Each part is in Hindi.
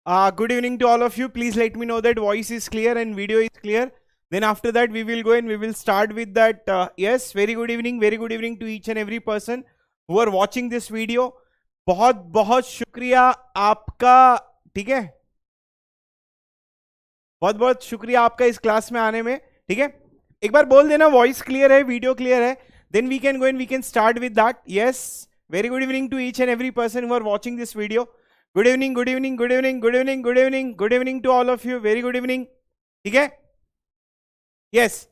Good evening to all of you. Please let me know that voice is clear and video is clear. Then after that we will go and we will start with that. Yes, very good evening to each and every person who are watching this video. बहुत बहुत शुक्रिया आपका, ठीक है, बहुत बहुत शुक्रिया आपका इस क्लास में आने में, ठीक है. एक बार बोल देना वॉइस क्लियर है, वीडियो क्लियर है, then we can go and we can start with that. Yes, very good evening to each and every person who are watching this video. Good evening, good evening, good evening, good evening, good evening, good evening to all of you. Very good evening, ठीक है. Yes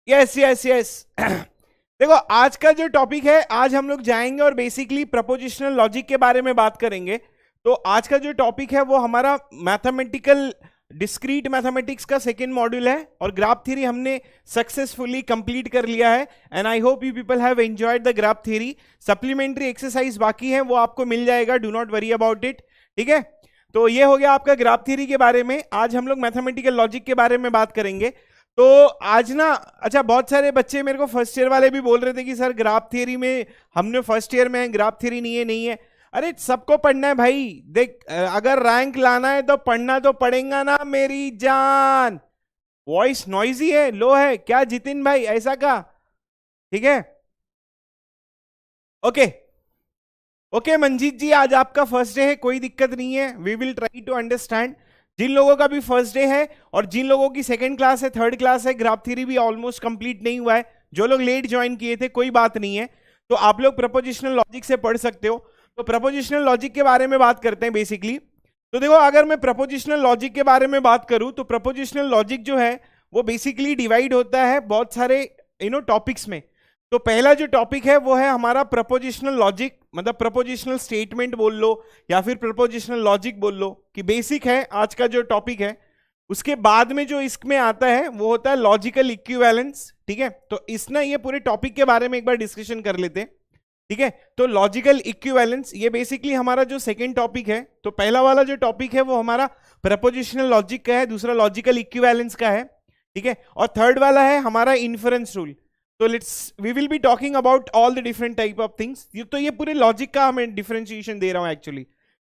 yes yes yes. देखो आज का जो टॉपिक है, आज हम लोग जाएंगे और बेसिकली प्रपोजिशनल लॉजिक के बारे में बात करेंगे. तो आज का जो टॉपिक है वो हमारा मैथमेटिकल डिस्क्रीट मैथमेटिक्स का सेकेंड मॉड्यूल है और ग्राफ थ्योरी हमने सक्सेसफुली कंप्लीट कर लिया है. And I hope you people have enjoyed the graph theory. Supplementary exercise बाकी है, वो आपको मिल जाएगा, do not worry about it, ठीक है. तो ये हो गया आपका ग्राफ थ्योरी के बारे में. आज हम लोग मैथमेटिकल लॉजिक के बारे में बात करेंगे. तो आज ना, अच्छा, बहुत सारे बच्चे मेरे को फर्स्ट ईयर वाले भी बोल रहे थे कि सर ग्राफ थ्योरी में हमने फर्स्ट ईयर में ग्राफ थ्योरी नहीं है. अरे सबको पढ़ना है भाई. देख, अगर रैंक लाना है तो पढ़ना तो पड़ेगा ना मेरी जान. वॉइस नॉइजी है, लो है क्या जितिन भाई, ऐसा का? ठीक है, ओके ओके. मंजीत जी, आज आपका फर्स्ट डे है, कोई दिक्कत नहीं है. We will try to understand. जिन लोगों का भी फर्स्ट डे है और जिन लोगों की सेकंड क्लास है, थर्ड क्लास है, ग्राफ थ्योरी भी ऑलमोस्ट कंप्लीट नहीं हुआ है, जो लोग लेट ज्वाइन किए थे, कोई बात नहीं है, तो आप लोग प्रपोजिशनल लॉजिक से पढ़ सकते हो. तो प्रपोजिशनल लॉजिक के बारे में बात करते हैं बेसिकली. तो देखो, अगर मैं प्रपोजिशनल लॉजिक के बारे में बात करूं तो प्रपोजिशनल लॉजिक जो है वो बेसिकली डिवाइड होता है बहुत सारे टॉपिक्स में. तो पहला जो टॉपिक है वो है हमारा प्रपोजिशनल लॉजिक, मतलब प्रपोजिशनल स्टेटमेंट बोल लो या फिर प्रपोजिशनल लॉजिक बोल लो, कि बेसिक है आज का जो टॉपिक है. उसके बाद में जो इसमें आता है वो होता है लॉजिकल इक्विवेलेंस, ठीक है. तो इस ना ये पूरे टॉपिक के बारे में एक बार डिस्कशन कर लेते हैं, ठीक है. तो लॉजिकल इक्विवेलेंस ये बेसिकली हमारा जो सेकंड टॉपिक है. तो पहला वाला जो टॉपिक है वो हमारा प्रपोजिशनल लॉजिक का है, दूसरा लॉजिकल इक्विवेलेंस का है, ठीक है. और थर्ड वाला है हमारा इन्फरेंस रूल. तो we will be talking about all the different type of things. तो ये पूरे लॉजिक का मैं डिफरेंशिएशन दे रहा हूं एक्चुअली,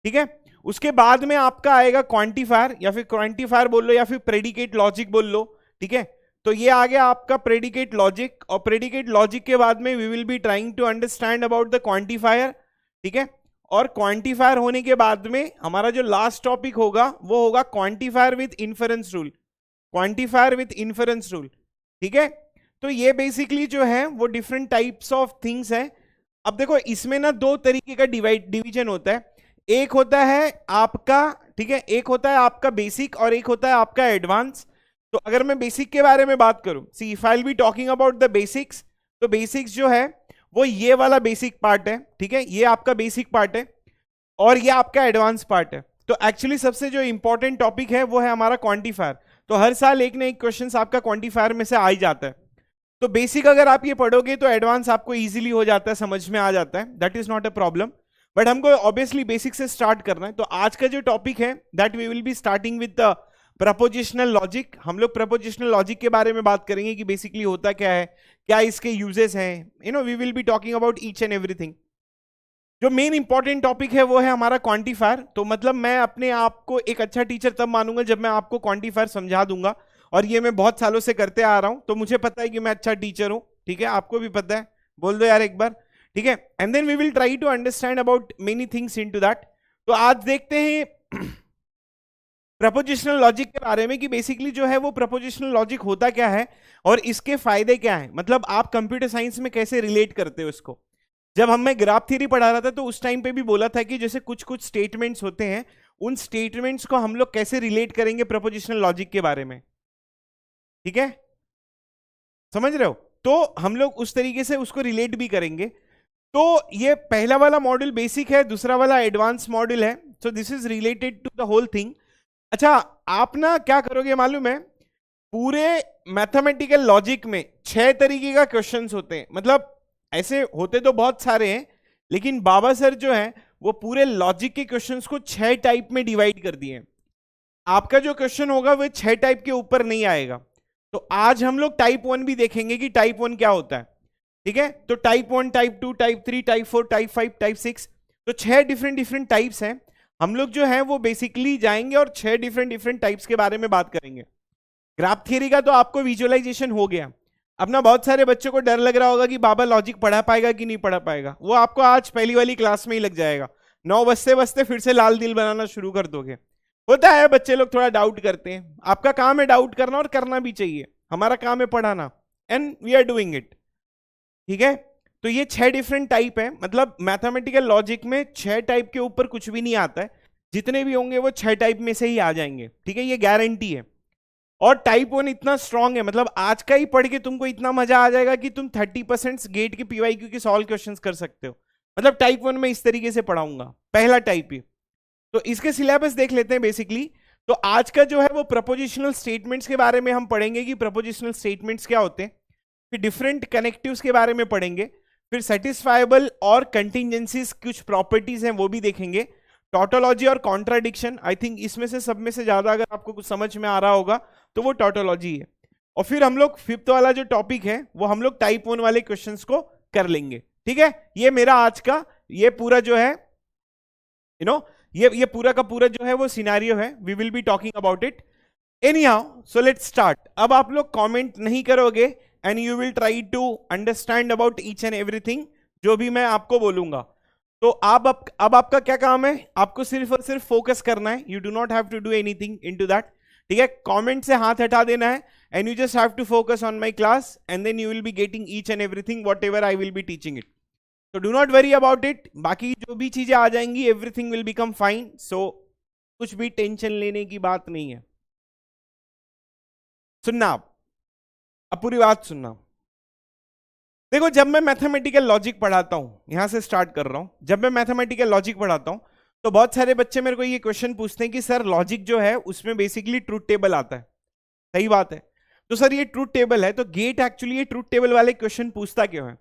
ठीक है. उसके बाद में आपका आएगा क्वांटिफायर, या फिर क्वांटिफायर बोल लो या फिर प्रेडिकेट लॉजिक बोल लो, ठीक है. तो ये आ गया आपका प्रेडिकेट लॉजिक. और प्रेडिकेट लॉजिक के बाद में we will be trying to understand about the quantifier, ठीक है. और क्वांटिफायर होने के बाद में हमारा जो लास्ट टॉपिक होगा वो होगा quantifier with inference rule. Quantifier with inference rule, ठीक है. तो ये बेसिकली जो है वो डिफरेंट टाइप्स ऑफ थिंग्स है. अब देखो, इसमें ना दो तरीके का डिवीजन होता है. एक होता है आपका, ठीक है, एक होता है आपका बेसिक और एक होता है आपका एडवांस. तो अगर मैं बेसिक के बारे में बात करूं, सी if I will be talking about the basics, तो बेसिक्स जो है वो ये वाला बेसिक पार्ट है, ठीक है, ये आपका बेसिक पार्ट है और ये आपका एडवांस पार्ट है. तो एक्चुअली सबसे जो इंपॉर्टेंट टॉपिक है वो है हमारा क्वांटिफायर. तो हर साल एक ना एक क्वेश्चन आपका क्वांटिफायर में से आ ही जाता है. तो बेसिक अगर आप ये पढ़ोगे तो एडवांस आपको इजीली हो जाता है, समझ में आ जाता है, that is not a problem. But हमको ऑब्वियसली बेसिक से स्टार्ट करना है. तो आज का जो टॉपिक है that we will be starting with the propositional logic. हम लोग प्रपोजिशनल लॉजिक के बारे में बात करेंगे कि बेसिकली होता क्या है, क्या इसके यूजेस हैं, we will be talking about each and everything. जो मेन इंपॉर्टेंट टॉपिक है वो है हमारा क्वांटिफायर. तो मतलब मैं अपने आप को एक अच्छा टीचर तब मानूंगा जब मैं आपको क्वांटिफायर समझा दूंगा, और ये मैं बहुत सालों से करते आ रहा हूं, तो मुझे पता है कि मैं अच्छा टीचर हूं, ठीक है. आपको भी पता है, बोल दो यार एक बार, ठीक है. And then we will try to understand about many things into that. तो आज देखते हैं प्रपोजिशनल लॉजिक के बारे में कि बेसिकली जो है वो प्रपोजिशनल लॉजिक होता क्या है और इसके फायदे क्या हैं. मतलब आप कंप्यूटर साइंस में कैसे रिलेट करते हो इसको. जब मैं ग्राफ थ्योरी पढ़ा रहा था तो उस टाइम पे भी बोला था कि जैसे कुछ कुछ स्टेटमेंट्स होते हैं, उन स्टेटमेंट्स को हम लोग कैसे रिलेट करेंगे प्रपोजिशनल लॉजिक के बारे में, ठीक है, समझ रहे हो. तो हम लोग उस तरीके से उसको रिलेट भी करेंगे. तो ये पहला वाला मॉड्यूल बेसिक है, दूसरा वाला एडवांस मॉड्यूल है. So this is related to the whole thing. अच्छा, आप ना क्या करोगे मालूम है, पूरे मैथमेटिकल लॉजिक में 6 तरीके का क्वेश्चंस होते हैं. मतलब ऐसे होते तो बहुत सारे हैं, लेकिन बाबा सर जो है वो पूरे लॉजिक के क्वेश्चंस को 6 टाइप में डिवाइड कर दिए. आपका जो क्वेश्चन होगा वो 6 टाइप के ऊपर नहीं आएगा. तो आज हम लोग टाइप 1 भी देखेंगे कि टाइप 1 क्या होता है, ठीक है. तो type 1, type 2, type 3, type 4, type 5, type 6, तो 6 डिफरेंट टाइप्स हैं. हम लोग जो है वो बेसिकली जाएंगे और 6 डिफरेंट टाइप्स के बारे में बात करेंगे। ग्राफ थियरी का तो आपको विजुअलाइजेशन हो गया। अपना बहुत सारे बच्चों को डर लग रहा होगा कि बाबा लॉजिक पढ़ा पाएगा कि नहीं पढ़ा पाएगा, वो आपको आज पहली वाली क्लास में ही लग जाएगा। 9 बजते बजते फिर से लाल दिल बनाना शुरू कर दोगे। होता है, बच्चे लोग थोड़ा डाउट करते हैं। आपका काम है डाउट करना, और करना भी चाहिए। हमारा काम है पढ़ाना, and we are doing it. ठीक है, तो ये 6 डिफरेंट टाइप है। मतलब मैथमेटिकल लॉजिक में 6 टाइप के ऊपर कुछ भी नहीं आता है। जितने भी होंगे वो 6 टाइप में से ही आ जाएंगे। ठीक है, ये गारंटी है। और टाइप 1 इतना स्ट्रांग है, मतलब आज का ही पढ़ के तुमको इतना मजा आ जाएगा कि तुम 30% गेट के पीवाईक्यू के सॉल्व क्वेश्चंस कर सकते हो। मतलब टाइप 1 में इस तरीके से पढ़ाऊंगा, पहला टाइप ही। तो इसके सिलेबस देख लेते हैं बेसिकली। तो आज का जो है वो प्रपोजिशनल स्टेटमेंट्स के बारे में हम पढ़ेंगे कि प्रपोजिशनल स्टेटमेंट्स क्या होते हैं। फिर डिफरेंट कनेक्टिव्स के बारे में पढ़ेंगे। फिर सेटिस्फाइबल और कंटिजेंसीज कुछ प्रॉपर्टीज हैं वो भी देखेंगे। टोटोलॉजी और कॉन्ट्राडिक्शन, आई थिंक इसमें से सब में से ज्यादा अगर आपको कुछ समझ में आ रहा होगा तो वो टोटोलॉजी है। और फिर हम लोग 5th वाला जो टॉपिक है वो हम लोग टाइप 1 वाले क्वेश्चंस को कर लेंगे। ठीक है, ये मेरा आज का ये पूरा जो है ये पूरा का पूरा जो है वो सिनेरियो है। We will be talking about it anyhow. So let's start. अब आप लोग कमेंट नहीं करोगे and you will try to understand about each and everything जो भी मैं आपको बोलूंगा। तो अब आपका क्या काम है, आपको सिर्फ और सिर्फ फोकस करना है। You do not have to do anything into that. ठीक है, कमेंट से हाथ हटा देना है and you just have to focus on my class and then you will be getting each and everything whatever I will be teaching it. तो do not worry about it. बाकी जो भी चीजें आ जाएंगी everything will become fine. So कुछ भी टेंशन लेने की बात नहीं है। सुनना, अब पूरी बात सुनना। देखो, जब मैं मैथमेटिकल लॉजिक पढ़ाता हूं, यहां से स्टार्ट कर रहा हूं, जब मैं मैथमेटिकल लॉजिक पढ़ाता हूं तो बहुत सारे बच्चे मेरे को ये क्वेश्चन पूछते हैं कि सर लॉजिक जो है उसमें बेसिकली ट्रूथ टेबल आता है। सही बात है। तो सर ये ट्रूथ टेबल है, तो गेट एक्चुअली ये ट्रूथ टेबल वाले क्वेश्चन पूछता क्यों है?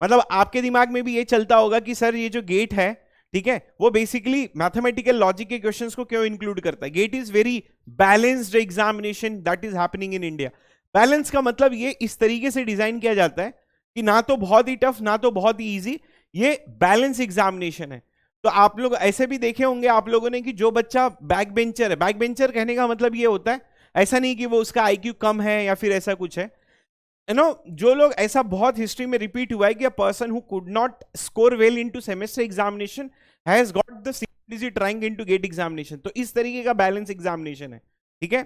मतलब आपके दिमाग में भी ये चलता होगा कि सर ये जो गेट है, ठीक है, वो बेसिकली मैथमेटिकल लॉजिक के क्वेश्चंस को क्यों इंक्लूड करता है? GATE is very balanced examination that is happening in India. Balance का मतलब ये इस तरीके से डिजाइन किया जाता है कि ना तो बहुत ही टफ ना तो बहुत ही इजी, ये बैलेंस एग्जामिनेशन है। तो आप लोग ऐसे भी देखे होंगे आप लोगों ने कि जो बच्चा बैक बेंचर है, बैक बेंचर कहने का मतलब ये होता है, ऐसा नहीं कि वो उसका आईक्यू कम है या फिर ऐसा कुछ है, जो लोग ऐसा बहुत हिस्ट्री में रिपीट हुआ है कि a person who could not score well into semester examination has got the single digit rank into GATE examination. तो इस तरीके का बैलेंस एग्जामिनेशन है। ठीक है,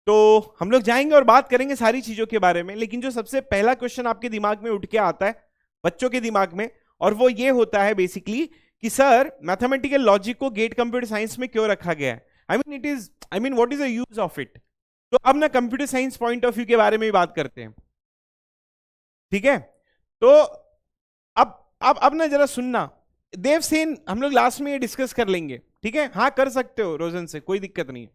तो हम लोग जाएंगे और बात करेंगे सारी चीजों के बारे में। लेकिन जो सबसे पहला क्वेश्चन आपके दिमाग में उठ के आता है, बच्चों के दिमाग में, और वो ये होता है बेसिकली कि सर मैथमेटिकल लॉजिक को गेट कंप्यूटर साइंस में क्यों रखा गया है? I mean what is the use of it? तो अब ना computer science point of view के बारे में बात करते हैं। ठीक है, तो अब ना जरा सुनना। देवसेन हम लोग लास्ट में ये डिस्कस कर लेंगे। ठीक है, हाँ कर सकते हो रोजन से, कोई दिक्कत नहीं है।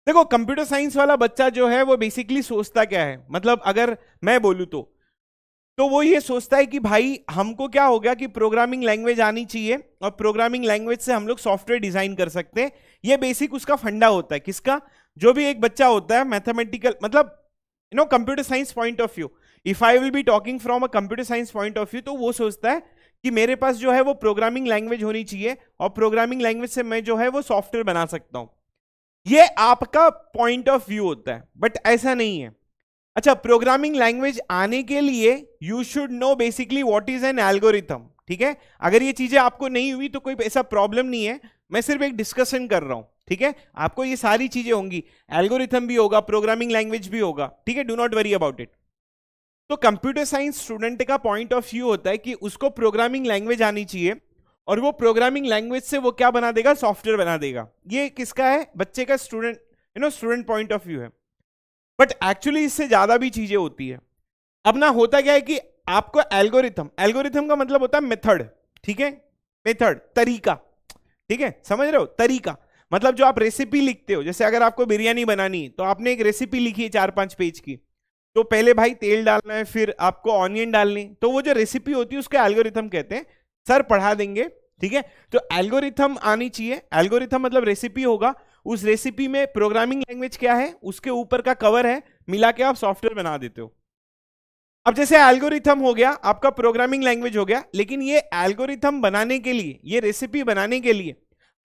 देखो, कंप्यूटर साइंस वाला बच्चा जो है वो बेसिकली सोचता क्या है, मतलब अगर मैं बोलूं तो वो ये सोचता है कि भाई हमको क्या हो गया कि प्रोग्रामिंग लैंग्वेज आनी चाहिए और प्रोग्रामिंग लैंग्वेज से हम लोग सॉफ्टवेयर डिजाइन कर सकते हैं। ये बेसिक उसका फंडा होता है। किसका? जो भी एक बच्चा होता है मैथमेटिकल, मतलब computer science point of view, if I will be talking from a computer science point of view, तो वो सोचता है कि मेरे पास जो है वो प्रोग्रामिंग लैंग्वेज होनी चाहिए और प्रोग्रामिंग लैंग्वेज से मैं जो है वो सॉफ्टवेयर बना सकता हूं। ये आपका पॉइंट ऑफ व्यू होता है, बट ऐसा नहीं है। अच्छा, प्रोग्रामिंग लैंग्वेज आने के लिए you should know basically what is an algorithm. ठीक है, अगर ये चीजें आपको नहीं हुई तो कोई ऐसा प्रॉब्लम नहीं है, मैं सिर्फ एक डिस्कशन कर रहा हूं। ठीक है, आपको ये सारी चीजें होंगी, एल्गोरिथम भी होगा, प्रोग्रामिंग लैंग्वेज भी होगा। ठीक है, do not worry about it. तो कंप्यूटर साइंस स्टूडेंट का पॉइंट ऑफ व्यू होता है कि उसको प्रोग्रामिंग लैंग्वेज आनी चाहिए और वो प्रोग्रामिंग लैंग्वेज से वो क्या बना देगा? सॉफ्टवेयर बना देगा। ये किसका है? बच्चे का, student student point of view है। बट एक्चुअली इससे ज्यादा भी चीजें होती है। अब ना होता क्या है कि आपको एल्गोरिथम का मतलब होता है मेथड। ठीक है, मेथड, तरीका। ठीक है, समझ रहे हो? तरीका मतलब जो आप रेसिपी लिखते हो, जैसे अगर आपको बिरयानी बनानी तो आपने एक रेसिपी लिखी है 4-5 पेज की, तो पहले भाई तेल डालना है, फिर आपको ऑनियन डालनी, तो वो जो रेसिपी होती है उसको एल्गोरिथम कहते हैं। सर पढ़ा देंगे। ठीक है, तो एल्गोरिथम आनी चाहिए। एल्गोरिथम मतलब रेसिपी होगा, उस रेसिपी में प्रोग्रामिंग लैंग्वेज क्या है, उसके ऊपर का कवर है, मिला के आप सॉफ्टवेयर बना देते हो। अब जैसे एल्गोरिथम हो गया, आपका प्रोग्रामिंग लैंग्वेज हो गया, लेकिन ये एल्गोरिथम बनाने के लिए, ये रेसिपी बनाने के लिए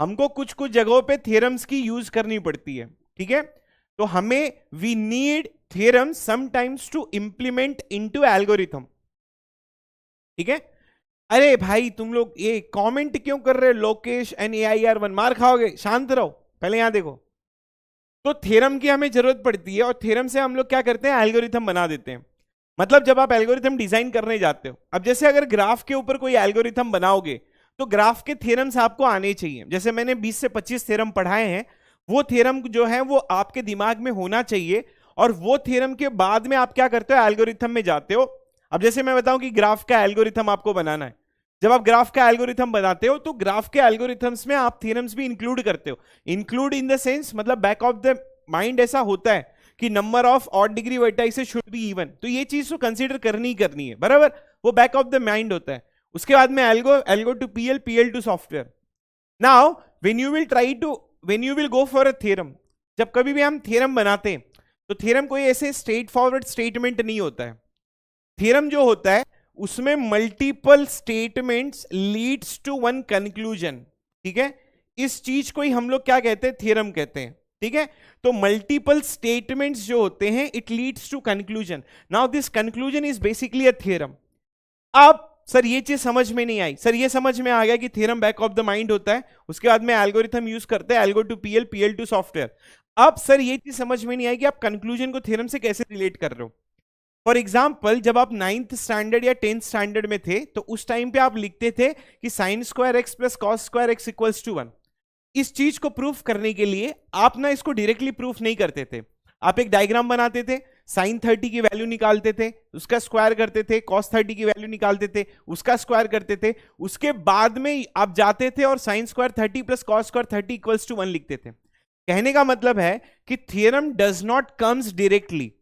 हमको कुछ कुछ जगहों पे थ्योरम्स की यूज करनी पड़ती है, ठीक है। तो हमें we need theorems sometimes to implement into algorithm, ठीक है। अरे भाई तुम लोग ये कमेंट क्यों कर रहे हो? लोकेश एंड AIR1 मार खाओगे, शांत रहो, पहले यहां देखो। तो थ्योरम की हमें जरूरत पड़ती है, और थ्योरम से हम लोग क्या करते हैं, एल्गोरिथम बना देते हैं। मतलब जब आप एल्गोरिथम डिजाइन करने जाते हो, अब जैसे अगर ग्राफ के ऊपर कोई एल्गोरिथम बनाओगे तो ग्राफ के थ्योरम्स आपको आने चाहिए। जैसे मैंने 20 से 25 थ्योरम पढ़ाए हैं, वो थ्योरम जो है वो आपके दिमाग में होना चाहिए, और वो थ्योरम के बाद में आप क्या करते हो, एल्गोरिथम में जाते हो। अब जैसे मैं बताऊं कि ग्राफ का एल्गोरिथम आपको बनाना है, जब आप ग्राफ का एल्गोरिथम बनाते हो तो ग्राफ के एल्गोरिथम्स में आप थ्योरम्स भी इंक्लूड करते हो। इंक्लूड इन द सेंस, मतलब बैक ऑफ द माइंड ऐसा होता है कि number of odd degree vertices should be even, तो ये चीज तो कंसीडर करनी ही करनी है, बराबर, वो बैक ऑफ द माइंड होता है। उसके बाद में algo to PL, PL to software. Now when you will go for a theorem, जब कभी भी हम थ्योरम बनाते हैं तो थ्योरम कोई ऐसे स्ट्रेट फॉरवर्ड स्टेटमेंट नहीं होता है। थ्योरम जो होता है उसमें multiple statements leads to one conclusion, ठीक है। इस चीज को ही हम लोग क्या कहते हैं, थ्योरम कहते हैं, ठीक है। तो मल्टीपल स्टेटमेंट्स जो होते हैं it leads to conclusion. Now this conclusion is basically a theorem. अब सर ये चीज समझ में नहीं आई, सर ये समझ में आ गया कि theorem back of the mind होता है, उसके बाद में एल्गोरिथम यूज करते हैं, algo to PL, PL to software. अब सर ये चीज समझ में नहीं आई कि आप कंक्लूजन को थ्योरम से कैसे रिलेट कर रहे हो। फॉर एग्जाम्पल, जब आप 9th स्टैंडर्ड या 10th स्टैंडर्ड में थे तो उस टाइम पे आप लिखते थे कि sin square x plus cos square x equals to 1। इस चीज को प्रूफ करने के लिए आप ना इसको डायरेक्टली प्रूफ नहीं करते थे, आप एक डायग्राम बनाते थे, sin 30 की वैल्यू निकालते थे, उसका स्क्वायर करते थे, cos 30 की वैल्यू निकालते थे, उसका स्क्वायर करते थे, उसके बाद में आप जाते थे और sin square 30 plus cos square 30 equals to 1 लिखते थे। कहने का मतलब है कि theorem does not comes directly,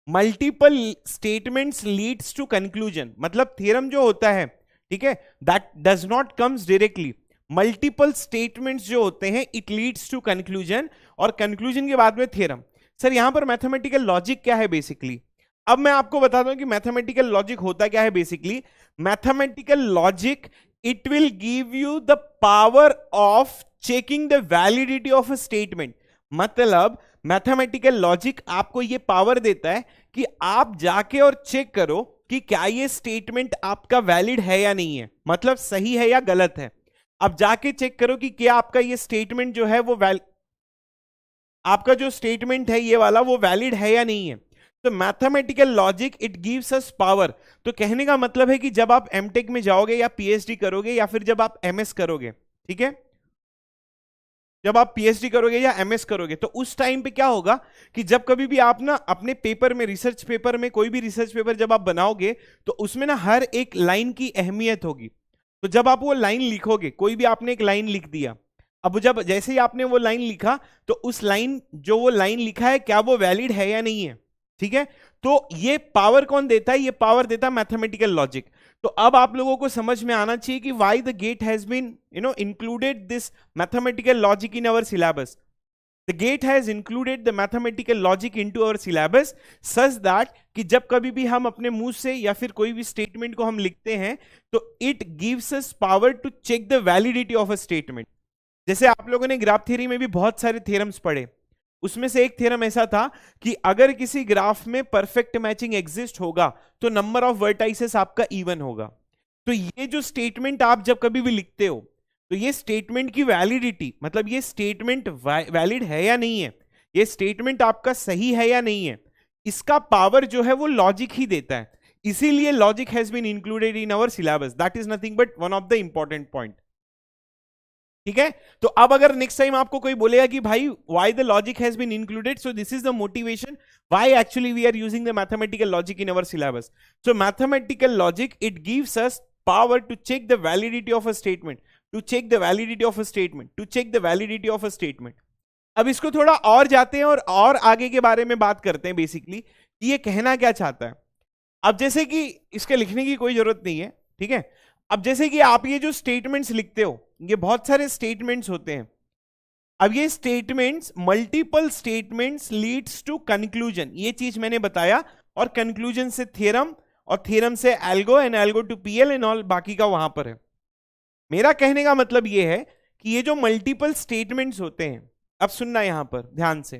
multiple statements leads to conclusion. मतलब थ्योरम जो होता है, ठीक है, that does not comes directly, multiple statements जो होते हैं इट लीड्स टू कंक्लूजन, और कंक्लूजन के बाद में थ्योरम। सर यहां पर मैथमेटिकल लॉजिक क्या है बेसिकली, अब मैं आपको बताता हूं कि मैथमेटिकल लॉजिक होता क्या है basically. Mathematical logic it will give you the power of checking the validity of a statement. मतलब मैथमेटिकल लॉजिक आपको ये पावर देता है कि आप जाके और चेक करो कि क्या ये स्टेटमेंट आपका वैलिड है या नहीं है, मतलब सही है या गलत है। अब जाके चेक करो कि क्या आपका ये स्टेटमेंट जो है वो आपका जो स्टेटमेंट है ये वाला वो वैलिड है या नहीं है। तो mathematical logic it gives us power. तो कहने का मतलब है कि जब आप एमटेक में जाओगे या PhD करोगे या फिर जब आप MS करोगे, ठीक है, जब आप PhD करोगे या MS करोगे तो उस टाइम पे क्या होगा कि जब कभी भी आप ना अपने पेपर में, रिसर्च पेपर में, कोई भी रिसर्च पेपर जब आप बनाओगे तो उसमें ना हर एक लाइन की अहमियत होगी। तो जब आप वो लाइन लिखोगे, कोई भी आपने एक लाइन लिख दिया, अब जब जैसे ही आपने वो लाइन लिखा तो उस लाइन जो वो लाइन लिखा है क्या वो वैलिड है या नहीं है, ठीक है। तो ये पावर कौन देता है, ये पावर देता है मैथमेटिकल लॉजिक। तो अब आप लोगों को समझ में आना चाहिए कि why the GATE has been included this mathematical logic in our syllabus. The GATE has included the mathematical logic into our syllabus such that कि जब कभी भी हम अपने मुंह से या फिर कोई भी स्टेटमेंट को हम लिखते हैं तो it gives us power to check the validity of a statement। जैसे आप लोगों ने ग्राफ थ्योरी में भी बहुत सारे थ्योरम्स पढ़े, उसमें से एक थ्योरम ऐसा था कि अगर किसी ग्राफ में परफेक्ट मैचिंग एग्जिस्ट होगा तो नंबर ऑफ वर्टाइसेस आपका इवन होगा। तो ये जो स्टेटमेंट आप जब कभी भी लिखते हो तो ये स्टेटमेंट की वैलिडिटी, मतलब ये स्टेटमेंट वैलिड है या नहीं है, ये स्टेटमेंट आपका सही है या नहीं है, इसका पावर जो है वो लॉजिक ही देता है। इसीलिए logic has been included in our syllabus, that is nothing but one of the important point, ठीक है। तो अब अगर नेक्स्ट टाइम आपको कोई बोलेगा कि भाई why the logic has been included, so this is the motivation why actually we are using the mathematical logic in our syllabus. So mathematical logic it gives us power to check the validity of a statement, to check the validity of a statement, to check the validity of a statement। अब इसको थोड़ा और जाते हैं और आगे के बारे में बात करते हैं बेसिकली कि ये कहना क्या चाहता है। अब जैसे कि इसके लिखने की कोई जरूरत नहीं है, ठीक है। अब जैसे कि आप ये जो स्टेटमेंट्स लिखते हो, ये बहुत सारे स्टेटमेंट्स होते हैं। अब ये statements, multiple statements leads to conclusion, ये चीज मैंने बताया, और कंक्लूजन से थ्योरम, और थ्योरम से algo, and algo to PL and all बाकी का वहां पर है। मेरा कहने का मतलब यह है कि ये जो मल्टीपल स्टेटमेंट्स होते हैं, अब सुनना यहां पर ध्यान से,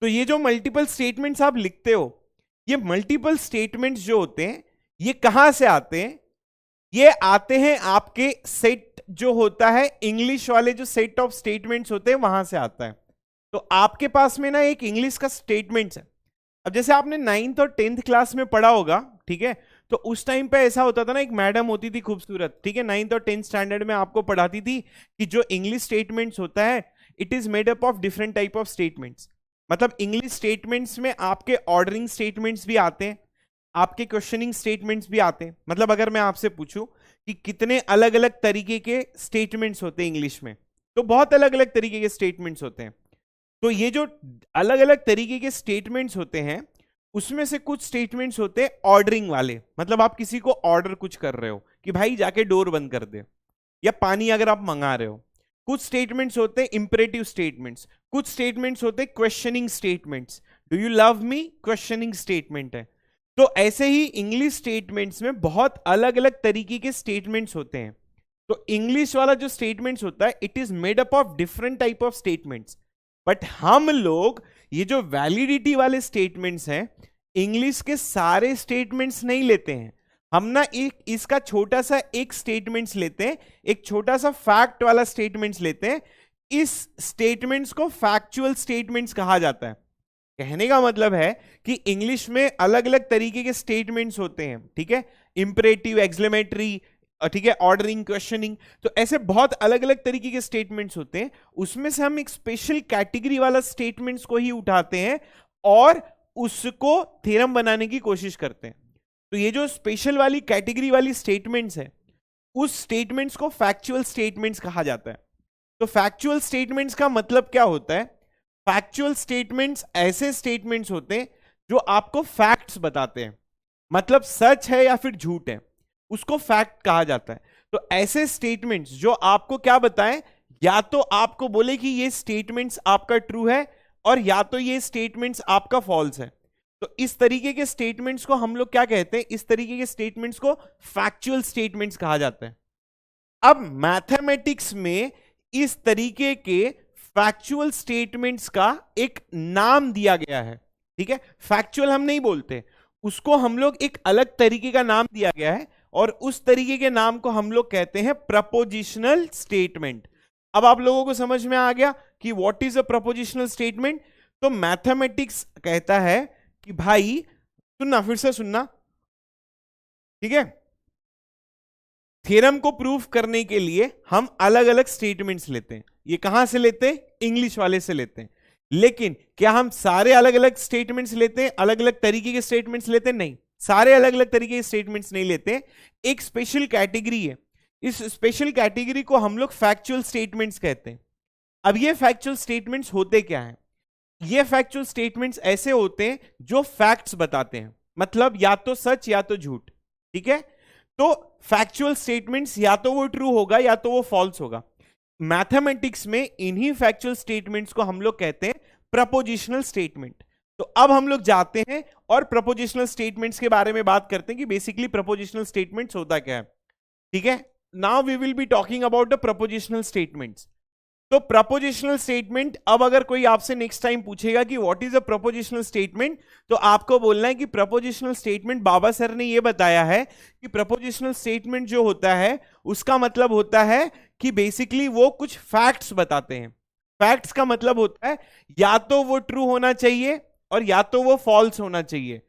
तो ये जो मल्टीपल स्टेटमेंट्स आप लिखते हो, ये मल्टीपल स्टेटमेंट्स जो होते हैं ये कहां से आते हैं? ये आते हैं आपके सेट जो होता है, इंग्लिश वाले जो सेट ऑफ स्टेटमेंट्स होते हैं वहां से आता है। तो आपके पास में ना एक इंग्लिश का स्टेटमेंट्स है। अब जैसे आपने 9th और 10th क्लास में पढ़ा होगा, ठीक है, तो उस टाइम पे ऐसा होता था ना, एक मैडम होती थी खूबसूरत, ठीक है, 9th और 10th स्टैंडर्ड में आपको पढ़ाती थी कि जो इंग्लिश स्टेटमेंट्स होता है it is made up of different type of statements. मतलब इंग्लिश स्टेटमेंट्स में आपके ऑर्डरिंग स्टेटमेंट्स भी आते हैं, आपके क्वेश्चनिंग स्टेटमेंट्स भी आते हैं। मतलब अगर मैं आपसे पूछूं कि कितने अलग अलग तरीके के स्टेटमेंट्स होते हैं इंग्लिश में, तो बहुत अलग अलग तरीके के स्टेटमेंट्स होते हैं। तो ये जो अलग अलग तरीके के स्टेटमेंट्स होते हैं उसमें से कुछ स्टेटमेंट्स होते हैं ऑर्डरिंग वाले, मतलब आप किसी को ऑर्डर कुछ कर रहे हो कि भाई जाके डोर बंद कर दे, या पानी अगर आप मंगा रहे हो। कुछ स्टेटमेंट्स होते हैं इंपरेटिव स्टेटमेंट्स, कुछ स्टेटमेंट्स होते हैं questioning statements. Do you love me questioning statement है। तो ऐसे ही इंग्लिश स्टेटमेंट्स में बहुत अलग अलग तरीके के स्टेटमेंट्स होते हैं। तो इंग्लिश वाला जो स्टेटमेंट्स होता है it is made up of different type of statements. But हम लोग ये जो वैलिडिटी वाले स्टेटमेंट्स हैं, इंग्लिश के सारे स्टेटमेंट्स नहीं लेते हैं हम ना, एक इसका छोटा सा एक स्टेटमेंट्स लेते हैं, एक छोटा सा फैक्ट वाला स्टेटमेंट्स लेते हैं। इस स्टेटमेंट्स को फैक्चुअल स्टेटमेंट्स कहा जाता है। कहने का मतलब है कि इंग्लिश में अलग अलग तरीके के स्टेटमेंट्स होते हैं, ठीक है, इंपरेटिव, एक्सक्लेमेटरी, ठीक है, ऑर्डरिंग, क्वेश्चनिंग, तो ऐसे बहुत अलग अलग तरीके के स्टेटमेंट्स होते हैं। उसमें से हम एक स्पेशल कैटेगरी वाला स्टेटमेंट्स को ही उठाते हैं और उसको थ्योरम बनाने की कोशिश करते हैं। तो ये जो स्पेशल वाली कैटेगरी वाली स्टेटमेंट्स है, उस स्टेटमेंट्स को फैक्चुअल स्टेटमेंट्स कहा जाता है। तो फैक्चुअल स्टेटमेंट्स का मतलब क्या होता है? फैक्चुअल स्टेटमेंट्स ऐसे स्टेटमेंट्स होते हैं जो आपको फैक्ट्स बताते हैं, मतलब सच है या फिर झूठ है, उसको फैक्ट कहा जाता है। तो ऐसे स्टेटमेंट्स जो आपको क्या बताएं, या तो आपको बोले कि ये स्टेटमेंट्स आपका ट्रू है और या तो ये स्टेटमेंट्स आपका फॉल्स है। तो इस तरीके के स्टेटमेंट्स को हम लोग क्या कहते हैं? इस तरीके के स्टेटमेंट्स को फैक्चुअल स्टेटमेंट्स कहा जाता है। अब मैथमेटिक्स में इस तरीके के फैक्चुअल स्टेटमेंट्स का एक नाम दिया गया है, ठीक है। फैक्चुअल हम नहीं बोलते, उसको हम लोग एक अलग तरीके का नाम दिया गया है और उस तरीके के नाम को हम लोग कहते हैं प्रपोजिशनल स्टेटमेंट। अब आप लोगों को समझ में आ गया कि what is a propositional statement. तो मैथमेटिक्स कहता है कि भाई सुनना, फिर से सुनना, ठीक है, थ्योरम को प्रूफ करने के लिए हम अलग अलग स्टेटमेंट्स लेते हैं। ये कहां से लेते हैं? इंग्लिश वाले से लेते हैं। लेकिन क्या हम सारे अलग अलग स्टेटमेंट्स लेते हैं, अलग अलग तरीके के स्टेटमेंट्स लेते हैं? नहीं, सारे अलग अलग तरीके के स्टेटमेंट्स नहीं लेते। एक स्पेशल कैटेगरी है, इस स्पेशल कैटेगरी को हम लोग फैक्चुअल स्टेटमेंट्स कहते हैं। अब ये फैक्चुअल स्टेटमेंट्स होते क्या हैं? ये फैक्चुअल स्टेटमेंट्स ऐसे होते हैं जो फैक्ट्स बताते हैं, मतलब या तो सच या तो झूठ, ठीक है। तो फैक्चुअल स्टेटमेंट्स या तो वो ट्रू होगा या तो वो फॉल्स होगा। मैथमेटिक्स में इन्हीं फैक्चुअल स्टेटमेंट्स को हम लोग कहते हैं प्रपोजिशनल स्टेटमेंट। तो अब हम लोग जाते हैं और प्रपोजिशनल स्टेटमेंट्स के बारे में बात करते हैं कि बेसिकली प्रपोजिशनल स्टेटमेंट्स होता क्या है, ठीक है। Now we will be talking about the propositional statements. तो प्रपोजिशनल स्टेटमेंट, अब अगर कोई आपसे नेक्स्ट टाइम पूछेगा कि what is a propositional statement, तो आपको बोलना है कि प्रपोजिशनल स्टेटमेंट, बाबा सर ने यह बताया है कि प्रपोजिशनल स्टेटमेंट जो होता है उसका मतलब होता है कि बेसिकली वो कुछ फैक्ट्स बताते हैं। फैक्ट्स का मतलब होता है या तो वो ट्रू होना चाहिए और या तो वो फॉल्स होना चाहिए।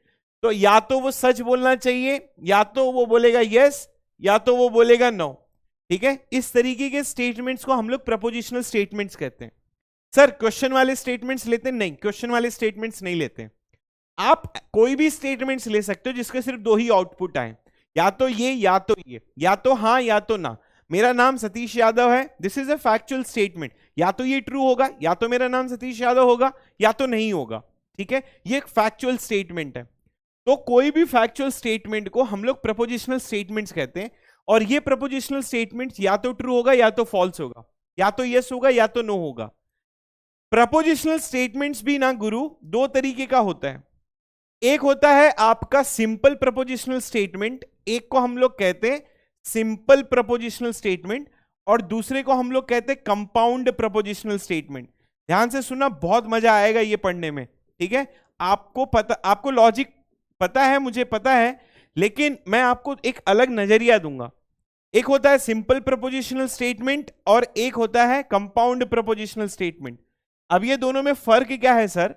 तो या तो वो सच बोलना चाहिए, या तो वो बोलेगा यस, या तो वो बोलेगा नो, ठीक है। इस तरीके के स्टेटमेंट्स को हम लोग प्रपोजिशनल स्टेटमेंट्स कहते हैं। सर क्वेश्चन वाले स्टेटमेंट्स लेते हैं? नहीं, क्वेश्चन वाले स्टेटमेंट्स नहीं लेते। आप कोई भी स्टेटमेंट्स ले सकते हो जिसके सिर्फ दो ही आउटपुट आए, या तो ये या तो ये, या तो हाँ या तो ना। मेरा नाम सतीश यादव है, this is a factual statement, या तो ये ट्रू होगा, या तो मेरा नाम सतीश यादव होगा, या तो नहीं होगा, ठीक है। ये एक फैक्चुअल स्टेटमेंट है। तो कोई भी फैक्चुअल स्टेटमेंट को हम लोग प्रपोजिशनल स्टेटमेंट्स कहते हैं। और ये प्रपोजिशनल स्टेटमेंट्स या तो ट्रू होगा या तो फॉल्स होगा, या तो यस होगा या तो नो होगा। प्रपोजिशनल स्टेटमेंट्स भी ना गुरु दो तरीके का होता है। एक होता है आपका सिंपल प्रपोजिशनल स्टेटमेंट, एक को हम लोग कहते हैं सिंपल प्रपोजिशनल स्टेटमेंट, और दूसरे को हम लोग कहते हैं कंपाउंड प्रपोजिशनल स्टेटमेंट। ध्यान से सुनना, बहुत मजा आएगा ये पढ़ने में, ठीक है। आपको लॉजिक पता है, मुझे पता है, लेकिन मैं आपको एक अलग नजरिया दूंगा। एक होता है सिंपल प्रपोजिशनल स्टेटमेंट और एक होता है कंपाउंड प्रपोजिशनल स्टेटमेंट। अब ये दोनों में फर्क क्या है सर?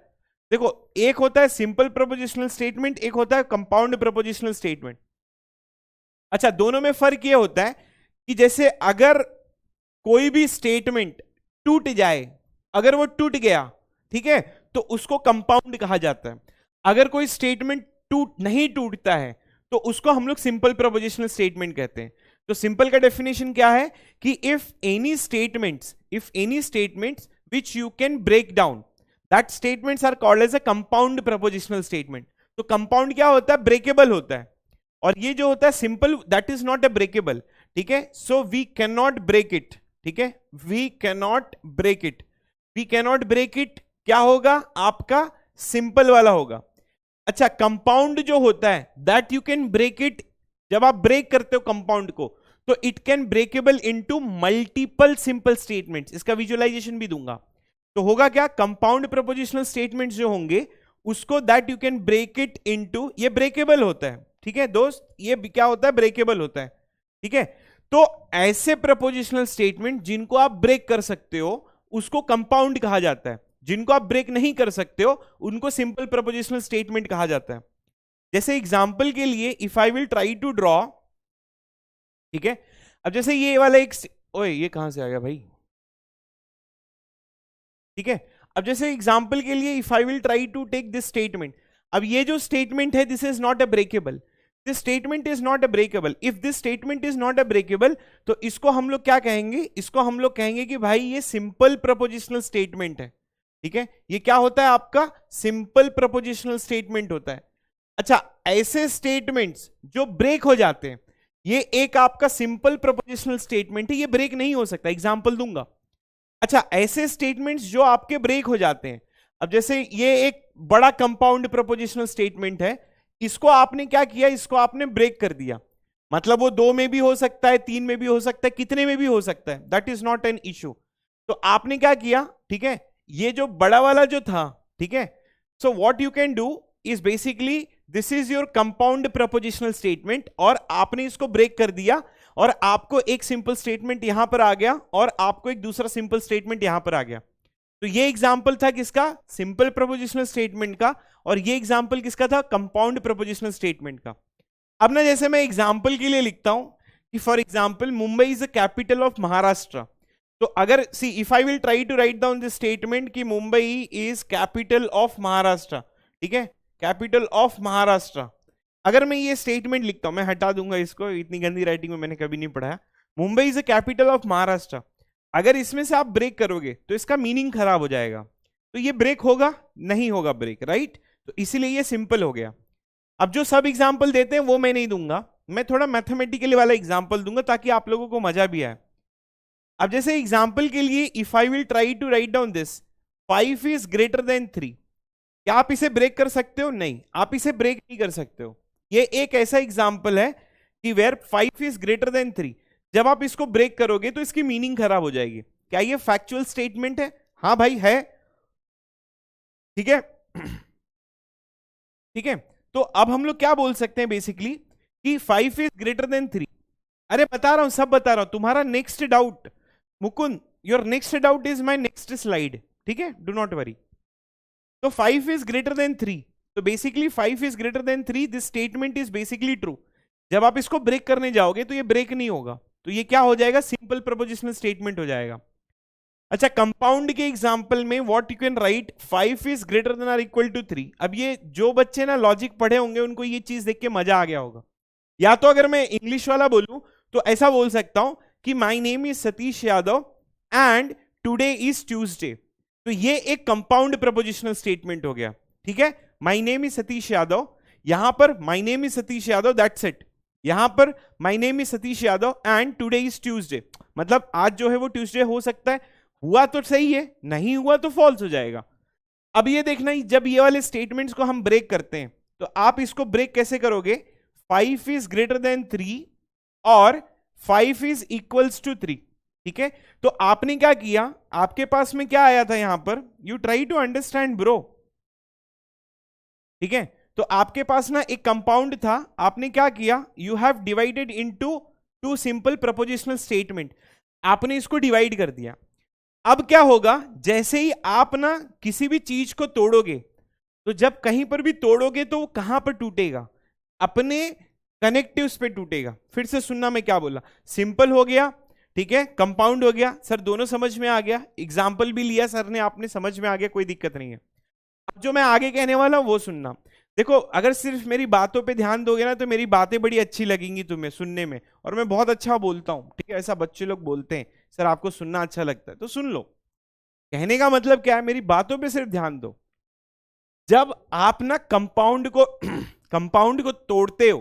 देखो, एक होता है सिंपल प्रपोजिशनल स्टेटमेंट, एक होता है कंपाउंड प्रपोजिशनल स्टेटमेंट। अच्छा, दोनों में फर्क ये होता है कि जैसे अगर कोई भी स्टेटमेंट टूट जाए, अगर वो टूट गया, ठीक है, तो उसको कंपाउंड कहा जाता है। अगर कोई स्टेटमेंट नहीं टूटता है तो उसको हम लोग सिंपल प्रपोजिशनल स्टेटमेंट कहते हैं। तो सिंपल का डेफिनेशन क्या है कि if any statements which you can break down, that statements are called as a compound propositional statement। तो कंपाउंड क्या होता है? ब्रेकेबल होता है। और ये जो होता है simple, that is not a breakable, ठीक है। So we can not break it, ठीक है, we can not break it. We can not break it क्या होगा? आपका सिंपल वाला होगा। अच्छा, कंपाउंड जो होता है that you can break it. जब आप ब्रेक करते हो कंपाउंड को तो it can breakable into multiple simple statements. इसका विजुअलाइजेशन भी दूंगा। तो होगा क्या? कंपाउंड प्रपोजिशनल स्टेटमेंट्स जो होंगे उसको that you can break it into, ये ब्रेकेबल होता है, ठीक है दोस्त, ये क्या होता है? ब्रेकेबल होता है, ठीक है। तो ऐसे प्रपोजिशनल स्टेटमेंट जिनको आप ब्रेक कर सकते हो उसको कंपाउंड कहा जाता है। जिनको आप ब्रेक नहीं कर सकते हो उनको सिंपल प्रपोजिशनल स्टेटमेंट कहा जाता है। जैसे एग्जांपल के लिए if I will try to draw, ठीक है, अब जैसे ये वाला एक, ओए ये कहां से आ गया भाई, ठीक है। अब जैसे एग्जांपल के लिए if I will try to take this statement, अब ये जो स्टेटमेंट है this is not a breakable, this statement is not a breakable. If this statement is not a breakable तो इसको हम लोग क्या कहेंगे? इसको हम लोग कहेंगे कि भाई ये सिंपल प्रपोजिशनल स्टेटमेंट है, ठीक है। ये क्या होता है? आपका सिंपल प्रपोजिशनल स्टेटमेंट होता है। अच्छा, ऐसे स्टेटमेंट्स जो ब्रेक हो जाते हैं, ये एक आपका सिंपल प्रपोजिशनल स्टेटमेंट है, ये ब्रेक नहीं हो सकता। एग्जांपल दूंगा। अच्छा, ऐसे स्टेटमेंट्स जो आपके ब्रेक हो जाते हैं, अब जैसे ये एक बड़ा कंपाउंड प्रपोजिशनल स्टेटमेंट है, इसको आपने क्या किया? इसको आपने ब्रेक कर दिया। मतलब वो 2 में भी हो सकता है, 3 में भी हो सकता है, कितने में भी हो सकता है, that is not an issue. तो आपने क्या किया? ठीक है, ये जो बड़ा वाला जो था, ठीक है, so what you can do is basically this is your compound prepositional statement, और आपने इसको ब्रेक कर दिया और आपको एक सिंपल स्टेटमेंट यहां पर आ गया और आपको एक दूसरा सिंपल स्टेटमेंट यहां पर आ गया। तो ये एग्जांपल था किसका? सिंपल प्रपोजिशनल स्टेटमेंट का, और ये एग्जांपल किसका था? कंपाउंड प्रपोजिशनल स्टेटमेंट का। अब ना जैसे मैं एग्जांपल के लिए लिखता हूं कि for example Mumbai is the capital of Maharashtra, तो अगर see if I will try to write down this statement कि Mumbai is capital of Maharashtra, ठीक है, कैपिटल ऑफ महाराष्ट्र, अगर मैं ये स्टेटमेंट लिखता हूं, मैं हटा दूंगा इसको, इतनी गंदी राइटिंग में मैंने कभी नहीं पढ़ा। Mumbai is the capital of Maharashtra, अगर इसमें से आप ब्रेक करोगे तो इसका मीनिंग खराब हो जाएगा। तो ये ब्रेक होगा? नहीं होगा ब्रेक, राइट। तो इसीलिए ये सिंपल हो गया। अब जो सब एग्जाम्पल देते हैं वो मैं नहीं दूंगा, मैं थोड़ा मैथमेटिकली वाला एग्जाम्पल दूंगा ताकि आप लोगों को मजा भी आए। अब जैसे एग्जाम्पल के लिए if I will try to write down this 5 is greater than 3, क्या आप इसे ब्रेक कर सकते हो? नहीं, आप इसे ब्रेक नहीं कर सकते हो। ये एक ऐसा एग्जाम्पल है कि वेयर 5 इज ग्रेटर देन 3, जब आप इसको ब्रेक करोगे तो इसकी मीनिंग खराब हो जाएगी। क्या ये फैक्चुअल स्टेटमेंट है? हाँ भाई है, ठीक है, ठीक है। तो अब हम लोग क्या बोल सकते हैं बेसिकली कि 5 इज ग्रेटर देन 3। अरे बता रहा हूं, सब बता रहा हूं। तुम्हारा next doubt Mukund, your next doubt is my next slide, ठीक है, डू नॉट वरी। तो 5 इज ग्रेटर देन 3, तो basically 5 is greater than 3, this statement is basically true. जब आप इसको ब्रेक करने जाओगे तो ये ब्रेक नहीं होगा, तो ये क्या हो जाएगा? सिंपल प्रपोजिशनल स्टेटमेंट हो जाएगा। अच्छा, कंपाउंड के एग्जांपल में what you can write 5 is greater than or equal to 3। अब ये जो बच्चे ना लॉजिक पढ़े होंगे उनको ये चीज देख के मजा आ गया होगा। या तो अगर मैं इंग्लिश वाला बोलूं तो ऐसा बोल सकता हूं कि my name is Satish Yadav and today is Tuesday. तो ये एक कंपाउंड प्रपोजिशनल स्टेटमेंट हो गया, ठीक है। My name is Satish Yadav, यहां पर my name is Satish Yadav, that's it. यहां पर my name is Satish Yadav and today is Tuesday, मतलब आज जो है वो ट्यूसडे हो सकता है। हुआ तो सही है, नहीं हुआ तो फॉल्स हो जाएगा। अब ये देखना, जब ये वाले स्टेटमेंट्स को हम ब्रेक करते हैं तो आप इसको ब्रेक कैसे करोगे? 5 इज ग्रेटर देन 3 और 5 इज इक्वल्स टू 3, ठीक है, तो आपने क्या किया, आपके पास में क्या आया था यहां पर, you try to understand bro, ठीक है, तो आपके पास ना एक कंपाउंड था, आपने क्या किया, you have divided into two simple propositional statement, आपने इसको डिवाइड कर दिया। अब क्या होगा, जैसे ही आप ना किसी भी चीज को तोड़ोगे, तो जब कहीं पर भी तोड़ोगे तो वो कहां पर टूटेगा, अपने कनेक्टिव्स पे टूटेगा। फिर से सुनना मैं क्या बोला, सिंपल हो गया, ठीक है, कंपाउंड हो गया, सर दोनों समझ में आ गया, एग्जाम्पल भी लिया सर ने, आपने समझ में आ गया, कोई दिक्कत नहीं है। अब जो मैं आगे कहने वाला हूं वो सुनना। देखो, अगर सिर्फ मेरी बातों पे ध्यान दोगे ना तो मेरी बातें बड़ी अच्छी लगेंगी तुम्हें सुनने में, और मैं बहुत अच्छा बोलता हूं, ठीक है, ऐसा बच्चे लोग बोलते हैं सर आपको सुनना अच्छा लगता है, तो सुन लो। कहने का मतलब क्या है, मेरी बातों पे सिर्फ ध्यान दो। जब आप ना कंपाउंड को कंपाउंड को तोड़ते हो,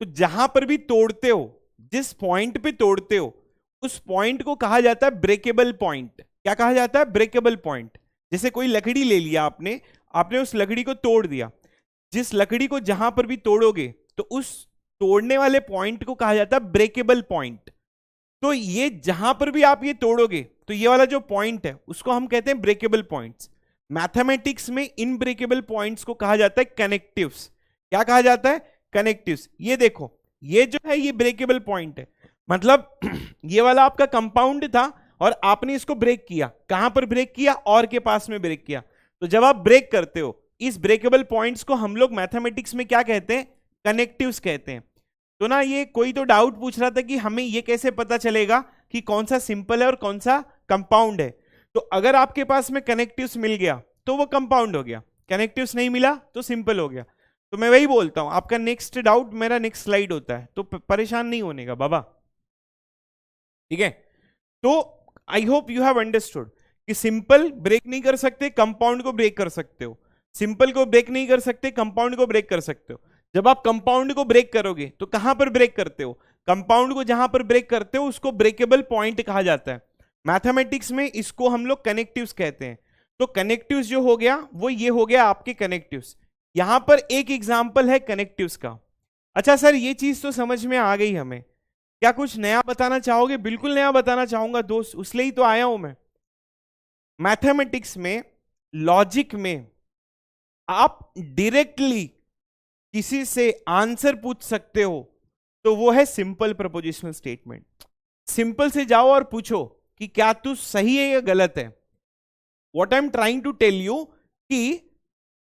तो जहां पर भी तोड़ते हो, जिस पॉइंट पे तोड़ते हो, उस पॉइंट को कहा जाता है ब्रेकेबल पॉइंट। क्या कहा जाता है, ब्रेकेबल पॉइंट। जैसे कोई लकड़ी ले लिया आपने, आपने उस लकड़ी को तोड़ दिया, जिस लकड़ी को जहां पर भी तोड़ोगे तो उस तोड़ने वाले पॉइंट को कहा जाता है ब्रेकेबल पॉइंट। तो ये जहां पर भी आप ये तोड़ोगे तो ये वाला जो पॉइंट है उसको हम कहते हैं ब्रेकेबल पॉइंट्स। मैथमेटिक्स में इन ब्रेकेबल पॉइंट्स को कहा जाता है कनेक्टिव्स। क्या कहा जाता है, कनेक्टिव्स। ये देखो, ये जो है ये ब्रेकेबल पॉइंट है, मतलब ये वाला आपका कंपाउंड था और आपने इसको ब्रेक किया, कहां पर ब्रेक किया, और के पास में ब्रेक किया। तो जब आप ब्रेक करते हो, इस ब्रेकेबल पॉइंट्स को हम लोग मैथमेटिक्स में क्या कहते हैं, कनेक्टिव्स कहते हैं। तो ना ये कोई तो डाउट पूछ रहा था कि हमें ये कैसे पता चलेगा कि कौन सा सिंपल है और कौन सा कंपाउंड है। तो अगर आपके पास में कनेक्टिव्स मिल गया तो वो कंपाउंड हो गया, कनेक्टिव्स नहीं मिला तो सिंपल हो गया। तो मैं वही बोलता हूं, आपका नेक्स्ट डाउट मेरा नेक्स्ट स्लाइड होता है, तो परेशान नहीं होने का बाबा, ठीक है। तो आई होप यू हैव अंडरस्टूड कि सिंपल ब्रेक नहीं कर सकते, कंपाउंड को ब्रेक कर सकते हो। सिंपल को ब्रेक नहीं कर सकते, कंपाउंड को ब्रेक कर सकते हो। जब आप कंपाउंड को ब्रेक करोगे तो कहां पर ब्रेक करते हो, कंपाउंड को जहां पर ब्रेक करते हो उसको ब्रेकेबल पॉइंट कहा जाता है। मैथमेटिक्स में इसको हम लोग कनेक्टिव्स कहते हैं। तो कनेक्टिव्स जो हो गया वो ये हो गया आपके कनेक्टिव्स। यहां पर एक एग्जांपल है कनेक्टिव्स का। अच्छा सर, ये चीज तो समझ में आ गई हमें, क्या कुछ नया बताना चाहोगे? बिल्कुल नया बताना चाहूंगा दोस्त, उसलिए ही तो आया हूं मैं। मैथमेटिक्स में, लॉजिक में आप डायरेक्टली किसी से आंसर पूछ सकते हो, तो वो है सिंपल प्रपोजिशनल स्टेटमेंट। सिंपल से जाओ और पूछो कि क्या तू सही है या गलत है। What I am trying to tell you कि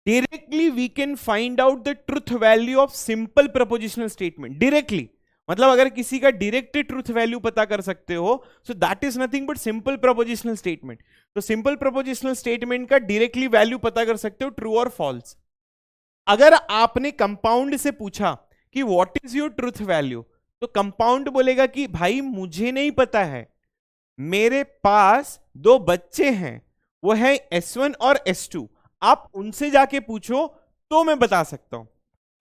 directly we can find out the truth value of simple propositional statement. Directly मतलब अगर किसी का डायरेक्ट ट्रुथ वैल्यू पता कर सकते हो, so that is nothing but simple propositional statement. तो सिंपल प्रपोजिशनल स्टेटमेंट का डायरेक्टली वैल्यू पता कर सकते हो, ट्रू और फॉल्स। अगर आपने कंपाउंड से पूछा कि what is your truth value, तो कंपाउंड बोलेगा कि भाई मुझे नहीं पता है, मेरे पास दो बच्चे हैं, वो है S1 और S2, आप उनसे जाके पूछो तो मैं बता सकता हूं।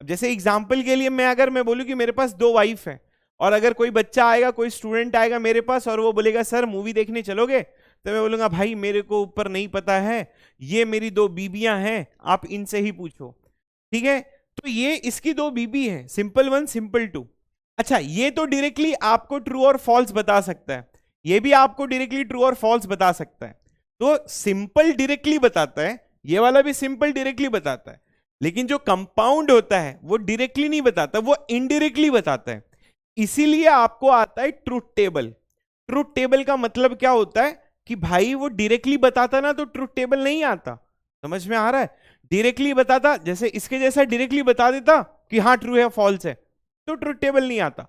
जैसे एग्जाम्पल के लिए मैं बोलूं कि मेरे पास दो वाइफ है, और अगर कोई बच्चा आएगा, कोई स्टूडेंट आएगा मेरे पास और वो बोलेगा सर मूवी देखने चलोगे, तो मैं बोलूंगा भाई मेरे को ऊपर नहीं पता है, ये मेरी दो बीबियां हैं, आप इनसे ही पूछो, ठीक है। तो ये इसकी दो बीबी हैं, सिंपल 1 सिंपल 2। अच्छा, ये तो डायरेक्टली आपको ट्रू और फॉल्स बता सकता है, ये भी आपको डायरेक्टली ट्रू और फॉल्स बता सकता है। तो सिंपल डायरेक्टली बताता है, ये वाला भी सिंपल डायरेक्टली बताता है, लेकिन जो कंपाउंड होता है वो डायरेक्टली नहीं बताता, वो इनडायरेक्टली बताता है। इसीलिए आपको आता है ट्रूथ टेबल। ट्रूथ टेबल का मतलब क्या होता है कि भाई वो डायरेक्टली बताता ना तो ट्रूथ टेबल नहीं आता। समझ में आ रहा है? डायरेक्टली बताता, जैसे इसके जैसा डायरेक्टली बता देता कि हाँ ट्रू है फॉल्स है, तो ट्रूथ टेबल नहीं आता।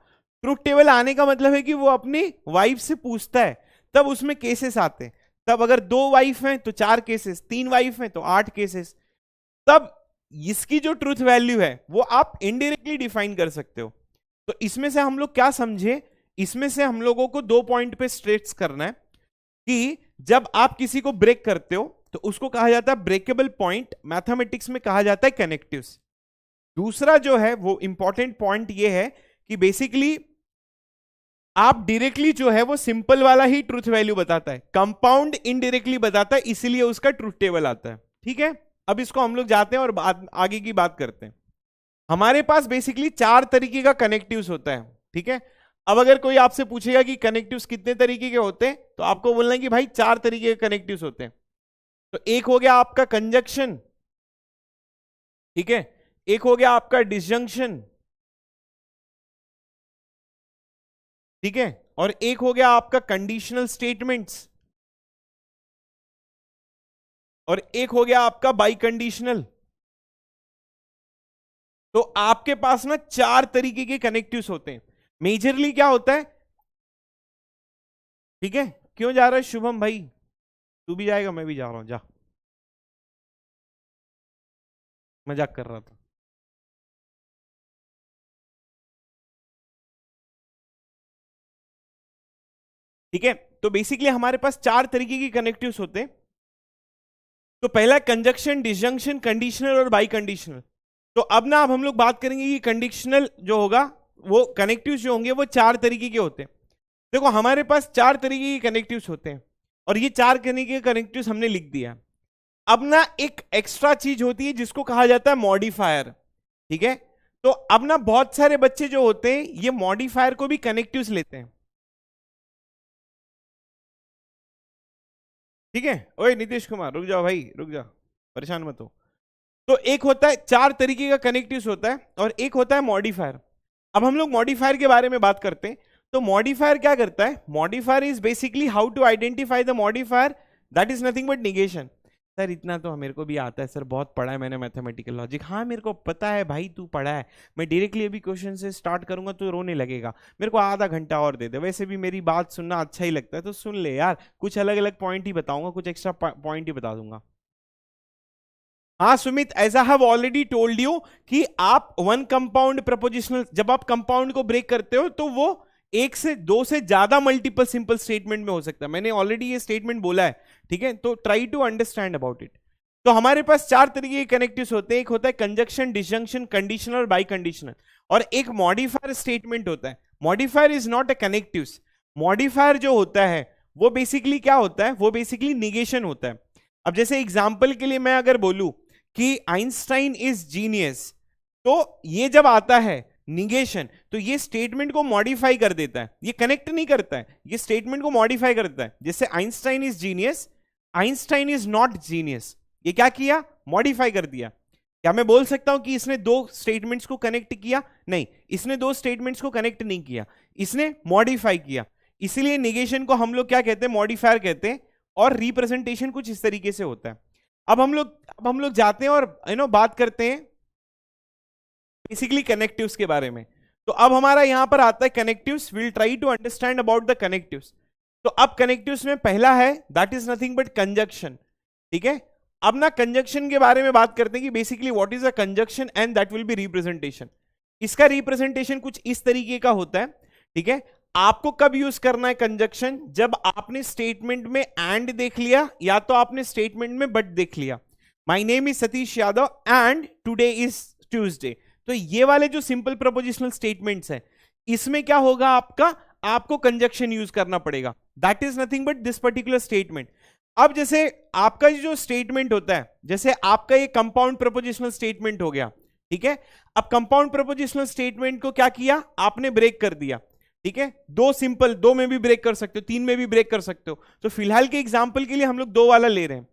ट्रूथ टेबल आने का मतलब है कि वो अपनी वाइफ से पूछता है, तब उसमें केसेस आते हैं। तब अगर 2 वाइफ हैं तो 4 केसेस, 3 वाइफ हैं तो 8 केसेस। तब इसकी जो ट्रूथ वैल्यू है वो आप इनडायरेक्टली डिफाइन कर सकते हो। तो इसमें से हम लोग क्या समझे, इसमें से हम लोगों को 2 पॉइंट पे स्ट्रेस करना है कि जब आप किसी को ब्रेक करते हो तो उसको कहा जाता है ब्रेकेबल पॉइंट, मैथमेटिक्स में कहा जाता है कनेक्टिव्स। दूसरा जो है वो इंपॉर्टेंट पॉइंट ये है कि बेसिकली आप डायरेक्टली जो है वो सिंपल वाला ही ट्रूथ वैल्यू बताता है, कंपाउंड इनडायरेक्टली बताता है, इसीलिए उसका ट्रूथ टेबल आता है, ठीक है। अब इसको हम लोग जाते हैं और आगे की बात करते हैं। हमारे पास बेसिकली 4 तरीके का कनेक्टिव्स होता है, ठीक है। अब अगर कोई आपसे पूछेगा कि कनेक्टिव्स कितने तरीके के होते हैं, तो आपको बोलना है कि भाई 4 तरीके के कनेक्टिव्स होते हैं। तो एक हो गया आपका कंजक्शन, ठीक है, एक हो गया आपका डिसजंक्शन, ठीक है, और एक हो गया आपका कंडीशनल स्टेटमेंट्स, और एक हो गया आपका बाई कंडीशनल। तो आपके पास ना 4 तरीके के कनेक्टिव्स होते हैं। मेजरली क्या होता है, ठीक है, क्यों जा रहा है शुभम भाई, तू भी जाएगा, मैं भी जा रहा हूं, जा, मजाक कर रहा था। ठीक है, तो बेसिकली हमारे पास 4 तरीके के कनेक्टिव्स होते हैं। तो पहला कंजक्शन, डिसजंक्शन, कंडीशनल और बाई कंडीशनल। तो अब हम लोग बात करेंगे कि कंडीशनल जो होगा, वो कनेक्टिव्स जो होंगे वो 4 तरीके के होते हैं। देखो हमारे पास 4 तरीके के कनेक्टिव्स होते हैं, और ये 4 तरीके के कनेक्टिव्स हमने लिख दिया। अब ना एक एक्स्ट्रा चीज होती है जिसको कहा जाता है मॉडिफायर, ठीक है। तो अब ना बहुत सारे बच्चे जो होते हैं ये मॉडिफायर को भी कनेक्टिव्स लेते हैं, ठीक है। ओए नीतीश कुमार रुक जाओ भाई, रुक जाओ, परेशान मत हो। तो एक होता है 4 तरीके का कनेक्टिव्स होता है, और एक होता है मॉडिफायर। अब हम लोग मॉडिफायर के बारे में बात करते हैं। तो मॉडिफायर क्या करता है, modifier is basically how to identify the modifier, that is nothing but negation. Sir इतना तो मेरे को भी आता है सर, बहुत पढ़ा है मैंने मैथमेटिकल लॉजिक। हाँ मेरे को पता है भाई, तू पढ़ा है। मैं डायरेक्टली अभी क्वेश्चन से स्टार्ट करूंगा तो रोने लगेगा। मेरे को आधा घंटा और दे दे, वैसे भी मेरी बात सुनना अच्छा ही लगता है, तो सुन ले यार। कुछ अलग अलग पॉइंट ही बताऊंगा, कुछ एक्स्ट्रा पॉइंट ही बता दूंगा। हाँ Sumit, as I have already told you कि आप वन कंपाउंड प्रपोजिशनल, जब आप कंपाउंड को ब्रेक करते हो तो वो एक से दो से ज्यादा मल्टीपल सिंपल स्टेटमेंट में हो सकता है। मैंने ऑलरेडी ये स्टेटमेंट बोला है, ठीक है। तो try to understand about it. तो हमारे पास 4 तरीके के कनेक्टिव्स होते हैं। एक होता है कंजक्शन, डिसजंक्शन, कंडीशनल और बाई कंडीशनल, और एक मॉडिफायर स्टेटमेंट होता है। Modifier is not a connectives. Modifier जो होता है वो बेसिकली क्या होता है, वो बेसिकली निगेशन होता है। अब जैसे एग्जाम्पल के लिए मैं अगर बोलूं कि आइंस्टाइन इज जीनियस, तो ये जब आता है निगेशन, तो ये स्टेटमेंट को मॉडिफाई कर देता है, ये कनेक्ट नहीं करता है, ये स्टेटमेंट को मॉडिफाई करता है। जैसे Einstein is genius, Einstein is not genius, ये क्या किया, मॉडिफाई कर दिया। क्या मैं बोल सकता हूं कि इसने 2 स्टेटमेंट्स को कनेक्ट किया? नहीं, इसने 2 स्टेटमेंट्स को कनेक्ट नहीं किया, इसने मॉडिफाई किया। इसीलिए निगेशन को हम लोग क्या कहते हैं, मॉडिफायर कहते हैं। और रिप्रेजेंटेशन कुछ इस तरीके से होता है। अब हम लोग जाते हैं और बात करते हैं बेसिकली कनेक्टिव्स के बारे में। तो अब हमारा यहां पर आता है connectives. Will try to understand about the connectives. तो अब कनेक्टिव्स में पहला है that is nothing but conjunction, ठीक है। अब ना कंजक्शन के बारे में बात करते हैं कि basically what is a conjunction and that will B representation. इसका रिप्रेजेंटेशन कुछ इस तरीके का होता है, ठीक है। आपको कब यूज करना है कंजक्शन, जब आपने स्टेटमेंट में एंड देख लिया या तो आपने स्टेटमेंट में बट देख लिया। My name is Satish Yadav and today is Tuesday. तो ये वाले जो सिंपल प्रपोजिशनल स्टेटमेंट्स हैं, इसमें क्या होगा, आपको कंजक्शन यूज करना पड़ेगा। That is nothing but this particular statement. अब जैसे आपका जो स्टेटमेंट होता है, जैसे आपका ये कंपाउंड प्रपोजिशनल स्टेटमेंट हो गया, ठीक है। अब कंपाउंड प्रपोजिशनल स्टेटमेंट को क्या किया, आपने ब्रेक कर दिया, ठीक है। 2 सिंपल, 2 में भी ब्रेक कर सकते हो, 3 में भी ब्रेक कर सकते हो। तो फिलहाल के एग्जाम्पल के लिए हम लोग 2 वाला ले रहे हैं।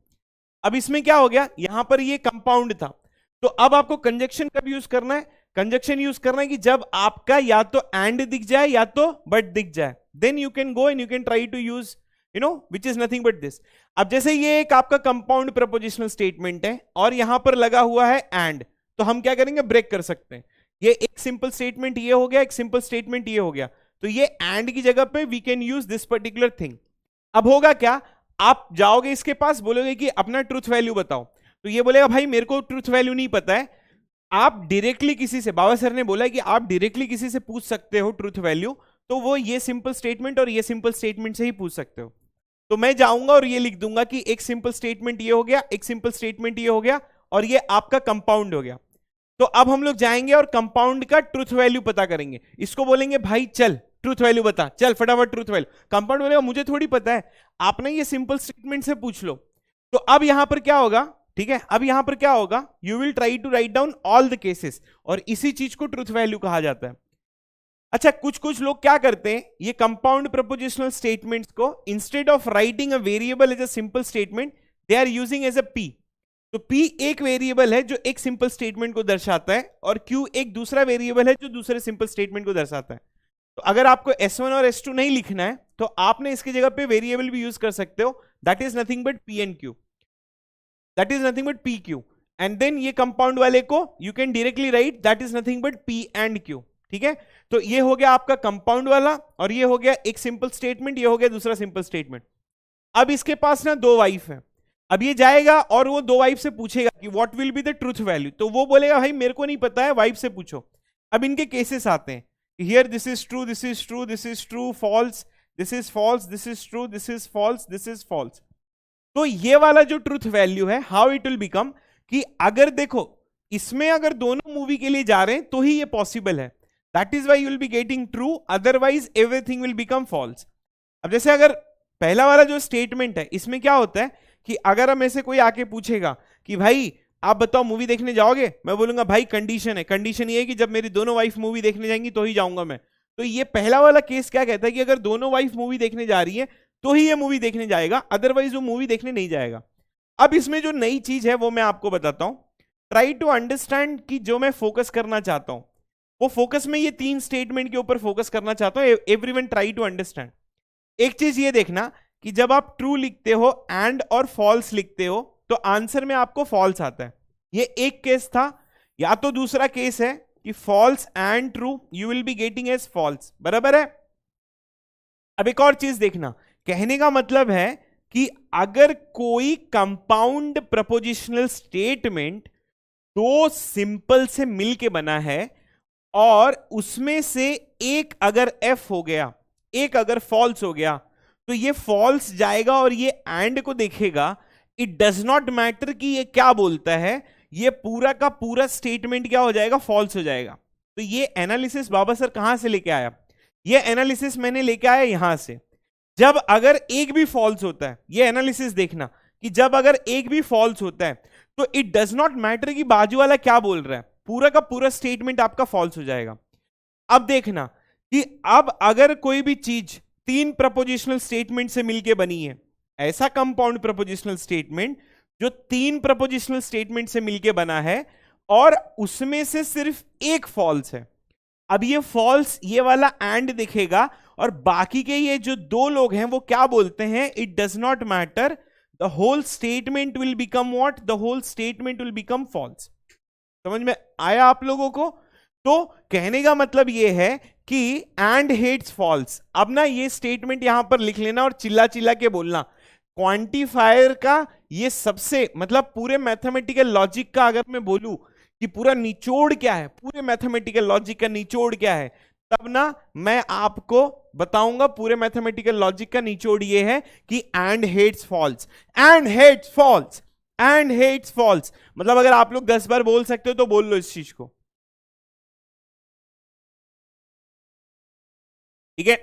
अब इसमें क्या हो गया, यहां पर ये कंपाउंड था, तो अब आपको कंजक्शन कब यूज करना है, कंजक्शन यूज करना है कि जब आपका या तो एंड दिख जाए या तो बट दिख जाए, then you can go and you can try to use which is nothing but this. अब जैसे ये एक आपका कंपाउंड प्रपोजिशनल स्टेटमेंट है और यहां पर लगा हुआ है एंड, तो हम क्या करेंगे, ब्रेक कर सकते हैं। ये एक सिंपल स्टेटमेंट ये हो गया, एक सिंपल स्टेटमेंट ये हो गया, तो ये एंड की जगह पे we can use this particular thing. अब होगा क्या, आप जाओगे इसके पास, बोलोगे कि अपना ट्रूथ वैल्यू बताओ, तो ये बोलेगा भाई मेरे को ट्रूथ वैल्यू नहीं पता है। आप डायरेक्टली किसी से, बाबा सर ने बोला कि आप डायरेक्टली किसी से पूछ सकते हो ट्रूथ वैल्यू, तो वो ये सिंपल स्टेटमेंट और ये सिंपल स्टेटमेंट से ही पूछ सकते हो। तो मैं जाऊंगा और ये लिख दूंगा कि एक सिंपल स्टेटमेंट ये हो गया, एक सिंपल स्टेटमेंट ये हो गया, और ये आपका कंपाउंड हो गया। तो अब हम लोग जाएंगे और कंपाउंड का ट्रूथ वैल्यू पता करेंगे। इसको बोलेंगे भाई चल ट्रूथ वैल्यू बता, चल फटाफट ट्रूथ वैल्यू। कंपाउंड बोलेगा मुझे थोड़ी पता है, आपने ये सिंपल स्टेटमेंट से पूछ लो। तो अब यहां पर क्या होगा, ठीक है, अब यहां पर क्या होगा, you will try to write down all the cases, और इसी चीज को ट्रूथ वैल्यू कहा जाता है। अच्छा, कुछ कुछ लोग क्या करते हैं, ये कंपाउंड प्रपोजिशनल स्टेटमेंट्स को instead of writing a variable as a simple statement they are using as a p. तो p एक वेरिएबल है जो एक सिंपल स्टेटमेंट को दर्शाता है, और q एक दूसरा वेरिएबल है जो दूसरे सिंपल स्टेटमेंट को दर्शाता है। तो अगर आपको s1 और s2 नहीं लिखना है तो आपने इसकी जगह पे वेरिएबल भी यूज कर सकते हो, that is nothing but p and q, that is nothing but pq, and then ये कंपाउंड वाले को you can directly write that is nothing but p and q। ठीक है, तो ये हो गया आपका कंपाउंड वाला, और ये हो गया एक सिंपल स्टेटमेंट, ये हो गया दूसरा सिंपल स्टेटमेंट। अब इसके पास ना दो वाइफ है, अब ये जाएगा और वो दो वाइफ से पूछेगा कि what will be the truth value, तो वो बोलेगा भाई मेरे को नहीं पता है, वाइफ से पूछो। अब इनके केसेस आते हैं, here this is true, this is true, this is true, false, this is false, this is true, this is false, this is false. तो ये वाला जो ट्रूथ वैल्यू है, हाउ इट विल बिकम, कि अगर देखो इसमें अगर दोनों मूवी के लिए जा रहे हैं तो ही ये पॉसिबल है, that is why you will be getting true, otherwise everything will become false. अब जैसे अगर पहला वाला जो स्टेटमेंट है, इसमें क्या होता है कि अगर हम ऐसे कोई आके पूछेगा कि भाई आप बताओ मूवी देखने जाओगे, मैं बोलूंगा भाई कंडीशन है, कंडीशन ये है कि जब मेरी दोनों वाइफ मूवी देखने जाएंगी तो ही जाऊंगा मैं। तो ये पहला वाला केस क्या कहता है कि अगर दोनों वाइफ मूवी देखने जा रही है तो ही ये मूवी देखने जाएगा, अदरवाइज वो मूवी देखने नहीं जाएगा। अब इसमें जो नई चीज है वो मैं आपको बताता हूं, ट्राई टू अंडरस्टैंड कि जो मैं फोकस करना चाहता हूं वो फोकस में ये तीन स्टेटमेंट के ऊपर फोकस करना चाहता हूं। Everyone try to understand. एक चीज ये देखना कि जब आप ट्रू लिखते हो एंड और फॉल्स लिखते हो तो आंसर में आपको फॉल्स आता है, ये एक केस था। या तो दूसरा केस है कि false and true you will be getting as false, बराबर है। अब एक और चीज देखना, कहने का मतलब है कि अगर कोई कंपाउंड प्रपोजिशनल स्टेटमेंट दो सिंपल से मिलके बना है और उसमें से एक अगर एफ हो गया, एक अगर फॉल्स हो गया, तो ये फॉल्स जाएगा और ये एंड को देखेगा। इट डज नॉट मैटर कि ये क्या बोलता है, ये पूरा का पूरा स्टेटमेंट क्या हो जाएगा, फॉल्स हो जाएगा। तो ये एनालिसिस बाबा सर कहां से लेके आया, ये एनालिसिस मैंने लेके आया यहां से। जब अगर एक भी फॉल्स होता है, ये एनालिसिस देखना कि जब अगर एक भी फॉल्स होता है तो इट डज नॉट मैटर कि बाजू वाला क्या बोल रहा है, पूरा का पूरा स्टेटमेंट आपका फॉल्स हो जाएगा। अब देखना कि अब अगर कोई भी चीज तीन प्रपोजिशनल स्टेटमेंट से मिलके बनी है, ऐसा कंपाउंड प्रपोजिशनल स्टेटमेंट जो तीन प्रपोजिशनल स्टेटमेंट से मिलके बना है और उसमें से सिर्फ एक फॉल्स है। अब ये फॉल्स ये वाला एंड दिखेगा और बाकी के ये जो दो लोग हैं वो क्या बोलते हैं, it does not matter, the whole statement will become what, the whole statement will become false. समझ में आया आप लोगों को? तो कहने का मतलब ये है कि एंड हेट्स फॉल्स। अब ना ये स्टेटमेंट यहां पर लिख लेना और चिल्ला चिल्ला के बोलना। क्वांटिफायर का ये सबसे मतलब पूरे मैथमेटिकल लॉजिक का अगर मैं बोलूं कि पूरा निचोड़ क्या है, पूरे मैथमेटिकल लॉजिक का निचोड़ क्या है, तब ना मैं आपको बताऊंगा पूरे मैथमेटिकल लॉजिक का निचोड़ ये है कि and hates false, and hates false, and hates false. मतलब अगर आप लोग 10 बार बोल सकते हो तो बोल लो इस चीज को, ठीक है?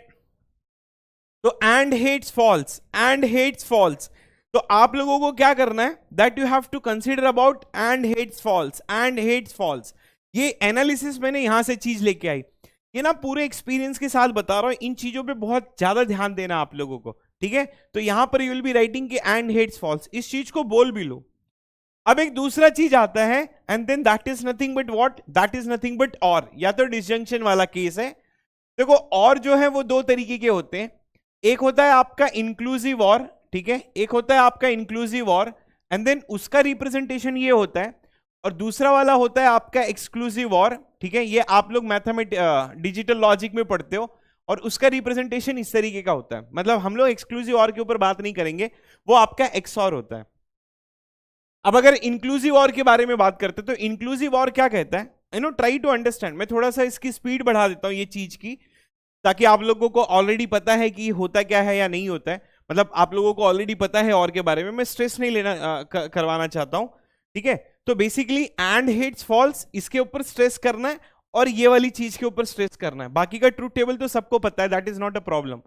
तो and hates false, and hates false. तो आप लोगों को क्या करना है, that you have to consider about and hates false, and hates false. ये एनालिसिस मैंने यहां से चीज लेके आई, ये ना पूरे एक्सपीरियंस के साथ बता रहा हूं, इन चीजों पे बहुत ज्यादा ध्यान देना आप लोगों को, ठीक है? तो यहां पर यू विल बी राइटिंग कि एंड हेट्स फॉल्स, इस चीज को बोल भी लो। अब एक दूसरा चीज आता है, and then that is nothing but what, that is nothing but और, या तो डिसजंक्शन वाला केस है। देखो और जो है वो दो तरीके के होते हैं, एक होता है आपका इंक्लूसिव और, ठीक है, एक होता है आपका इंक्लूसिव और, एंड देन उसका रिप्रेजेंटेशन ये होता है, और दूसरा वाला होता है आपका एक्सक्लूसिव और, ठीक है? ये आप लोग डिजिटल लॉजिक में पढ़ते हो, और उसका रिप्रेजेंटेशन इस तरीके का होता है। मतलब हम लोग एक्सक्लूसिव और के ऊपर बात नहीं करेंगे, वो आपका एक्सऑर होता है। अब अगर इंक्लूसिव और के बारे में बात करते तो इंक्लूसिव और क्या कहता है, you know, try to understand. मैं थोड़ा सा इसकी स्पीड बढ़ा देता हूं ये चीज की, ताकि आप लोगों को ऑलरेडी पता है कि होता क्या है या नहीं होता है। मतलब आप लोगों को ऑलरेडी पता है और के बारे में, मैं स्ट्रेस नहीं लेना करवाना चाहता हूं, ठीक है? तो बेसिकली एंड हेट्स फॉल्स, इसके ऊपर स्ट्रेस करना है और ये वाली चीज के ऊपर स्ट्रेस करना है। बाकी का ट्रूथ टेबल तो सबको पता है, that is not a problem.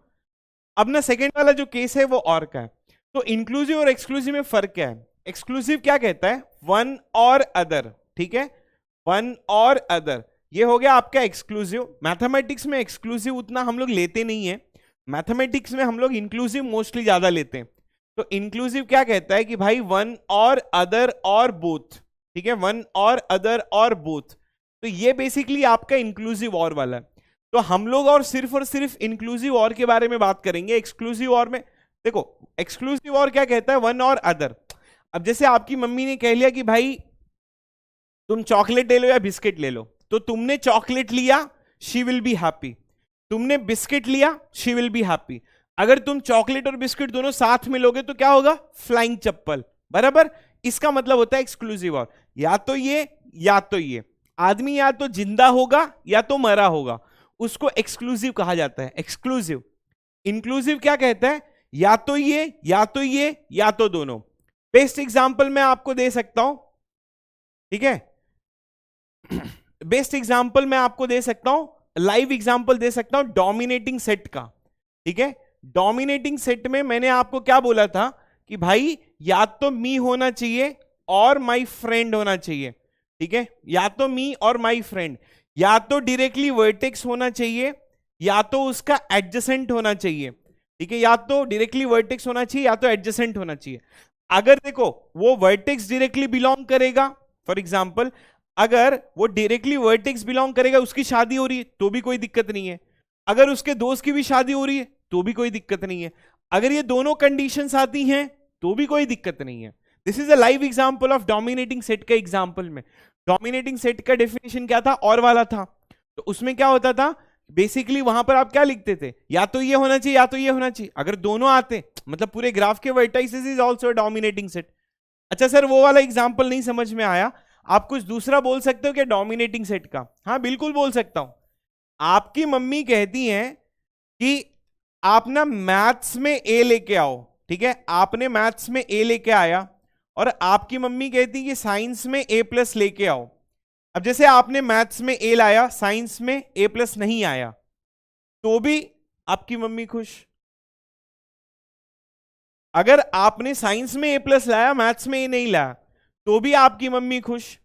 अब ना सेकेंड वाला जो केस है वो और का है। तो इंक्लूसिव और एक्सक्लूसिव में फर्क क्या है? एक्सक्लूसिव क्या कहता है, वन और अदर, ठीक है, वन और अदर। ये हो गया आपका एक्सक्लूसिव। मैथमेटिक्स में एक्सक्लूसिव उतना हम लोग लेते नहीं है, मैथमेटिक्स में हम लोग इंक्लूसिव मोस्टली ज्यादा लेते हैं। तो इंक्लूसिव क्या कहता है कि भाई वन और अदर और बोथ, ठीक है, वन और अदर और बोथ। तो ये बेसिकली आपका इंक्लूसिव और वाला है। तो हम लोग और सिर्फ इंक्लूसिव और के बारे में बात करेंगे। एक्सक्लूसिव और में देखो, एक्सक्लूसिव और क्या कहता है, वन और अदर। अब जैसे आपकी मम्मी ने कह लिया कि भाई तुम चॉकलेट ले लो या बिस्किट ले लो, तो तुमने चॉकलेट लिया, शी विल बी हैप्पी, तुमने बिस्किट लिया, शी विल बी हैप्पी। अगर तुम चॉकलेट और बिस्किट दोनों साथ में लोगे तो क्या होगा, फ्लाइंग चप्पल, बराबर। इसका मतलब होता है एक्सक्लूसिव और, या तो ये या तो ये। आदमी या तो जिंदा होगा या तो मरा होगा, उसको एक्सक्लूसिव कहा जाता है, एक्सक्लूसिव। इंक्लूसिव क्या कहता है, या तो ये या तो ये या तो दोनों। बेस्ट एग्जांपल मैं आपको दे सकता हूं, ठीक है, बेस्ट एग्जांपल मैं आपको दे सकता हूं, लाइव एग्जांपल दे सकता हूं डोमिनेटिंग सेट का, ठीक है। डोमिनेटिंग सेट में मैंने आपको क्या बोला था कि भाई या तो मी होना चाहिए और माई फ्रेंड होना चाहिए, ठीक है, या तो मी और माई फ्रेंड, या तो डायरेक्टली वर्टेक्स होना चाहिए या तो उसका एडजेसेंट होना चाहिए, ठीक है, या तो डायरेक्टली वर्टेक्स होना चाहिए या तो एडजेसेंट होना चाहिए। अगर देखो वो वर्टेक्स डायरेक्टली बिलोंग करेगा, फॉर एग्जांपल अगर वो डायरेक्टली वर्टेक्स बिलोंग करेगा, उसकी शादी हो रही है तो भी कोई दिक्कत नहीं है, अगर उसके दोस्त की भी शादी हो रही है तो भी कोई दिक्कत नहीं है, अगर ये दोनों कंडीशंस आती हैं तो भी कोई दिक्कत नहीं है। This is a live example of dominating set का एग्जांपल में। डोमिनेटिंग सेट का डेफिनेशन क्या था, और वाला था। तो उसमें क्या होता था, बेसिकली वहां पर आप क्या लिखते थे, या तो ये होना चाहिए या तो ये होना चाहिए। अगर दोनों आते मतलब पूरे ग्राफ के vertices is also dominating set. अच्छा सर वो वाला एग्जांपल नहीं समझ में आया, आप कुछ दूसरा बोल सकते हो क्या डोमिनेटिंग सेट का? हाँ बिल्कुल बोल सकता हूं। आपकी मम्मी कहती हैं कि आप ना मैथ्स में ए लेके आओ, ठीक है, आपने मैथ्स में ए लेके आया, और आपकी मम्मी कहती कि साइंस में ए प्लस लेके आओ। अब जैसे आपने मैथ्स में ए लाया, साइंस में ए प्लस नहीं आया, तो भी आपकी मम्मी खुश। अगर आपने साइंस में ए प्लस लाया, मैथ्स में ए नहीं लाया, तो भी आपकी मम्मी खुश।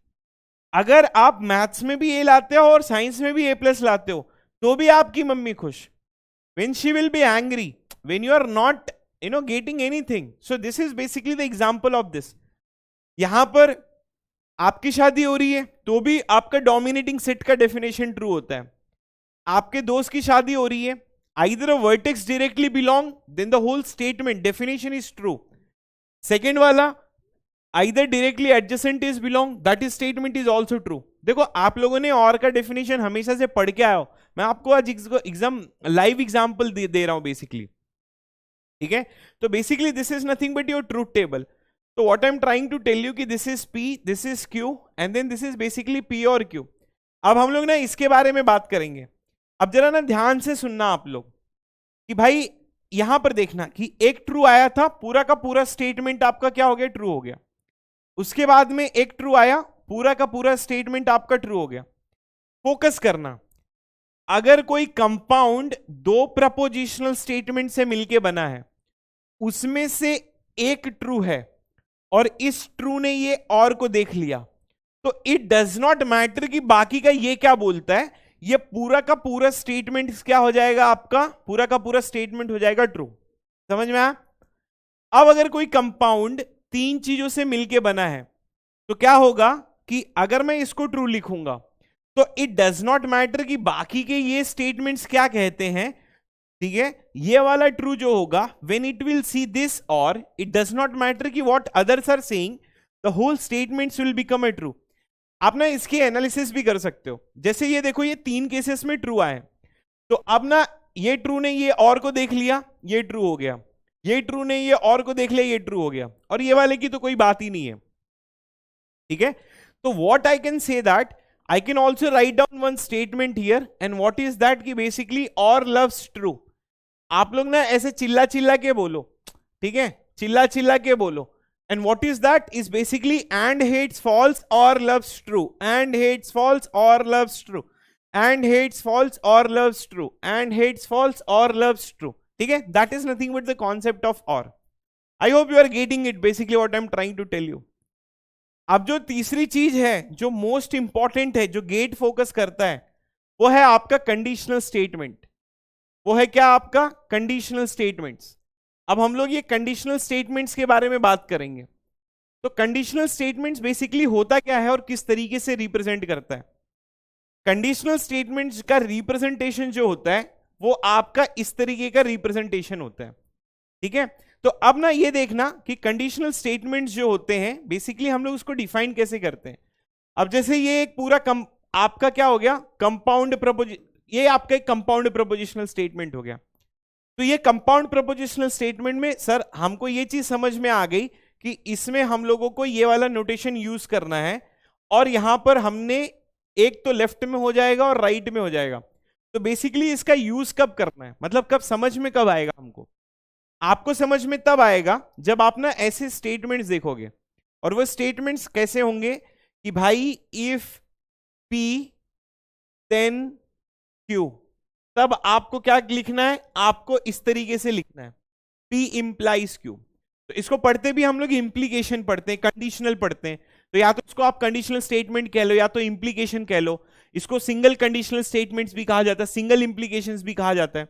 अगर आप मैथ्स में भी ए लाते हो और साइंस में भी ए प्लस लाते हो, तो भी आपकी मम्मी खुश। when she will be angry when you are not getting anything. So this is basically the example of this. यहां पर आपकी शादी हो रही है तो भी आपका डोमिनेटिंग सेट का डेफिनेशन ट्रू होता है। आपके दोस्त की शादी हो रही है, either a vertex directly belong, then the whole statement definition is true. Second वाला either directly adjacent is belong, that is statement is also true. देखो आप लोगों ने और का डेफिनेशन हमेशा से पढ़ के आए हो, मैं आपको आज एग्जाम लाइव एग्जांपल दे रहा हूं बेसिकली, ठीक है। तो basically this is nothing but your truth table. तो what I am trying to tell you कि this is P, this is Q, and then this is basically P और क्यू। अब हम लोग ना इसके बारे में बात करेंगे। अब जरा ना ध्यान से सुनना आप लोग कि भाई यहां पर देखना कि एक ट्रू आया था, पूरा का पूरा स्टेटमेंट आपका क्या हो गया, ट्रू हो गया। उसके बाद में एक ट्रू आया, पूरा का पूरा स्टेटमेंट आपका ट्रू हो गया। फोकस करना, अगर कोई कंपाउंड दो प्रपोजिशनल स्टेटमेंट से मिलके बना है, उसमें से एक ट्रू है और इस ट्रू ने ये और को देख लिया, तो इट डज नॉट मैटर कि बाकी का ये क्या बोलता है, ये पूरा का पूरा स्टेटमेंट क्या हो जाएगा, आपका पूरा का पूरा स्टेटमेंट हो जाएगा ट्रू। समझ में आया? अब अगर कोई कंपाउंड तीन चीजों से मिलके बना है तो क्या होगा कि अगर मैं इसको ट्रू लिखूंगा तो इट डज नॉट मैटर कि बाकी के ये स्टेटमेंट्स क्या कहते हैं, ठीक है। ये वाला ट्रू जो होगा when it will see this, और इट डज नॉट मैटर कि what others are saying, the whole statements will become a true. आप ना इसकी एनालिसिस भी कर सकते हो। जैसे ये देखो, ये तीन केसेस में ट्रू आए, तो अब ना ये ट्रू ने ये और को देख लिया, ये ट्रू हो गया, ये ट्रू ने ये और को देख लिया, ये ट्रू हो गया, और ये वाले की तो कोई बात ही नहीं है, ठीक है। तो what I can say that I can also write down one statement here, and what is that कि बेसिकली और लव्स ट्रू। आप लोग ना ऐसे चिल्ला चिल्ला के बोलो, ठीक है, चिल्ला चिल्ला के बोलो, and what is that is basically and hates false और loves true, and hates false और loves true, and hates false और loves true, and hates false और लव्स ट्रू, ठीक है। That is nothing but the concept of और। I hope you are getting it, basically what I am trying to tell you. अब जो तीसरी चीज है जो मोस्ट इंपॉर्टेंट है, जो गेट फोकस करता है, वो है आपका कंडीशनल स्टेटमेंट। वो है क्या? आपका कंडीशनल स्टेटमेंट्स। अब हम लोग ये कंडीशनल स्टेटमेंट्स के बारे में बात करेंगे। तो कंडीशनल स्टेटमेंट्स बेसिकली होता क्या है और किस तरीके से रिप्रेजेंट करता है? कंडीशनल स्टेटमेंट्स का रिप्रेजेंटेशन जो होता है वो आपका इस तरीके का रिप्रेजेंटेशन होता है, ठीक है। तो अब ना ये देखना कि कंडीशनल स्टेटमेंट्स जो होते हैं बेसिकली हम लोग उसको डिफाइन कैसे करते हैं। अब जैसे ये एक पूरा आपका क्या हो गया? कंपाउंड प्रपोज, ये आपका एक कंपाउंड प्रपोजिशनल स्टेटमेंट हो गया। तो ये कंपाउंड प्रपोजिशनल स्टेटमेंट में सर हमको ये चीज समझ में आ गई कि इसमें हम लोगों को ये वाला नोटेशन यूज करना है, और यहां पर हमने एक तो लेफ्ट में हो जाएगा और राइट में हो जाएगा। तो बेसिकली इसका यूज कब करना है, मतलब कब समझ में कब आएगा हमको? आपको समझ में तब आएगा जब आप ना ऐसे स्टेटमेंट्स देखोगे। और वो स्टेटमेंट्स कैसे होंगे कि भाई इफ P देन Q, तब आपको क्या लिखना है? आपको इस तरीके से लिखना है, P इंप्लाइज Q। तो इसको पढ़ते भी हम लोग इंप्लीकेशन पढ़ते हैं, कंडीशनल पढ़ते हैं। तो या तो इसको आप कंडीशनल स्टेटमेंट कह लो या तो इंप्लीकेशन कह लो। इसको सिंगल कंडीशनल स्टेटमेंट्स भी कहा जाता है, सिंगल इंप्लीकेशंस भी कहा जाता है।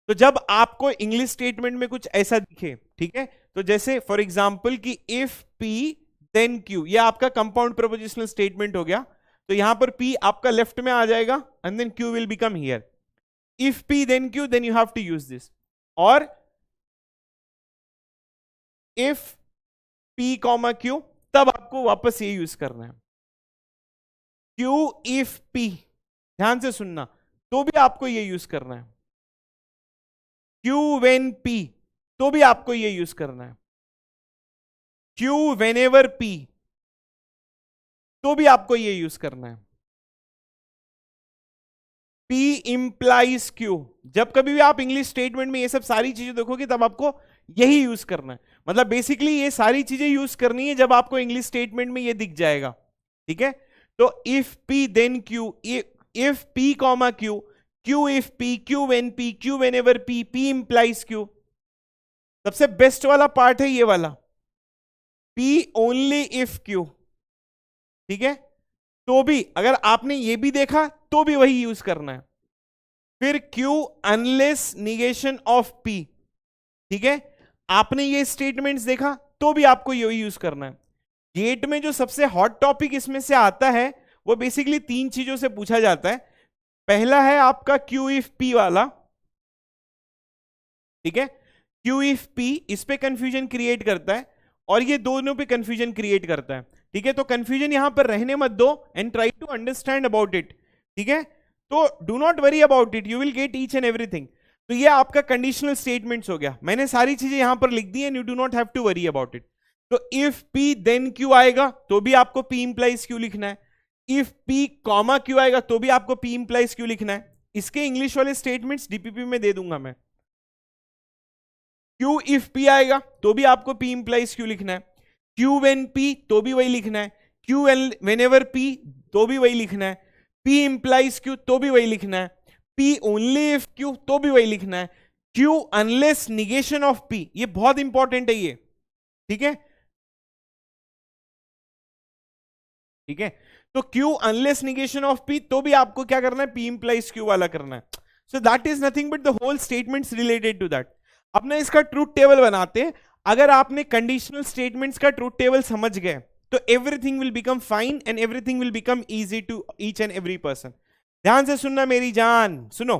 तो जब आपको इंग्लिश स्टेटमेंट में कुछ ऐसा दिखे, ठीक है, तो जैसे फॉर एग्जांपल कि इफ P देन Q, ये आपका कंपाउंड प्रपोजिशनल स्टेटमेंट हो गया। तो यहां पर P आपका लेफ्ट में आ जाएगा and then Q will become here. If P then Q then you have to use this. और इफ P कॉमा Q, तब आपको वापस ये यूज करना है। Q इफ P, ध्यान से सुनना, तो भी आपको ये यूज करना है। Q when P, तो भी आपको ये यूज करना है। Q whenever P, तो भी आपको ये यूज करना है। P implies Q, जब कभी भी आप इंग्लिश स्टेटमेंट में ये सब सारी चीजें देखोगे तब आपको यही यूज करना है। मतलब बेसिकली ये सारी चीजें यूज करनी है जब आपको इंग्लिश स्टेटमेंट में ये दिख जाएगा, ठीक है। तो if P then Q, if P comma Q, Q if P, Q when P, Q whenever P, P implies Q। सबसे बेस्ट वाला पार्ट है ये वाला, P only if Q, ठीक है। तो भी अगर आपने ये भी देखा तो भी वही यूज करना है। फिर Q unless negation of P, ठीक है। आपने ये स्टेटमेंट्स देखा तो भी आपको यही यूज करना है। गेट में जो सबसे हॉट टॉपिक इसमें से आता है वो बेसिकली तीन चीजों से पूछा जाता है। पहला है आपका Q if P वाला, ठीक है। Q if P इस पे कंफ्यूजन क्रिएट करता है और ये दोनों पे कंफ्यूजन क्रिएट करता है, ठीक है। तो कंफ्यूजन यहां पर रहने मत दो and try to understand about it, ठीक है। तो do not worry about it, you will get each and everything. तो ये आपका कंडीशनल स्टेटमेंट्स हो गया। मैंने सारी चीजें यहां पर लिख दी है, you do not have to worry about it. तो इफ P देन Q आएगा तो भी आपको P इंप्लाइज Q लिखना है। इफ P कॉमा Q आएगा तो भी आपको P इंप्लाइज Q लिखना है। इसके इंग्लिश वाले स्टेटमेंट्स डीपीपी में दे दूंगा मैं। Q इफ P आएगा तो भी आपको P इंप्लाइज Q लिखना है। Q when P तो भी वही लिखना है। Q whenever P तो भी वही लिखना है। P implies Q तो भी वही लिखना है। P only if Q तो भी वही लिखना है। Q unless negation of P, ये बहुत इंपॉर्टेंट है ये, ठीक है, ठीक है। तो Q unless negation of P तो भी आपको क्या करना है? P implies Q वाला करना है। So that is nothing but the whole statements related to that। अपने इसका ट्रूथ टेबल बनाते हैं। अगर आपने कंडीशनल स्टेटमेंट्स का ट्रूथ टेबल समझ गए तो everything will become fine and everything will become easy to each and every person. ध्यान से सुनना मेरी जान, सुनो।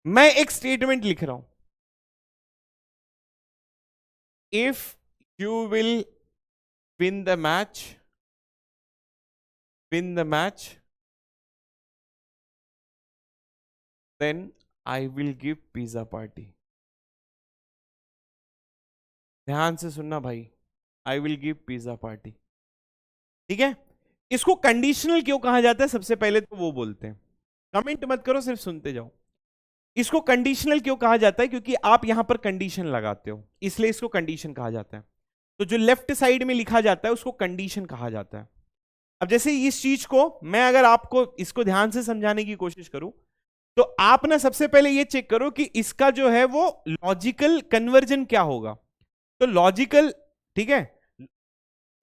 मैं एक स्टेटमेंट लिख रहा हूं, if you will win the match, then I will give pizza party. ध्यान से सुनना भाई, I will give pizza party, ठीक है। इसको कंडीशनल क्यों कहा जाता है? सबसे पहले तो वो बोलते हैं, कमेंट मत करो, सिर्फ सुनते जाओ। इसको कंडीशनल क्यों कहा जाता है? क्योंकि आप यहां पर कंडीशन लगाते हो, इसलिए इसको कंडीशन कहा जाता है। तो जो लेफ्ट साइड में लिखा जाता है उसको कंडीशन कहा जाता है। अब जैसे इस चीज को मैं अगर आपको इसको ध्यान से समझाने की कोशिश करूं तो आप ना सबसे पहले ये चेक करो कि इसका जो है वो लॉजिकल कन्वर्जन क्या होगा। तो लॉजिकल, ठीक है,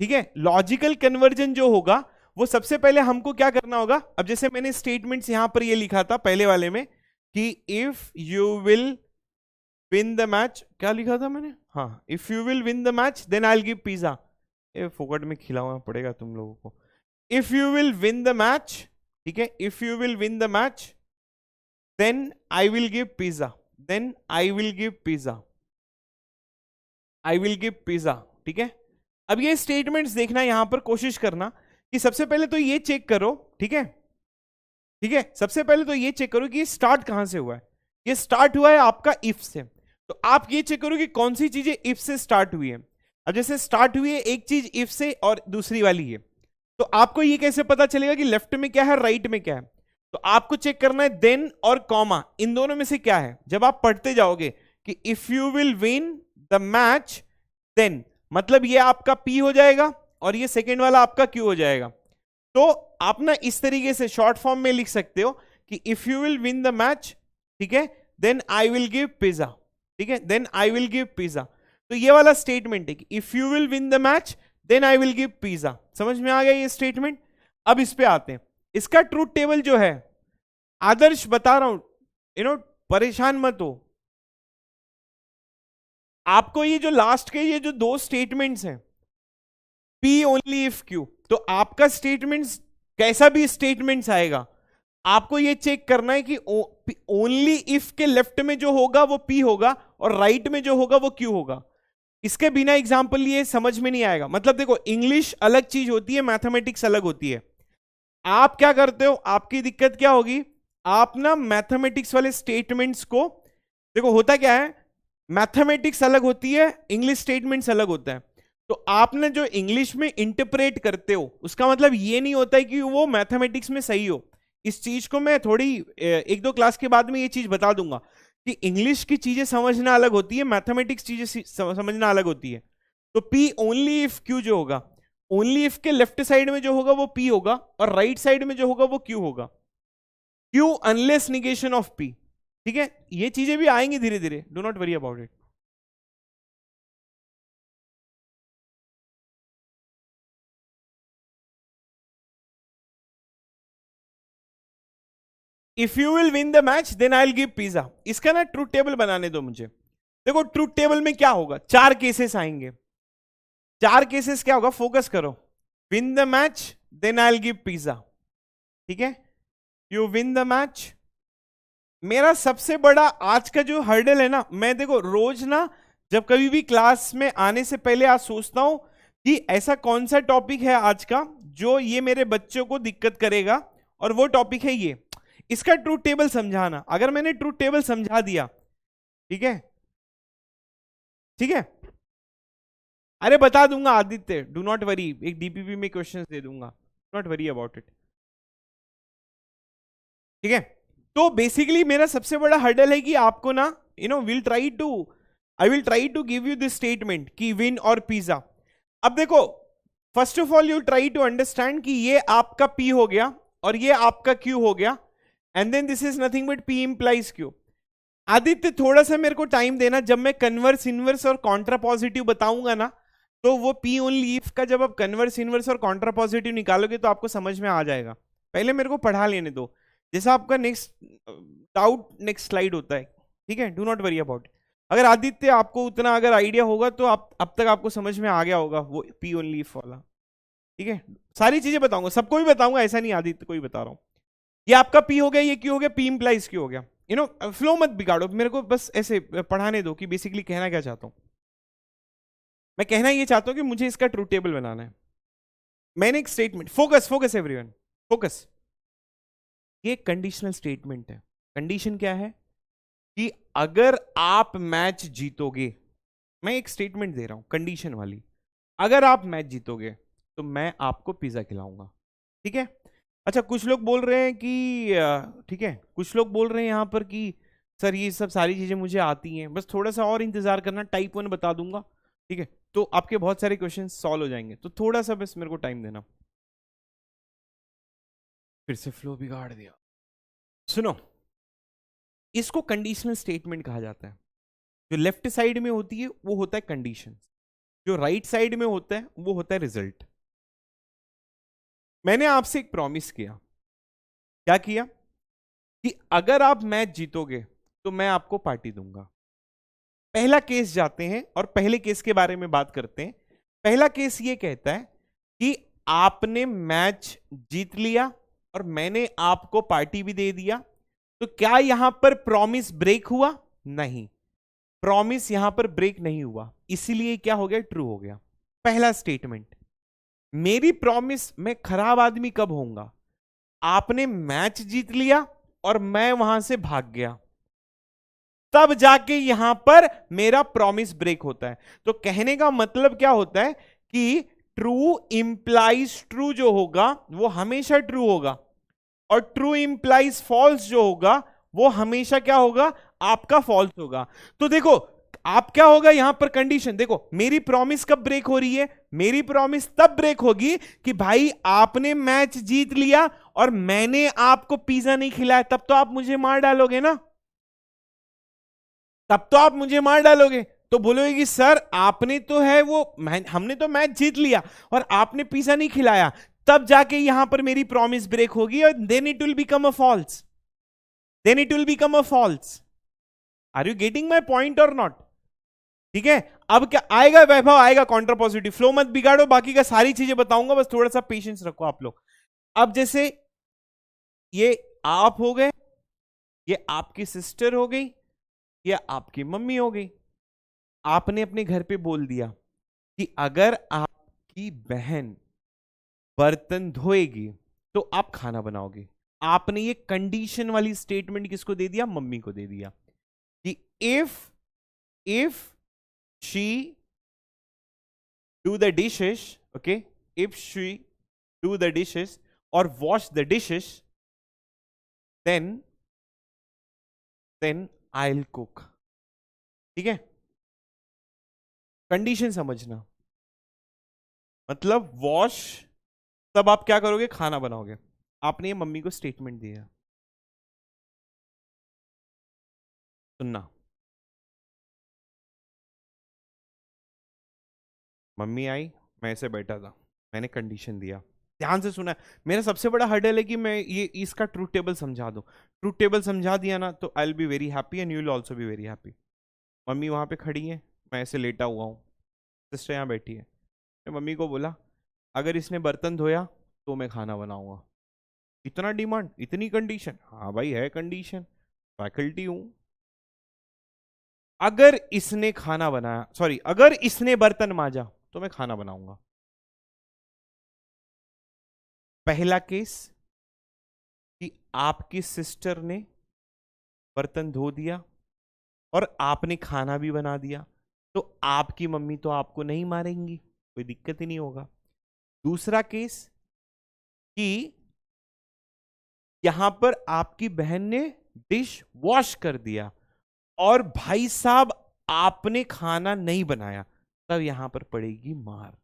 ठीक है, लॉजिकल कन्वर्जन जो होगा वो सबसे पहले हमको क्या करना होगा। अब जैसे मैंने स्टेटमेंट्स यहां पर ये लिखा था पहले वाले में कि if you will win the match, क्या लिखा था मैंने, हाँ, if you will win the match then I will give pizza. ये फोकट में खिलाना पड़ेगा तुम लोगों को। If you will win the match, ठीक है, if you will win the match then I will give pizza, then I will give pizza, I will give pizza. ठीक है, अब ये स्टेटमेंट्स देखना, यहां पर कोशिश करना कि सबसे पहले तो ये चेक करो, ठीक है, ठीक है, सबसे पहले तो ये चेक करो कि स्टार्ट कहां से हुआ है। ये स्टार्ट हुआ है आपका इफ से, तो आप ये चेक करो कि कौन सी चीजें इफ से स्टार्ट हुई है। अब जैसे स्टार्ट हुई है एक चीज इफ से और दूसरी वाली है, तो आपको ये कैसे पता चलेगा कि लेफ्ट में क्या है राइट में क्या है। तो आपको चेक करना है देन और कॉमा, इन दोनों में से क्या है। जब आप पढ़ते जाओगे कि if you will win the match then, मतलब ये आपका पी हो जाएगा और ये सेकेंड वाला आपका क्यू हो जाएगा। तो आप ना इस तरीके से शॉर्ट फॉर्म में लिख सकते हो कि if you will win the match, ठीक है, then I will give pizza, ठीक है, then I will give pizza. तो ये वाला स्टेटमेंट है कि if you will win the match then I will give pizza. समझ में आ गया ये स्टेटमेंट। अब इस पे आते हैं, इसका ट्रूथ टेबल जो है, आदर्श बता रहा हूं, परेशान मत हो। आपको ये जो लास्ट के ये जो दो स्टेटमेंट्स हैं, पी ओनली इफ क्यू, तो आपका स्टेटमेंट्स कैसा भी स्टेटमेंट्स आएगा, आपको ये चेक करना है कि ओनली इफ के लेफ्ट में जो होगा वो पी होगा और राइट में जो होगा वो क्यू होगा। इसके बिना एग्जांपल लिए समझ में नहीं आएगा। मतलब देखो, इंग्लिश अलग चीज होती है, मैथमेटिक्स अलग होती है। आप क्या करते हो, आपकी दिक्कत क्या होगी, आप ना मैथमेटिक्स वाले स्टेटमेंट्स को, देखो होता क्या है, मैथमेटिक्स अलग होती है, इंग्लिश स्टेटमेंट्स अलग होता है। तो आपने जो इंग्लिश में इंटरप्रेट करते हो उसका मतलब ये नहीं होता है कि वो मैथमेटिक्स में सही हो। इस चीज को मैं थोड़ी एक दो क्लास के बाद में ये चीज बता दूंगा कि इंग्लिश की चीजें समझना अलग होती है, मैथमेटिक्स चीजें समझना अलग होती है। तो पी ओनली इफ क्यू जो होगा, ओनली इफ के लेफ्ट साइड में जो होगा वो पी होगा और राइट साइड में जो होगा वो क्यू होगा। Q unless negation of P. ठीक है, ये चीजें भी आएंगी धीरे धीरे, do not worry about it. If you will win the match then I will give pizza, इसका ना ट्रूथ टेबल बनाने दो मुझे। देखो ट्रूथ टेबल में क्या होगा, चार केसेस आएंगे। चार केसेस क्या होगा, फोकस करो। Win the match then I will give pizza, ठीक है, यू विन द मैच। मेरा सबसे बड़ा आज का जो हर्डल है ना, मैं देखो रोज ना जब कभी भी क्लास में आने से पहले आज सोचता हूं कि ऐसा कौन सा टॉपिक है आज का जो ये मेरे बच्चों को दिक्कत करेगा, और वो टॉपिक है ये, इसका ट्रूथ टेबल समझाना। अगर मैंने ट्रूथ टेबल समझा दिया, ठीक है, ठीक है, अरे बता दूंगा आदित्य, डू नॉट वरी, एक डीपीपी में क्वेश्चंस दे दूंगा, नॉट वरी अबाउट इट, ठीक है। तो बेसिकली मेरा सबसे बड़ा हर्डल है कि आपको ना I will try to give you this statement कि विन और पिज्जा। अब देखो, first of all you try to understand कि ये आपका पी हो गया और ये आपका क्यू हो गया, and then this is nothing but P implies Q. Aditya थोड़ा सा मेरे को टाइम देना, जब मैं कन्वर्स इनवर्स और कॉन्ट्रा पॉजिटिव बताऊंगा ना, तो वो पी ओनली इफ का जब आप कन्वर्स इनवर्स और कॉन्ट्रा पॉजिटिव निकालोगे तो आपको समझ में आ जाएगा। पहले मेरे को पढ़ा लेने दो, जैसा आपका नेक्स्ट डाउट नेक्स्ट स्लाइड होता है, ठीक है, डू नॉट वरी अबाउट। अगर आदित्य आपको उतना अगर आइडिया होगा तो आप अब तक आपको समझ में आ गया होगा वो पी ओनली इफ वाला, ठीक है। सारी चीजें बताऊंगा, सबको भी बताऊंगा, ऐसा नहीं आदित्य को ही बता रहा हूं। ये आपका पी हो गया, ये क्यू हो गया, पी इंप्लाइज क्यू हो गया। फ्लो मत बिगाड़ो, मेरे को बस ऐसे पढ़ाने दो कि बेसिकली कहना क्या चाहता हूं। मैं कहना ये चाहता हूं कि मुझे इसका ट्रूथ टेबल बनाना है। मैंने एक statement, focus focus everyone, focus, ये कंडीशनल स्टेटमेंट है। कंडीशन क्या है कि अगर आप मैच जीतोगे, मैं एक स्टेटमेंट दे रहा हूं कंडीशन वाली, अगर आप मैच जीतोगे तो मैं आपको पिज्जा खिलाऊंगा, ठीक है। अच्छा, कुछ लोग बोल रहे हैं कि ठीक है, कुछ लोग बोल रहे हैं यहां पर कि सर ये सब सारी चीजें मुझे आती हैं, बस थोड़ा सा और इंतजार करना, टाइप 1 बता दूंगा, ठीक है, तो आपके बहुत सारे क्वेश्चन सॉल्व हो जाएंगे। तो थोड़ा सा बस मेरे को टाइम देना। फिर से फ्लो बिगाड़ दिया। सुनो, इसको कंडीशनल स्टेटमेंट कहा जाता है। जो लेफ्ट साइड में होती है वो होता है कंडीशन, जो राइट साइड में होता है वो होता है रिजल्ट। मैंने आपसे एक प्रॉमिस किया, क्या किया, कि अगर आप मैच जीतोगे तो मैं आपको पार्टी दूंगा। पहला केस जाते हैं और पहले केस के बारे में बात करते हैं। पहला केस ये कहता है कि आपने मैच जीत लिया और मैंने आपको पार्टी भी दे दिया, तो क्या यहां पर प्रॉमिस ब्रेक हुआ? नहीं, प्रॉमिस यहां पर ब्रेक नहीं हुआ, इसीलिए क्या हो गया, ट्रू हो गया। पहला स्टेटमेंट, मेरी प्रॉमिस, मैं खराब आदमी कब होऊंगा? आपने मैच जीत लिया और मैं वहां से भाग गया, तब जाके यहां पर मेरा प्रॉमिस ब्रेक होता है। तो कहने का मतलब क्या होता है कि ट्रू इंप्लाइज ट्रू जो होगा वो हमेशा ट्रू होगा, और ट्रू इंप्लाइज फॉल्स जो होगा वो हमेशा क्या होगा, आपका फॉल्स होगा। तो देखो आप क्या होगा यहां पर कंडीशन, देखो मेरी प्रॉमिस कब ब्रेक हो रही है, मेरी प्रॉमिस तब ब्रेक होगी कि भाई आपने मैच जीत लिया और मैंने आपको पिज्जा नहीं खिलाया, तब तो आप मुझे मार डालोगे ना, तब तो आप मुझे मार डालोगे। तो बोलोगे कि सर आपने तो है वो, हमने तो मैच जीत लिया और आपने पिज्जा नहीं खिलाया, तब जाके यहां पर मेरी प्रॉमिस ब्रेक होगी और then it will become a false, then it will become a false. Are you getting my point और नॉट? ठीक है, अब क्या आएगा वैभव, आएगा कॉन्ट्रापॉजिटिव। फ्लो मत बिगाड़ो, बाकी का सारी चीजें बताऊंगा, बस थोड़ा सा पेशेंस रखो आप लोग। अब जैसे ये आप हो गए, ये आपकी सिस्टर हो गई, ये आपकी मम्मी हो गई। आपने अपने घर पे बोल दिया कि अगर आपकी बहन बर्तन धोएगी तो आप खाना बनाओगे। आपने ये कंडीशन वाली स्टेटमेंट किसको दे दिया, मम्मी को दे दिया कि if she do the dishes, okay, if she do the dishes और wash the dishes, then I will cook. ठीक है, कंडीशन समझना, मतलब वॉश, तब आप क्या करोगे, खाना बनाओगे। आपने ये मम्मी को स्टेटमेंट दिया, सुनना, मम्मी आई, मैं ऐसे बैठा था, मैंने कंडीशन दिया, ध्यान से सुना। मेरा सबसे बड़ा हर्डल है कि मैं ये इसका ट्रूथ टेबल समझा दूं। ट्रूथ टेबल समझा दिया ना तो आई will be very happy and you will also be very happy. Mummy वहां पे खड़ी है, मैं ऐसे लेटा हुआ हूँ, सिस्टर यहाँ बैठी है। मैं मम्मी को बोला अगर इसने बर्तन धोया तो मैं खाना बनाऊंगा। इतना डिमांड, इतनी कंडीशन? हाँ भाई है कंडीशन, फैकल्टी हूं। अगर इसने खाना बनाया, सॉरी, अगर इसने बर्तन मांजा तो मैं खाना बनाऊंगा। पहला केस कि आपकी सिस्टर ने बर्तन धो दिया और आपने खाना भी बना दिया, तो आपकी मम्मी तो आपको नहीं मारेंगी, कोई दिक्कत ही नहीं होगा। दूसरा केस कि यहां पर आपकी बहन ने डिश वॉश कर दिया और भाई साहब आपने खाना नहीं बनाया, तब यहां पर पड़ेगी मार।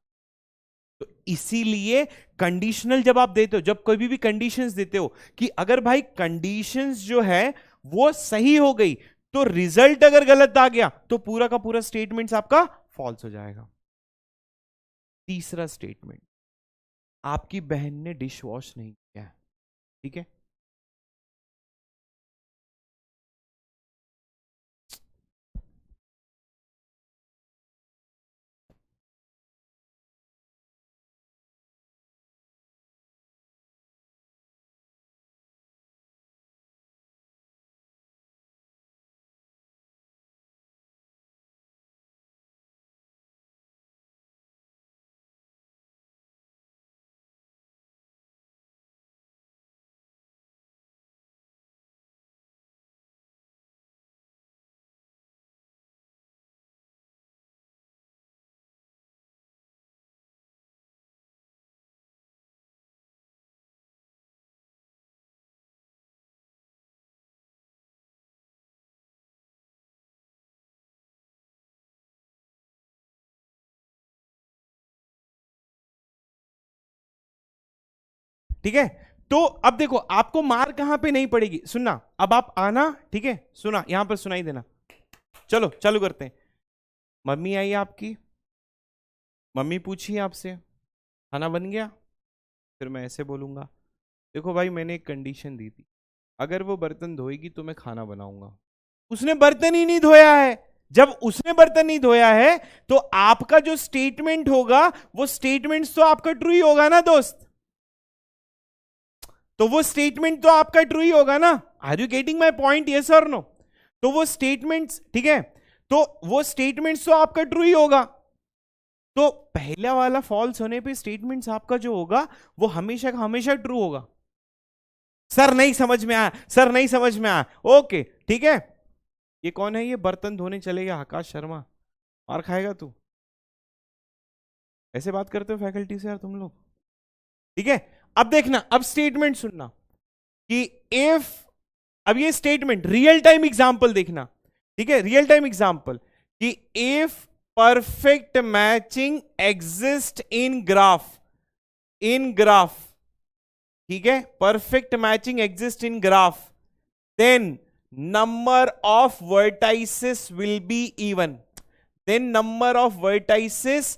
तो इसीलिए कंडीशनल जब आप देते हो, जब कभी भी कंडीशंस देते हो कि अगर भाई कंडीशंस जो है वो सही हो गई तो रिजल्ट अगर गलत आ गया तो पूरा का पूरा स्टेटमेंट आपका फॉल्स हो जाएगा। तीसरा स्टेटमेंट, आपकी बहन ने डिश वॉश नहीं किया, ठीक है, ठीक है। तो अब देखो आपको मार कहां पे नहीं पड़ेगी, सुनना, अब आप आना, ठीक है, सुना, यहां पर सुनाई देना। चलो चालू करते हैं। मम्मी आई आपकी, मम्मी पूछी आपसे खाना बन गया, फिर मैं ऐसे बोलूंगा देखो भाई मैंने एक कंडीशन दी थी, अगर वो बर्तन धोएगी तो मैं खाना बनाऊंगा। उसने बर्तन ही नहीं धोया है। जब उसने बर्तन नहीं धोया है तो आपका जो स्टेटमेंट होगा वो स्टेटमेंट तो आपका ट्रू ही होगा ना दोस्त। तो वो स्टेटमेंट तो आपका ट्रू ही होगा ना। Are you getting my point, yes और नो? तो वो स्टेटमेंट्स, ठीक है, तो वो स्टेटमेंट्स तो आपका ट्रू ही होगा। तो पहला वाला फॉल्स होने पे स्टेटमेंट्स आपका जो होगा वो हमेशा का हमेशा ट्रू होगा। सर नहीं समझ में आया, सर नहीं समझ में आया, ओके ठीक है। ये कौन है? ये बर्तन धोने चले गया आकाश शर्मा, मार खाएगा तू। ऐसे बात करते हो फैकल्टी से यार तुम लोग? ठीक है, अब देखना, अब स्टेटमेंट सुनना कि इफ, अब ये स्टेटमेंट रियल टाइम एग्जांपल देखना, ठीक है, रियल टाइम एग्जांपल कि if perfect matching exist in graph, in graph, ठीक है, perfect matching exist in graph, then number of vertices will be even, then number of vertices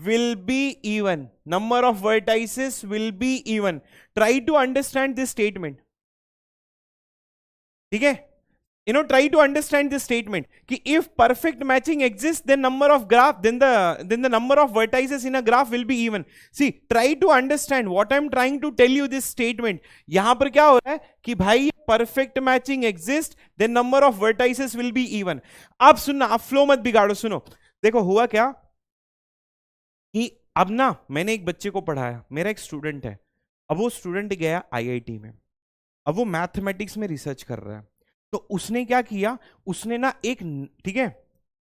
will be even, number of vertices will be even. Try to understand this statement, ठीक है, try to understand this statement कि if perfect matching exists then number of graph, then the number of vertices in a graph will be even. See, try to understand what I'm trying to tell you this statement. यहां पर क्या हो रहा है कि भाई perfect matching exists then number of vertices will be even. अब सुनना, अब फ्लो मत बिगाड़ो, सुनो। देखो हुआ क्या कि अब ना मैंने एक बच्चे को पढ़ाया, मेरा एक स्टूडेंट है, अब वो स्टूडेंट गया आईआईटी में, अब वो मैथमेटिक्स में रिसर्च कर रहा है। तो उसने क्या किया, उसने ना एक, ठीक है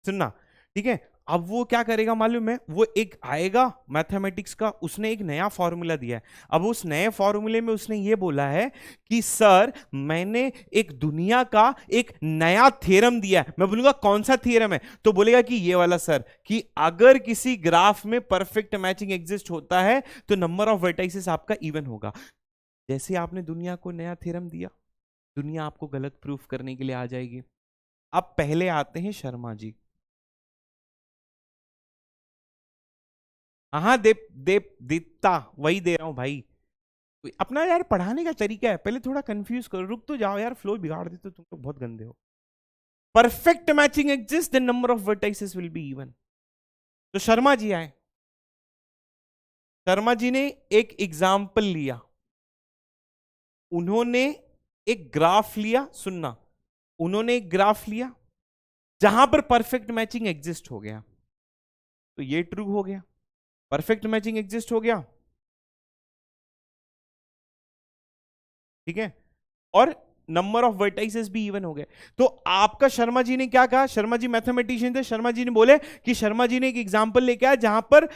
सुनना, ठीक है, अब वो क्या करेगा मालूम है, वो एक आएगा मैथमेटिक्स का, उसने एक नया फॉर्मूला दिया है। अब उस नए फॉर्मूले में उसने ये बोला है कि सर मैंने एक दुनिया का एक नया थ्योरम दिया है। मैं बोलूंगा कौन सा थ्योरम है, तो बोलेगा कि ये वाला सर, कि अगर किसी ग्राफ में परफेक्ट मैचिंग एग्जिस्ट होता है तो नंबर ऑफ वर्टाइसेस आपका इवन होगा। जैसे आपने दुनिया को नया थ्योरम दिया, दुनिया आपको गलत प्रूफ करने के लिए आ जाएगी। अब पहले आते हैं शर्मा जी। हाँ देता वही दे रहा हूं भाई, अपना यार पढ़ाने का तरीका है, पहले थोड़ा कंफ्यूज करो, रुक तो जाओ यार, फ्लो बिगाड़ देते हो तुम लोग, बहुत गंदे हो। Perfect matching exist the number of vertices will be even. तो शर्मा जी आए, शर्मा जी ने एक एग्जाम्पल लिया, उन्होंने एक ग्राफ लिया, सुनना, उन्होंने एक ग्राफ लिया जहां पर परफेक्ट मैचिंग एग्जिस्ट हो गया, तो ये ट्रू हो गया, परफेक्ट मैचिंग एग्जिस्ट हो गया, ठीक है, और नंबर ऑफ वर्टाइसेस भी इवन हो गए। तो आपका शर्मा जी ने क्या कहा, शर्मा जी मैथमेटिशियन थे, शर्मा जी ने बोले कि शर्मा जी ने एक एग्जांपल लेके आया जहां पर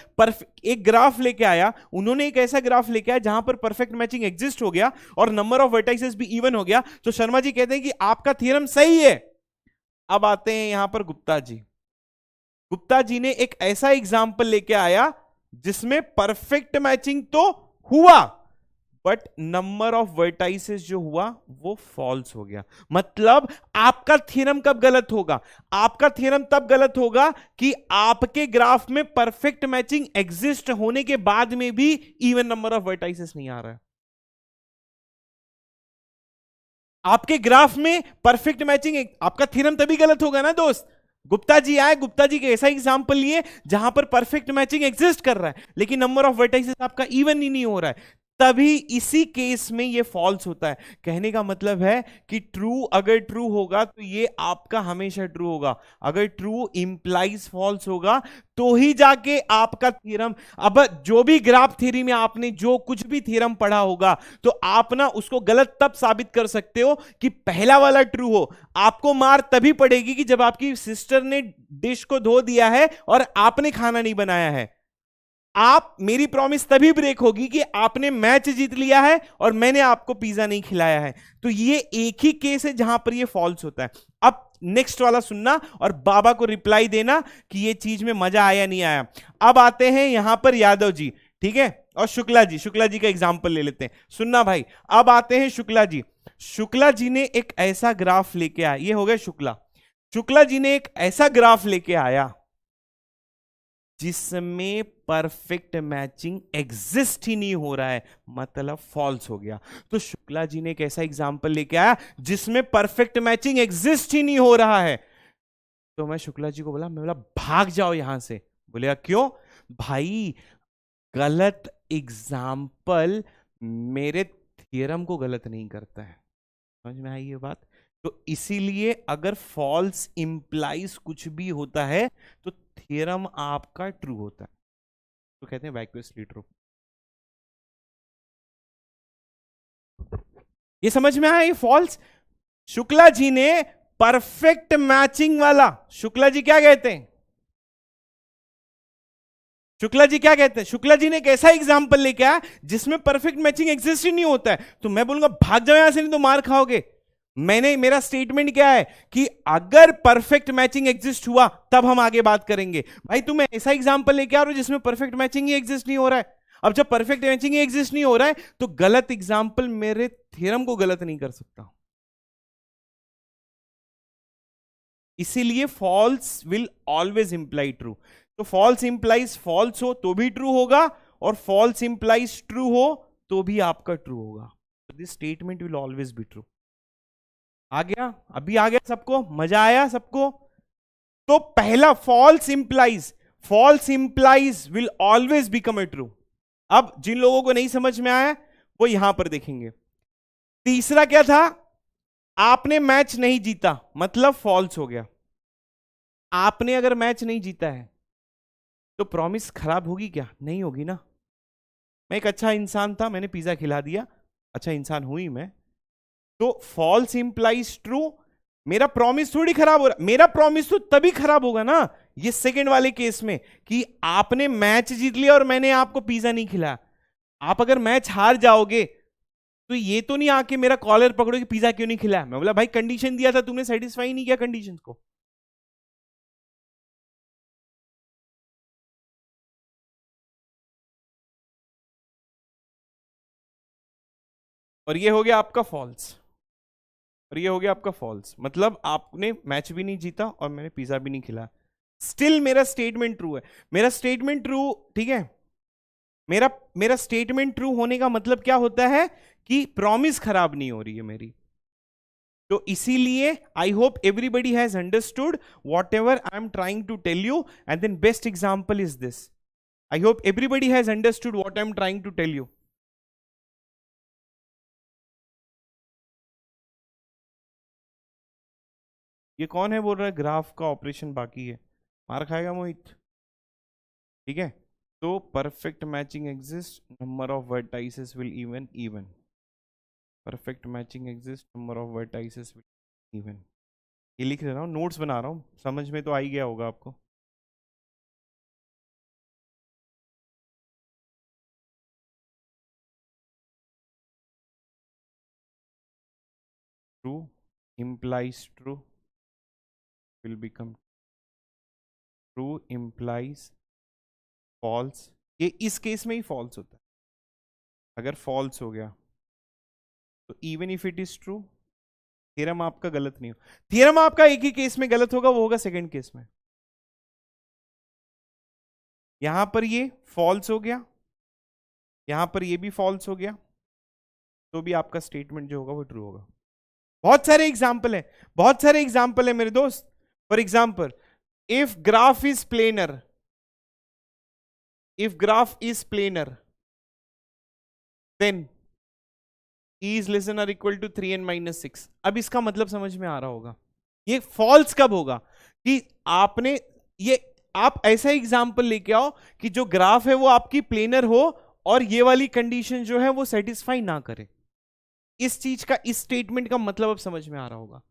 एक ग्राफ लेके आया, उन्होंने एक ऐसा ग्राफ लेके आया जहां पर परफेक्ट मैचिंग एग्जिस्ट हो गया और नंबर ऑफ वर्टाइसेस भी इवन हो गया। तो शर्मा जी कहते हैं कि आपका थ्योरम सही है। अब आते हैं यहां पर गुप्ता जी। गुप्ता जी ने एक ऐसा एग्जाम्पल लेके आया जिसमें परफेक्ट मैचिंग तो हुआ बट नंबर ऑफ वर्टाइसेस जो हुआ वो फॉल्स हो गया। मतलब आपका थ्योरम कब गलत होगा, आपका थ्योरम तब गलत होगा कि आपके ग्राफ में परफेक्ट मैचिंग एग्जिस्ट होने के बाद में भी इवन नंबर ऑफ वर्टाइसेस नहीं आ रहा है। आपके ग्राफ में परफेक्ट मैचिंग, आपका थ्योरम तभी गलत होगा ना दोस्त। गुप्ता जी आए, गुप्ता जी के ऐसा एग्जांपल लिए जहां पर परफेक्ट मैचिंग एग्जिस्ट कर रहा है लेकिन नंबर ऑफ वर्टाइसेस आपका इवन ही नहीं हो रहा है, तभी इसी केस में ये फॉल्स होता है। कहने का मतलब है कि ट्रू अगर ट्रू होगा तो ये आपका हमेशा ट्रू होगा, अगर ट्रू इंप्लाइज फॉल्स होगा तो ही जाके आपका थ्योरम। अब जो भी ग्राफ थ्योरी में आपने जो कुछ भी थ्योरम पढ़ा होगा तो आप ना उसको गलत तब साबित कर सकते हो कि पहला वाला ट्रू हो। आपको मार तभी पड़ेगी कि जब आपकी सिस्टर ने डिश को धो दिया है और आपने खाना नहीं बनाया है। आप, मेरी प्रॉमिस तभी ब्रेक होगी कि आपने मैच जीत लिया है और मैंने आपको पिज्जा नहीं खिलाया है। तो ये एक ही केस है जहां पर ये फॉल्स होता है। अब नेक्स्ट वाला सुनना और बाबा को रिप्लाई देना कि ये चीज में मजा आया नहीं आया। अब आते हैं यहां पर यादव जी, ठीक है, और शुक्ला जी, शुक्ला जी का एग्जाम्पल ले लेते हैं। सुनना भाई, अब आते हैं शुक्ला जी। शुक्ला जी ने एक ऐसा ग्राफ लेके आया, ये हो गया शुक्ला। शुक्ला जी ने एक ऐसा ग्राफ लेके आया जिसमें परफेक्ट मैचिंग एग्जिस्ट ही नहीं हो रहा है, मतलब फॉल्स हो गया। तो शुक्ला जी ने एक ऐसा एग्जाम्पल लेके आया जिसमें परफेक्ट मैचिंग एग्जिस्ट ही नहीं हो रहा है। तो मैं शुक्ला जी को बोला, मैं बोला भाग जाओ यहां से। बोलेगा क्यों? भाई गलत एग्जाम्पल मेरे थियरम को गलत नहीं करता है। समझ में आई ये बात? तो इसीलिए अगर फॉल्स इंप्लाइज कुछ भी होता है तो थियरम आपका ट्रू होता है, तो कहते हैं वैक्यूअसली ट्रू। ये समझ में आया? ये फॉल्स शुक्ला जी ने परफेक्ट मैचिंग वाला, शुक्ला जी क्या कहते हैं? शुक्ला जी क्या कहते हैं? शुक्ला जी ने एक ऐसा एग्जांपल लेके आया जिसमें परफेक्ट मैचिंग एग्जिस्ट ही नहीं होता है। तो मैं बोलूंगा भाग जाओ यहां से, नहीं तो मार खाओगे। मेरा स्टेटमेंट क्या है कि अगर परफेक्ट मैचिंग एग्जिस्ट हुआ तब हम आगे बात करेंगे। भाई तुम ऐसा एग्जांपल लेके आ रहे हो जिसमें परफेक्ट मैचिंग ही एग्जिस्ट नहीं हो रहा है। अब जब परफेक्ट मैचिंग ही एग्जिस्ट नहीं हो रहा है तो गलत एग्जांपल मेरे थ्योरम को गलत नहीं कर सकता। इसीलिए false will always imply true. तो फॉल्स इंप्लाइज फॉल्स हो तो भी ट्रू होगा, और फॉल्स इंप्लाइज ट्रू हो तो भी आपका ट्रू होगा। This statement will always be true. आ गया? अभी आ गया सबको? मजा आया सबको? तो पहला false implies will always become a true. अब जिन लोगों को नहीं समझ में आया वो यहां पर देखेंगे। तीसरा क्या था? आपने मैच नहीं जीता, मतलब फॉल्स हो गया। आपने अगर मैच नहीं जीता है तो प्रॉमिस खराब होगी क्या? नहीं होगी ना। मैं एक अच्छा इंसान था, मैंने पिज्जा खिला दिया, अच्छा इंसान हुई मैं, तो फॉल्स इंप्लाइज ट्रू। मेरा प्रॉमिस थोड़ी खराब हो रहा, मेरा प्रॉमिस तो तभी खराब होगा ना ये सेकंड वाले केस में कि आपने मैच जीत लिया और मैंने आपको पिज्जा नहीं खिलाया। आप अगर मैच हार जाओगे तो ये तो नहीं आके मेरा कॉलर पकड़ो कि पिज्जा क्यों नहीं खिलाया। मैं बोला भाई कंडीशन दिया था, तुमने सेटिस्फाई नहीं किया कंडीशन को। और ये हो गया आपका फॉल्स, और ये हो गया आपका फॉल्स, मतलब आपने मैच भी नहीं जीता और मैंने पिज्जा भी नहीं खिलाया। स्टिल मेरा स्टेटमेंट ट्रू है। मेरा स्टेटमेंट ट्रू, ठीक है, मेरा मेरा स्टेटमेंट ट्रू होने का मतलब क्या होता है कि प्रॉमिस खराब नहीं हो रही है मेरी। तो इसीलिए I hope everybody has understood whatever I am trying to tell you, and then best example is this. I hope everybody has understood what I am trying to tell you. ये कौन है बोल रहा है ग्राफ का ऑपरेशन बाकी है? मार खाएगा मोहित। ठीक है, तो perfect matching exist, number of vertices will even. Perfect matching exist, number of vertices will even. ये लिख रहा हूँ, नोट्स बना रहा हूँ, समझ में तो आ ही गया होगा आपको। True implies true will become true implies false. ये इस केस में ही फॉल्स होता है। अगर फॉल्स हो गया तो even if it is true theorem आपका गलत नहीं हो। थ्योरम आपका एक ही केस में गलत होगा, वो होगा सेकंड केस में। यहां पर ये फॉल्स हो गया, यहां पर ये भी फॉल्स हो गया, तो भी आपका स्टेटमेंट जो होगा वो ट्रू होगा। बहुत सारे एग्जाम्पल है, बहुत सारे एग्जाम्पल है मेरे दोस्त। For example, if graph is planar, if graph is planar then e is less than or equal to 3n minus 6। अब इसका मतलब समझ में आ रहा होगा। ये फॉल्स कब होगा कि आपने ये, आप ऐसा एग्जांपल लेके आओ कि जो ग्राफ है वो आपकी प्लेनर हो और ये वाली कंडीशन जो है वो सेटिस्फाई ना करे। इस चीज का, इस स्टेटमेंट का मतलब अब समझ में आ रहा होगा।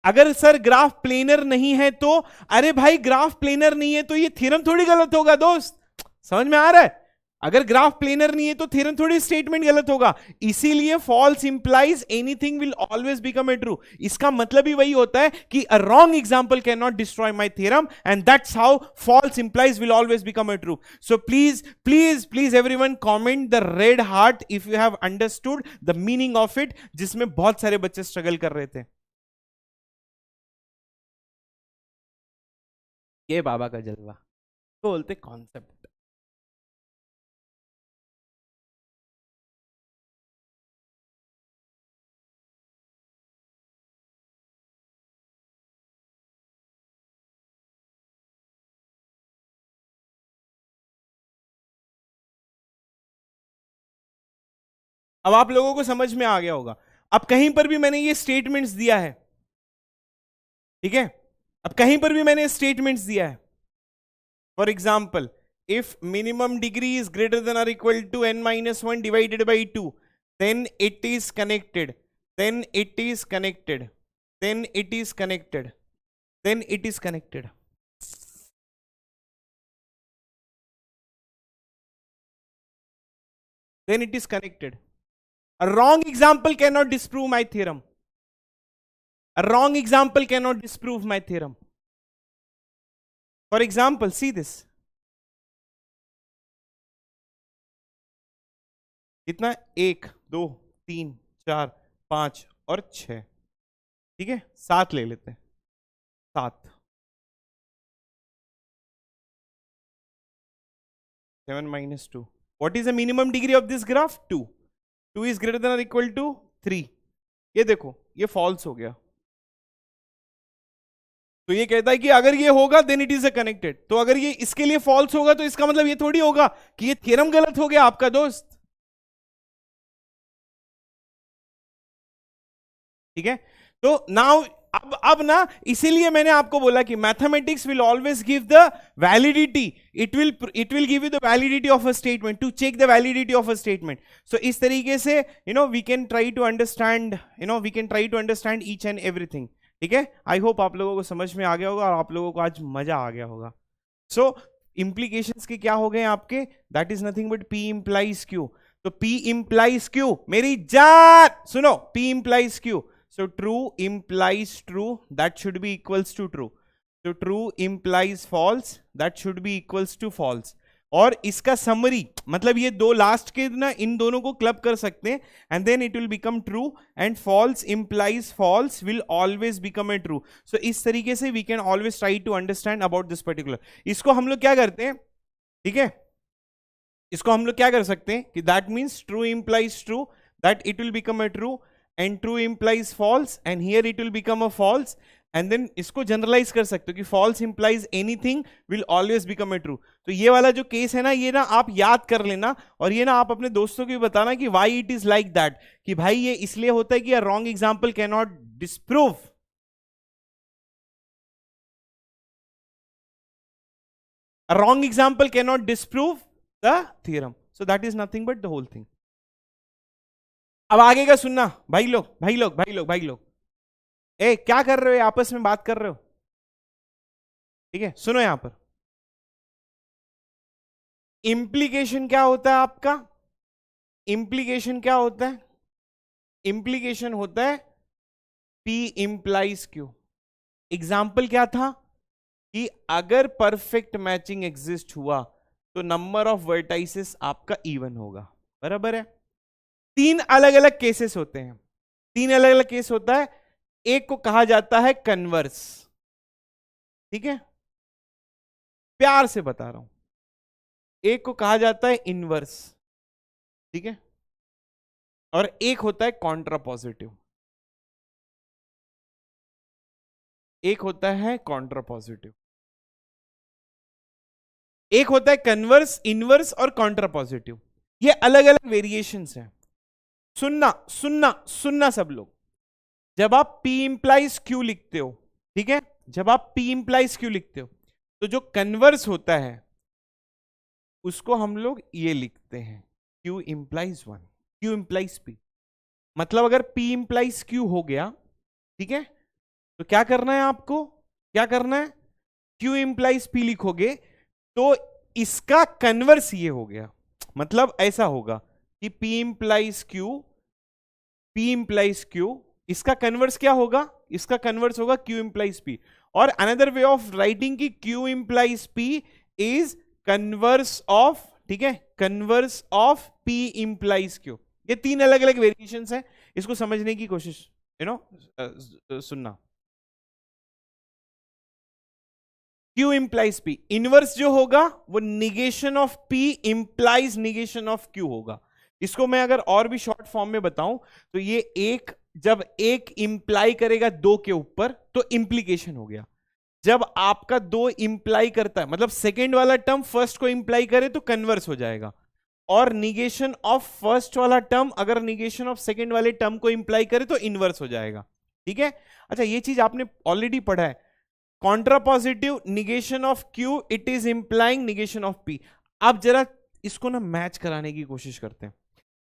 अगर सर ग्राफ प्लेनर नहीं है तो, अरे भाई ग्राफ प्लेनर नहीं है तो ये थ्योरम थोड़ी गलत होगा दोस्त। समझ में आ रहा है? अगर ग्राफ प्लेनर नहीं है तो थ्योरम थोड़ी स्टेटमेंट गलत होगा। इसीलिए false implies anything will always become a true. इसका मतलब ही वही होता है कि a wrong example can not destroy my theorem, and that's how false implies will always become a true. So please please please everyone comment the red heart if you have understood the meaning of it, जिसमें बहुत सारे बच्चे स्ट्रगल कर रहे थे। ये बाबा का जलवा। तो बोलते कॉन्सेप्ट। अब आप लोगों को समझ में आ गया होगा। अब कहीं पर भी मैंने ये स्टेटमेंट्स दिया है, ठीक है, अब कहीं पर भी मैंने स्टेटमेंट्स दिया है। For example, if minimum degree is greater than और equal to n-1 divided by 2, then it is connected, then it is connected, then it is connected, then it is connected. Then it is connected. A wrong example cannot disprove my theorem. A wrong example cannot disprove my theorem. For example, see this. कितना? 1 2 3 4 5 और 6, ठीक है, 7 ले लेते हैं। 7 7 minus 2. What is the minimum degree of this graph? 2. 2 is greater than or equal to 3. ये देखो, ये फॉल्स हो गया। तो ये कहता है कि अगर ये होगा then it is a connected. तो अगर ये इसके लिए फॉल्स होगा तो इसका मतलब ये थोड़ी होगा कि ये थ्योरम गलत हो गया आपका दोस्त, ठीक है। तो नाउ अब ना, इसीलिए मैंने आपको बोला कि mathematics will always give the validity, it will give you the validity of a statement, to check the validity of a statement. So इस तरीके से we can try to understand, we can try to understand each and everything, ठीक है। आई होप आप लोगों को समझ में आ गया होगा और आप लोगों को आज मजा आ गया होगा। सो इंप्लीकेशंस के क्या हो गए आपके? That is nothing but P implies Q। तो P इंप्लाइज Q, मेरी जान सुनो, P implies Q। So true implies true, that should be equals to true. So true implies false, that should be equals to false. और इसका समरी मतलब ये दो लास्ट के ना, इन दोनों को क्लब कर सकते हैं and then it will become true, and false implies false will always become a true. So इस तरीके से we can always try to understand about this particular. इसको हम लोग क्या करते हैं, ठीक है, इसको हम लोग क्या कर सकते हैं कि that means true implies true, that it will become a true, and true implies false, and here it will become a false, and then इसको जनरलाइज कर सकते हो कि false implies anything will always become a true. तो ये वाला जो केस है ना, ये ना आप याद कर लेना, और ये ना आप अपने दोस्तों को भी बताना कि why it is like that, कि भाई ये इसलिए होता है कि a wrong example cannot disprove, a wrong example cannot disprove the theorem. So that is nothing but the whole thing. अब आगे का सुनना भाई लोग, भाई लोग, भाई लोग, भाई लोग, ए क्या कर रहे हो, आपस में बात कर रहे हो, ठीक है, सुनो यहां पर। इंप्लीकेशन क्या होता है आपका? इंप्लीकेशन क्या होता है? इंप्लीकेशन होता है P इंप्लाइज Q। एग्जाम्पल क्या था कि अगर परफेक्ट मैचिंग एग्जिस्ट हुआ तो नंबर ऑफ वर्टाइसेस आपका इवन होगा, बराबर है। 3 अलग अलग केसेस होते हैं, 3 अलग अलग केस होता है। एक को कहा जाता है कन्वर्स, ठीक है, प्यार से बता रहा हूं। एक को कहा जाता है इनवर्स, ठीक है, और एक होता है कॉन्ट्रापॉजिटिव। एक होता है कॉन्ट्रापॉजिटिव, एक होता है कन्वर्स, इनवर्स और कॉन्ट्रापॉजिटिव। ये अलग अलग वेरिएशंस हैं। सुनना सुनना सुनना सब लोग, जब आप P इंप्लाइज Q लिखते हो, ठीक है, जब आप P इंप्लाइज Q लिखते हो तो जो कन्वर्स होता है उसको हम लोग ये लिखते हैं Q implies 1, Q implies P। मतलब अगर P इंप्लाइज Q हो गया, ठीक है, तो क्या करना है आपको, क्या करना है, Q इंप्लाइज P लिखोगे तो इसका कन्वर्स ये हो गया। मतलब ऐसा होगा कि P implies Q, P implies Q, इसका कन्वर्स क्या होगा, इसका कन्वर्स होगा Q इंप्लाइज P। और अनदर वे ऑफ राइटिंग की Q implies P is converse of, ठीक है, converse of P implies Q। ये 3 अलग अलग वेरिएशंस हैं, इसको समझने की कोशिश सुनना। Q इंप्लाइज P, इनवर्स जो होगा वो negation of P implies negation of Q होगा। इसको मैं अगर और भी शॉर्ट फॉर्म में बताऊं तो ये एक, जब एक इंप्लाई करेगा दो के ऊपर तो इंप्लीकेशन हो गया। जब आपका दो इंप्लाई करता है, मतलब सेकेंड वाला टर्म फर्स्ट को इंप्लाई करे तो कन्वर्स हो जाएगा, और निगेशन ऑफ फर्स्ट वाला टर्म अगर निगेशन ऑफ सेकेंड वाले टर्म को इंप्लाई करे तो इनवर्स हो जाएगा। ठीक है, अच्छा ये चीज आपने ऑलरेडी पढ़ा है, contrapositive negation of Q it is implying negation of P। आप जरा इसको ना मैच कराने की कोशिश करते हैं,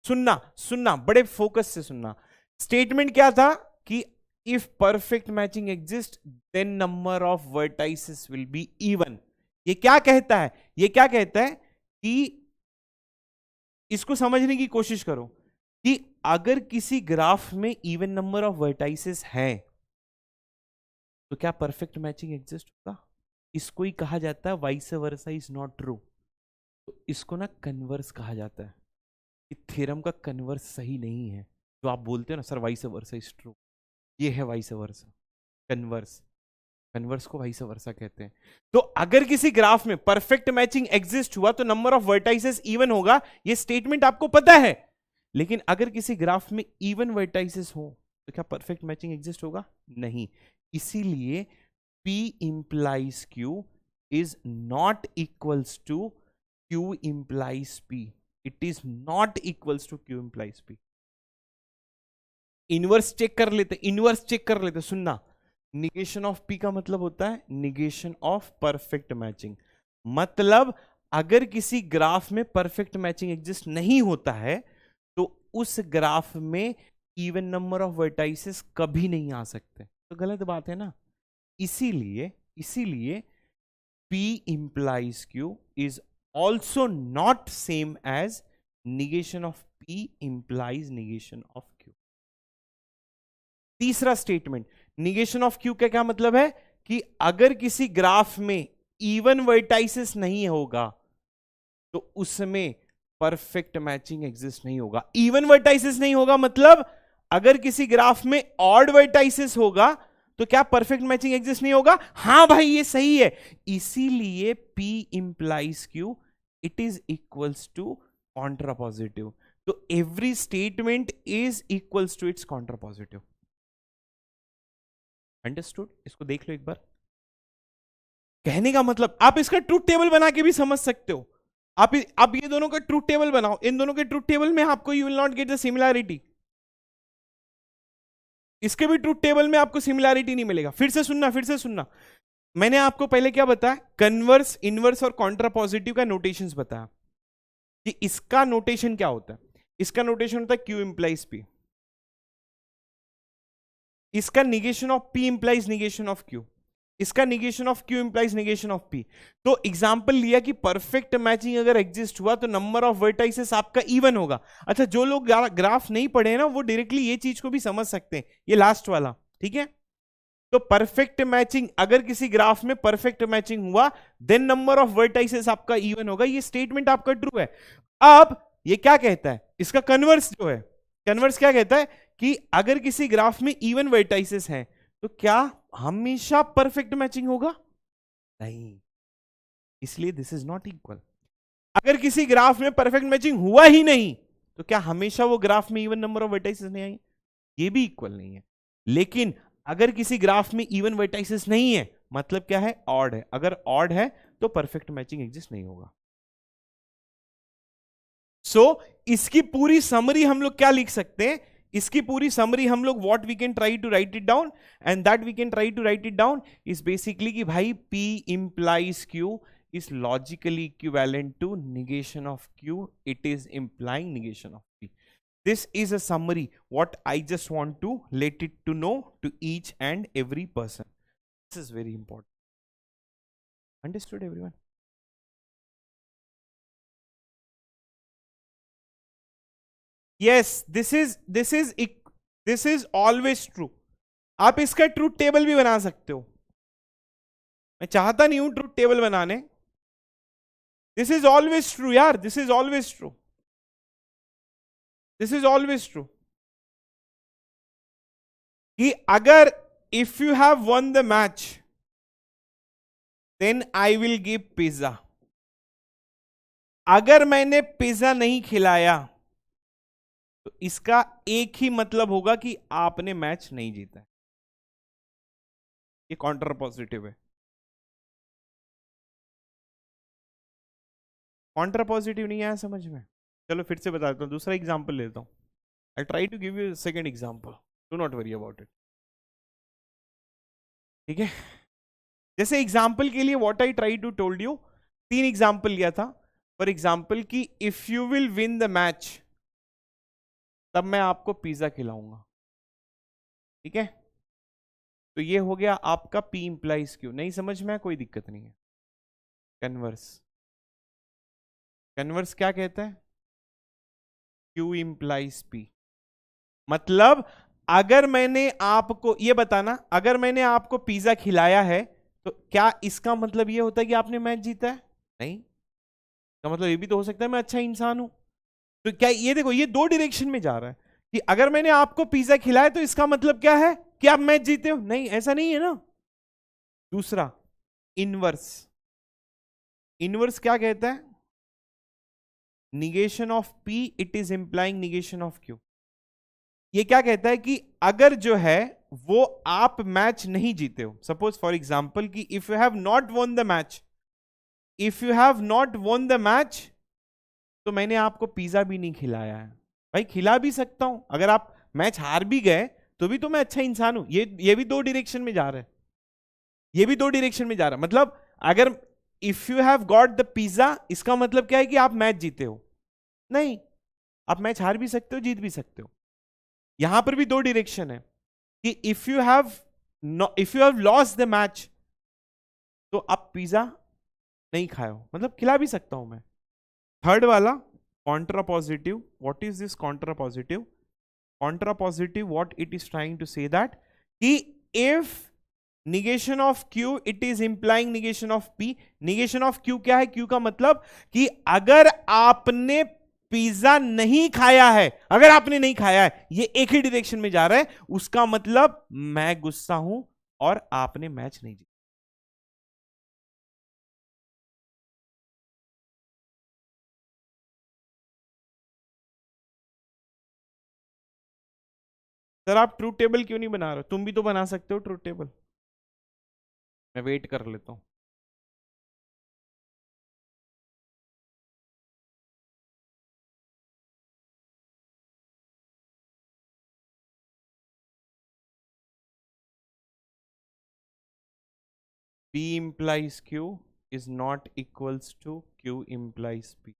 सुनना सुनना बड़े फोकस से सुनना। स्टेटमेंट क्या था कि if perfect matching exist then number of vertices will be even. ये क्या कहता है, ये क्या कहता है कि इसको समझने की कोशिश करो कि अगर किसी ग्राफ में इवन नंबर ऑफ वर्टाइसेस है तो क्या परफेक्ट मैचिंग एग्जिस्ट होगा? इसको ही कहा जाता है vice versa is not true. तो इसको ना कन्वर्स कहा जाता है कि थ्योरम का कन्वर्स सही नहीं है। जो आप बोलते हो ना sir vice versa is true, ये है वाइस वर्सा, कन्वर्स, कन्वर्स को वाइस वर्सा कहते हैं। तो अगर किसी ग्राफ में परफेक्ट मैचिंग एग्जिस्ट हुआ तो नंबर ऑफ वर्टाइसेस इवन होगा, ये स्टेटमेंट आपको पता है। लेकिन अगर किसी ग्राफ में इवन वर्टाइसेस हो तो क्या परफेक्ट मैचिंग एग्जिस्ट होगा? नहीं। इसीलिए P implies Q is not equals to Q implies P. It is not equals to Q implies P. Inverse check कर लेते, इनवर्स चेक कर लेते, सुनना। निगेशन ऑफ P का मतलब होता है निगेशन ऑफ परफेक्ट मैचिंग। मतलब अगर किसी ग्राफ में परफेक्ट मैचिंग एग्जिस्ट नहीं होता है तो उस ग्राफ में इवन नंबर ऑफ वर्टाइसेस कभी नहीं आ सकते। तो गलत बात है ना। इसीलिए इसीलिए P implies Q is also not same as negation of P implies negation of Q। तीसरा स्टेटमेंट, निगेशन ऑफ Q का क्या मतलब है कि अगर किसी ग्राफ में इवन वर्टाइसेस नहीं होगा तो उसमें परफेक्ट मैचिंग एग्जिस्ट नहीं होगा। इवन वर्टाइसेस नहीं होगा मतलब अगर किसी ग्राफ में ऑड वर्टाइसेस होगा तो क्या परफेक्ट मैचिंग एग्जिस्ट नहीं होगा? हां भाई ये सही है। इसीलिए P implies Q it is equals to contrapositive. तो every statement is equals to its contrapositive. Understood? इसको देख लो एक बार। कहने का मतलब आप इसका ट्रूथ टेबल बना के भी समझ सकते हो। आप ये दोनों का ट्रूथ टेबल बनाओ, इन दोनों के ट्रूथ टेबल में आपको you will not get the similarity. इसके भी ट्रूथ टेबल में आपको सिमिलैरिटी नहीं मिलेगा। फिर से सुनना, फिर से सुनना। मैंने आपको पहले क्या बताया, कन्वर्स, इनवर्स और कॉन्ट्रापॉजिटिव का नोटेशंस बताया कि इसका नोटेशन क्या होता है। इसका नोटेशन होता है Q इंप्लाइज P। इसका negation of P implies negation of Q। इसका negation of Q implies negation of P। तो एग्जांपल लिया कि परफेक्ट मैचिंग अगर एग्जिस्ट हुआ तो नंबर ऑफ वर्टाइसेस आपका इवन होगा। अच्छा, जो लोग ग्राफ नहीं पढ़े ना वो डायरेक्टली ये चीज को भी समझ सकते हैं, ये लास्ट वाला। ठीक है, तो परफेक्ट मैचिंग, अगर किसी ग्राफ में परफेक्ट मैचिंग हुआ देन नंबर ऑफ वर्टाइसेस आपका इवन होगा। ये स्टेटमेंट आपका ट्रू है। अब ये क्या कहता है, इसका कन्वर्स जो है, कन्वर्स क्या कहता है कि अगर किसी ग्राफ में इवन वर्टाइसेस हैं तो क्या हमेशा परफेक्ट मैचिंग होगा? नहीं। इसलिए दिस इज नॉट इक्वल। अगर किसी ग्राफ में परफेक्ट मैचिंग हुआ ही नहीं तो क्या हमेशा वो ग्राफ में इवन नंबर ऑफ वर्टाइसेस नहीं आएंगे? ये भी इक्वल नहीं है। लेकिन अगर किसी ग्राफ में इवन वर्टाइसेस नहीं है मतलब क्या है, ऑड है। अगर ऑड है तो परफेक्ट मैचिंग एग्जिस्ट नहीं होगा। सो इसकी पूरी समरी हम लोग क्या लिख सकते हैं, इसकी पूरी समरी हम लोग what we can try to write it down, and that we can try to write it down is basically कि भाई P implies Q is logically equivalent to negation of Q, it is implying negation of P. This is a summary what I just want to let it to know to each and every person. This is very important. Understood everyone? Yes, this is always true. आप इसका ट्रूथ टेबल भी बना सकते हो। मैं चाहता नहीं हूं ट्रूथ टेबल बनाने। This is always true यार, this is always true. This is always true. कि अगर if you have won the match, then I will give pizza. अगर मैंने पिज्जा नहीं खिलाया तो इसका एक ही मतलब होगा कि आपने मैच नहीं जीता। ये काउंटर पॉजिटिव है। काउंटर पॉजिटिव नहीं आया समझ में? चलो फिर से बता देता हूं, दूसरा एग्जांपल लेता हूं। I try to give you second example, do not worry about it. ठीक है, जैसे एग्जांपल के लिए what I try to told you, तीन एग्जांपल लिया था। फॉर एग्जांपल कि if you will win the match तब मैं आपको पिज्जा खिलाऊंगा। ठीक है, तो ये हो गया आपका P इंप्लाइज Q। नहीं समझ में? कोई दिक्कत नहीं है। कन्वर्स, कन्वर्स क्या कहता है? Q implies P। मतलब अगर मैंने आपको ये बताना, अगर मैंने आपको पिज्जा खिलाया है तो क्या इसका मतलब ये होता है कि आपने मैच जीता है? नहीं, इसका मतलब ये भी तो हो सकता है मैं अच्छा इंसान हूं। तो क्या ये देखो, ये दो डायरेक्शन में जा रहा है कि अगर मैंने आपको पिज्जा खिलाया तो इसका मतलब क्या है कि आप मैच जीते हो? नहीं, ऐसा नहीं है ना। दूसरा, इनवर्स। इनवर्स क्या कहता है? Negation of P it is implying negation of Q। ये क्या कहता है कि अगर जो है वो आप मैच नहीं जीते हो, सपोज फॉर एग्जांपल कि if you have not won the match, if you have not won the match तो मैंने आपको पिज्जा भी नहीं खिलाया है। भाई खिला भी सकता हूं, अगर आप मैच हार भी गए तो भी तो मैं अच्छा इंसान हूं। ये भी दो डायरेक्शन में जा रहा है, ये भी दो डायरेक्शन में जा रहा है। मतलब अगर if you have got the pizza इसका मतलब क्या है कि आप मैच जीते हो? नहीं, आप मैच हार भी सकते हो, जीत भी सकते हो। यहां पर भी दो डायरेक्शन है कि if you have lost the match तो आप पिज्जा नहीं खाए हो, मतलब खिला भी सकता हूं मैं। थर्ड वाला, contrapositive. What is this contrapositive? Contrapositive what it is trying to say that कि if negation of Q it is implying negation of P। Negation of Q क्या है? Q का मतलब कि अगर आपने पिज्जा नहीं खाया है, अगर आपने नहीं खाया है, ये एक ही डायरेक्शन में जा रहा है, उसका मतलब मैं गुस्सा हूं और आपने मैच नहीं जीता। सर आप ट्रूथ टेबल क्यों नहीं बना रहे हो? तुम भी तो बना सकते हो ट्रूथ टेबल। मैं वेट कर लेता हूं। P implies Q is not equals to Q implies P.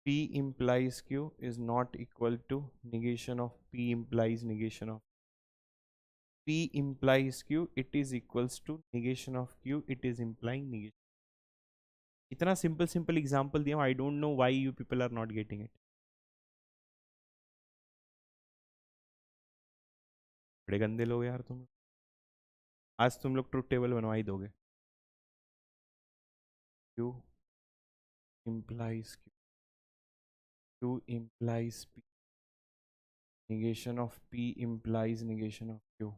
P implies Q is not equal to negation of P implies negation of P implies Q, it is equals to negation of Q, it is implying negation। इतना सिंपल सिंपल एग्जांपल दिया, I don't know why you people are not getting it. बड़े गंदे लोग यार तुम। आज तुम लोग ट्रूथ टेबल बनवा ही दोगे। Q implies Q, Q implies P, negation of P implies negation of Q,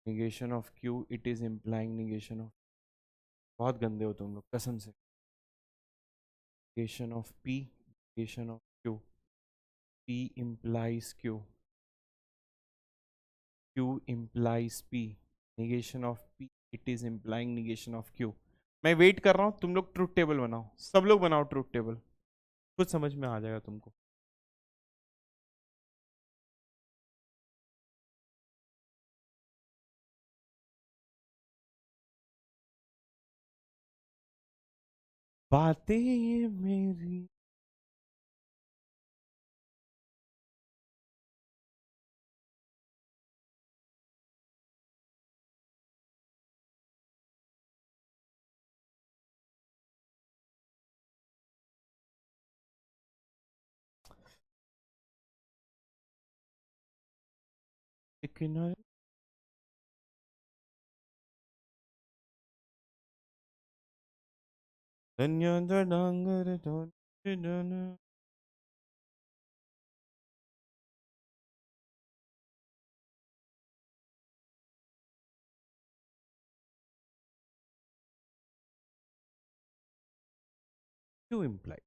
negation of Q it is implying negation of। बहुत गंदे हो तुम लोग कसम से। negation of P, negation of Q, P implies Q, Q implies P, negation of P it is implying negation of Q। मैं वेट कर रहा हूं, तुम लोग ट्रूथ टेबल बनाओ, सब लोग बनाओ ट्रूथ टेबल, कुछ समझ में आ जाएगा तुमको। बातें मेरी। लेकिन धन्य डांगर क्यू इम्प्लाई,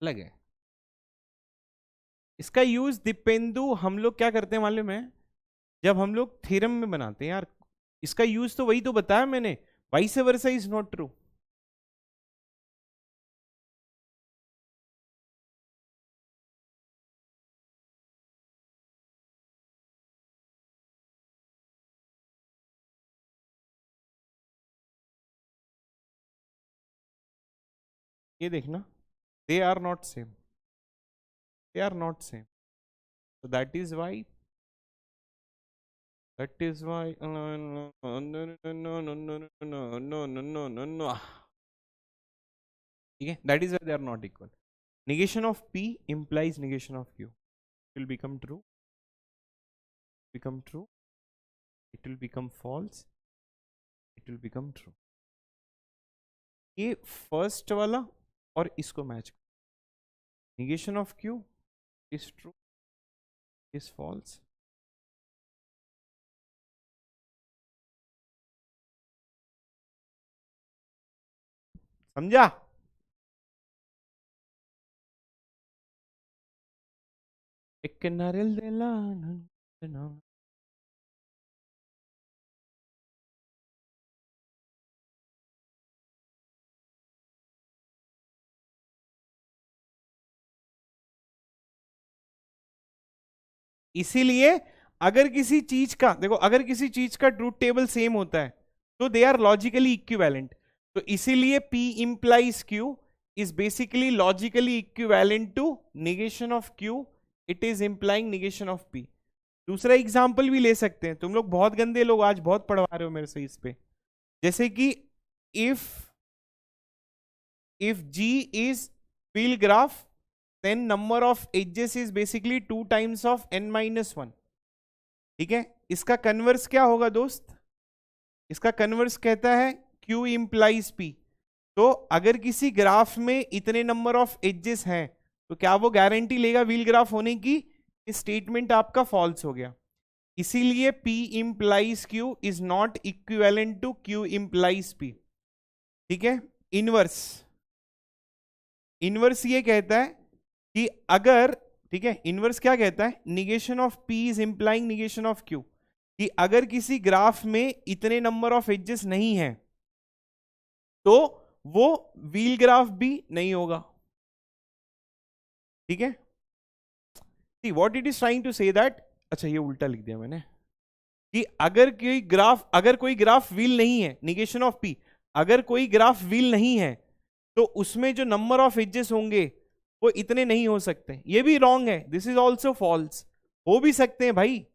लगे। इसका यूज दिपेंदु हम लोग क्या करते हैं मालूम है, जब हम लोग थ्योरम में बनाते हैं यार, इसका यूज तो वही तो बताया मैंने, vice versa is not true. ये देखना, they are not same, they are not same, so that is why, that is why no no no no no no no no no no no, ठीक है, that is why they are not equal. Negation of p implies negation of q, it will become true, become true, it will become false, it will become true. ये फर्स्ट वाला और इसको match, negation of q is true, is false. समझा? एक नारियल देला ना, इसीलिए अगर किसी चीज का देखो, अगर किसी चीज का ट्रूथ टेबल सेम होता है तो दे आर लॉजिकली इक्विवेलेंट, तो इसीलिए P implies Q is basically logically equivalent to negation of Q, it is implying negation of P। दूसरा एग्जाम्पल भी ले सकते हैं, तुम लोग बहुत गंदे लोग आज बहुत पढ़वा रहे हो मेरे से इस पे, जैसे कि if G is wheel graph then number of edges is basically 2 times of n-1, ठीक है। इसका कन्वर्स क्या होगा दोस्त, इसका कन्वर्स कहता है Q इंप्लाइज P। तो अगर किसी ग्राफ में इतने नंबर ऑफ एजेस हैं तो क्या वो गारंटी लेगा व्हील ग्राफ होने की, ये स्टेटमेंट आपका फॉल्स हो गया। इसीलिए P implies Q is not equivalent to Q implies P, ठीक है। इनवर्स, इनवर्स ये कहता है कि अगर, ठीक है, इनवर्स क्या कहता है, negation of P is implying negation of Q, कि अगर किसी ग्राफ में इतने नंबर ऑफ एजेस नहीं है तो वो व्हील ग्राफ भी नहीं होगा, ठीक है। See what it is trying to say that, अच्छा ये उल्टा लिख दिया मैंने, कि अगर कोई ग्राफ व्हील नहीं है, निगेशन ऑफ P, अगर कोई ग्राफ व्हील नहीं है तो उसमें जो नंबर ऑफ एजेस होंगे वो इतने नहीं हो सकते, ये भी रॉन्ग है, दिस इज ऑल्सो फॉल्स। हो भी सकते हैं भाई,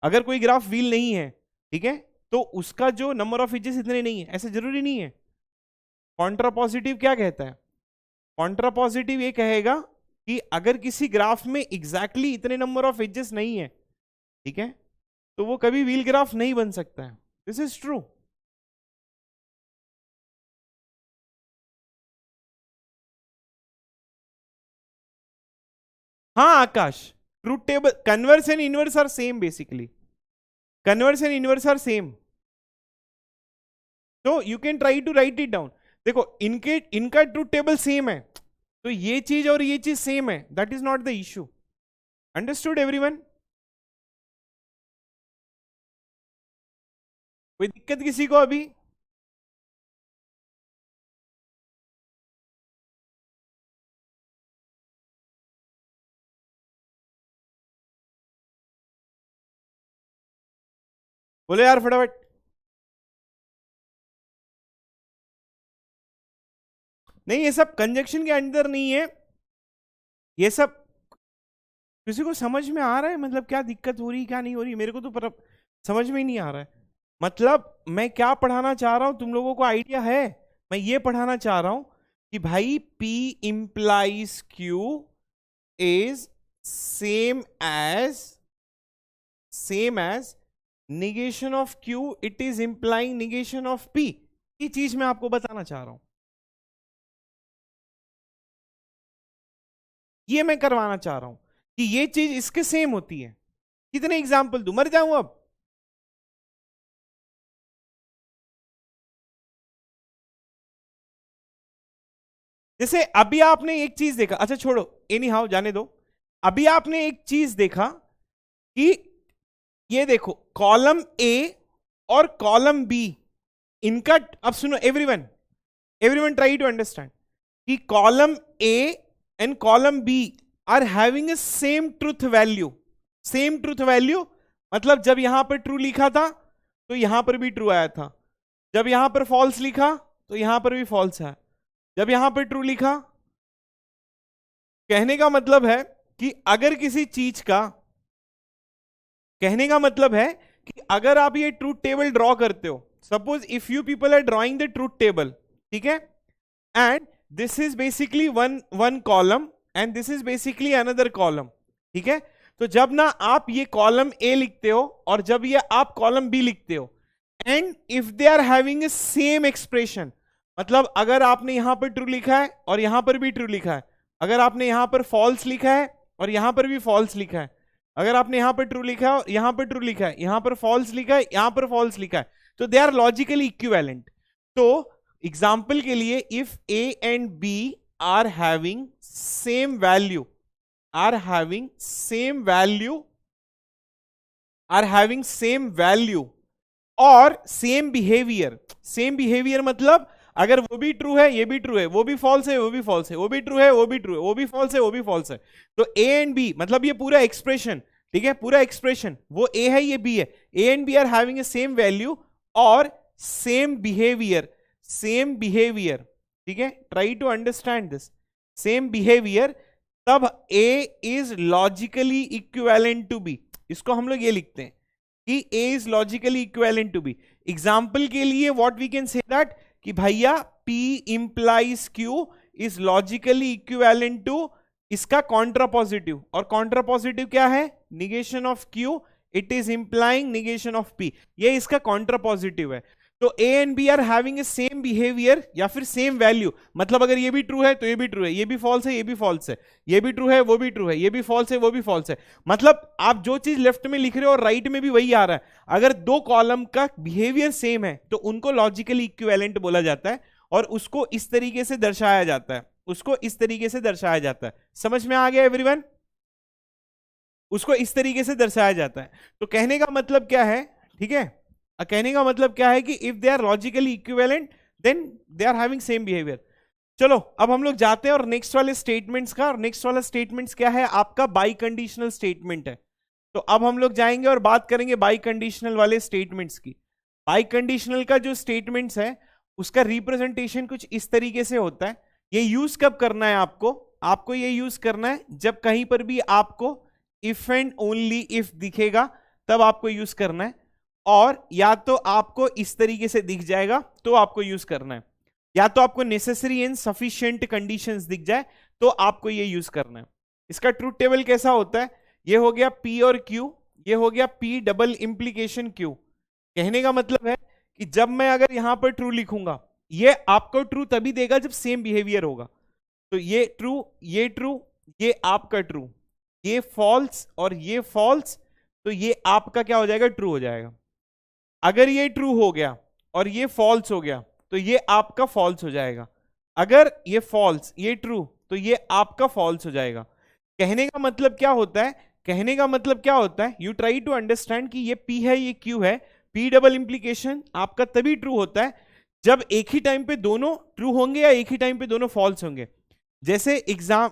अगर कोई ग्राफ व्हील नहीं है, ठीक है, तो उसका जो नंबर ऑफ एजेस इतने नहीं है, ऐसे जरूरी नहीं है। कॉन्ट्रापॉजिटिव क्या कहता है, कॉन्ट्रापॉजिटिव ये कहेगा कि अगर किसी ग्राफ में एग्जैक्टली इतने नंबर ऑफ एजेस नहीं है, ठीक है, तो वो कभी व्हील ग्राफ नहीं बन सकता है, दिस इज ट्रू। हाँ Akash, truth table, converse and inverse are same basically, converse and inverse are same, तो you can try to write it down. देखो इनका ट्रूथ टेबल सेम है, तो ये चीज और ये चीज सेम है, that is not the issue. Understood everyone? कोई दिक्कत किसी को अभी? बोले यार फटाफट। नहीं, ये सब कंजक्शन के अंदर नहीं है, ये सब किसी को समझ में आ रहा है, मतलब क्या दिक्कत हो रही क्या नहीं हो रही, मेरे को तो पर समझ में ही नहीं आ रहा है। मतलब मैं क्या पढ़ाना चाह रहा हूं तुम लोगों को आइडिया है, मैं ये पढ़ाना चाह रहा हूं कि भाई P implies Q is same as negation of Q, it is implying negation of P। ये चीज मैं आपको बताना चाह रहा हूं, ये मैं करवाना चाह रहा हूं कि ये चीज इसके सेम होती है, कितने एग्जाम्पल दूं, मर जाऊं अब। जैसे अभी आपने एक चीज देखा, अच्छा छोड़ो, एनी हाउ जाने दो। अभी आपने एक चीज देखा कि ये देखो कॉलम ए और कॉलम बी, इनका, अब सुनो everyone, everyone try to understand कि column A and column B are having a same truth value. Same truth value मतलब जब यहां पर ट्रू लिखा था तो यहां पर भी ट्रू आया था, जब यहां पर फॉल्स लिखा तो यहां पर भी फॉल्स है, जब यहां पर ट्रू लिखा। कहने का मतलब है कि अगर किसी चीज का, कहने का मतलब है कि अगर आप ये ट्रूथ टेबल ड्रॉ करते हो, suppose if you people are drawing the truth table, ठीक है, and this is basically one column and this is basically another column, ठीक है। तो जब ना आप ये कॉलम ए लिखते हो और जब ये आप कॉलम बी लिखते हो, and if they are having a same expression, मतलब अगर आपने यहां पर ट्रू लिखा है और यहां पर भी ट्रू लिखा है, अगर आपने यहां पर फॉल्स लिखा है और यहां पर भी फॉल्स लिखा है, अगर आपने यहां पर ट्रू लिखा है और यहां पर ट्रू लिखा है, यहां पर फॉल्स लिखा है, यहां पर फॉल्स लिखा है, तो दे आर लॉजिकली इक्विवेलेंट। तो एग्जाम्पल के लिए, if A and B are having same value, are having same value, are having same value और सेम बिहेवियर, सेम बिहेवियर मतलब अगर वो भी ट्रू है ये भी ट्रू है, वो भी फॉल्स है वो भी फॉल्स है, वो भी ट्रू है वो भी ट्रू है, वो भी फॉल्स है वो भी फॉल्स है, तो ए एंड बी मतलब ये पूरा एक्सप्रेशन, ठीक है, पूरा एक्सप्रेशन, वो ए है ये बी है, A and B are having a same value और सेम बिहेवियर, सेम बिहेवियर, ठीक है, try to understand this, same behaviour, तब A is logically equivalent to B. इसको हम लोग ये लिखते हैं कि A is logically equivalent to B। Example के लिए what we can say that कि भैया P implies Q is logically equivalent to इसका कॉन्ट्रापॉजिटिव, और कॉन्ट्रापॉजिटिव क्या है, negation of Q, it is implying negation of P, ये इसका कॉन्ट्रापॉजिटिव है। तो A and B are having a same behaviour या फिर सेम वैल्यू, मतलब अगर ये भी ट्रू है तो ये भी ट्रू है, ये भी फॉल्स है ये भी फॉल्स है, ये भी ट्रू है वो भी ट्रू है, ये भी फॉल्स है वो भी फॉल्स है, मतलब आप जो चीज लेफ्ट में लिख रहे हो और राइट में भी वही आ रहा है। अगर दो कॉलम का बिहेवियर सेम है तो उनको लॉजिकली इक्विवेलेंट बोला जाता है और उसको इस तरीके से दर्शाया जाता है, उसको इस तरीके से दर्शाया जाता है। समझ में आ गया एवरीवन? उसको इस तरीके से दर्शाया जाता है। तो कहने का मतलब क्या है, ठीक है, कहने का मतलब क्या है कि if they are logically equivalent then they are having same behaviour. चलो अब हम लोग जाते हैं और नेक्स्ट वाले स्टेटमेंट्स का, और नेक्स्ट वाला स्टेटमेंट्स क्या है आपका, बाई कंडीशनल स्टेटमेंट है। तो अब हम लोग जाएंगे और बात करेंगे बाई कंडीशनल वाले स्टेटमेंट्स की। बाई कंडीशनल का जो स्टेटमेंट्स है उसका रिप्रेजेंटेशन कुछ इस तरीके से होता है। ये यूज कब करना है आपको, आपको ये यूज करना है जब कहीं पर भी आपको इफ एंड ओनली इफ दिखेगा तब आपको यूज करना है, और या तो आपको इस तरीके से दिख जाएगा तो आपको यूज करना है, या तो आपको नेसेसरी एंड सफिशिएंट कंडीशंस दिख जाए तो आपको ये यूज करना है। इसका ट्रूथ टेबल कैसा होता है, ये हो गया P और Q, ये हो गया P डबल इंप्लीकेशन Q। कहने का मतलब है कि जब मैं अगर यहां पर ट्रू लिखूंगा, ये आपको ट्रू तभी देगा जब सेम बिहेवियर होगा। तो ये ट्रू, ये आपका ट्रू, ये फॉल्स और ये फॉल्स, तो ये आपका क्या हो जाएगा, ट्रू हो जाएगा। अगर ये ट्रू हो गया और ये फॉल्स हो गया तो ये आपका फॉल्स हो जाएगा। अगर ये फॉल्स ये ट्रू तो ये आपका फॉल्स हो जाएगा। कहने का मतलब क्या होता है, कहने का मतलब क्या होता है, यू ट्राई टू अंडरस्टैंड कि ये P है ये Q है। P डबल इंप्लीकेशन आपका तभी ट्रू होता है जब एक ही टाइम पे दोनों ट्रू होंगे या एक ही टाइम पे दोनों फॉल्स होंगे। जैसे एग्जाम,